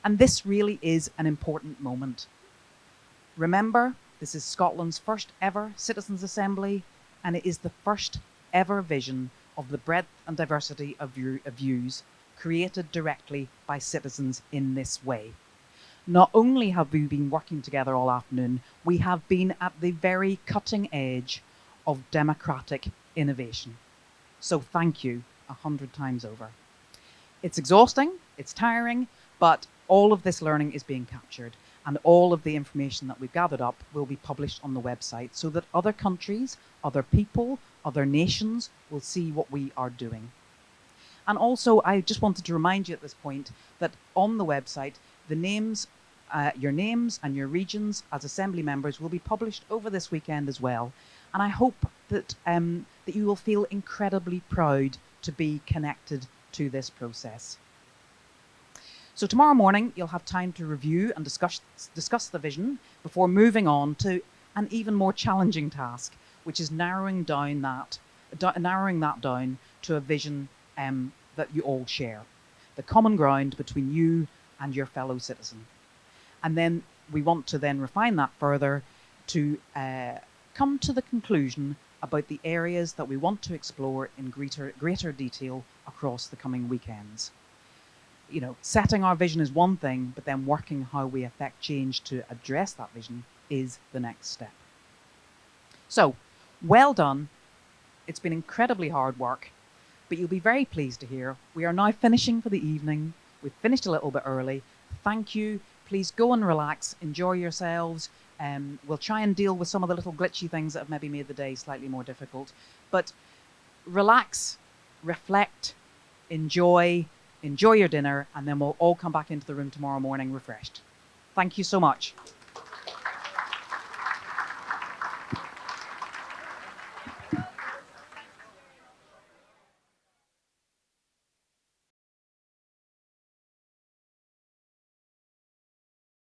[SPEAKER 1] And this really is an important moment. Remember, this is Scotland's first ever Citizens' Assembly, and it is the first ever vision of the breadth and diversity of views created directly by citizens in this way. Not only have we been working together all afternoon, we have been at the very cutting edge of democratic innovation. So thank you 100 times over. It's exhausting, it's tiring, but all of this learning is being captured, and all of the information that we've gathered up will be published on the website so that other countries, other people, other nations will see what we are doing. And also, I just wanted to remind you at this point that on the website, the names, your names and your regions as Assembly members will be published over this weekend as well. And I hope that, that you will feel incredibly proud to be connected to this process. So tomorrow morning, you'll have time to review and discuss the vision before moving on to an even more challenging task, which is narrowing that down to a vision that you all share, the common ground between you and your fellow citizen. And then we want to then refine that further to come to the conclusion about the areas that we want to explore in greater detail across the coming weekends. You know, setting our vision is one thing, but then working how we affect change to address that vision is the next step. So, well done. It's been incredibly hard work, but you'll be very pleased to hear we are now finishing for the evening. We've finished a little bit early. Thank you. Please go and relax, enjoy yourselves. We'll try and deal with some of the little glitchy things that have maybe made the day slightly more difficult. But relax, reflect, enjoy your dinner, and then we'll all come back into the room tomorrow morning refreshed. Thank you so much.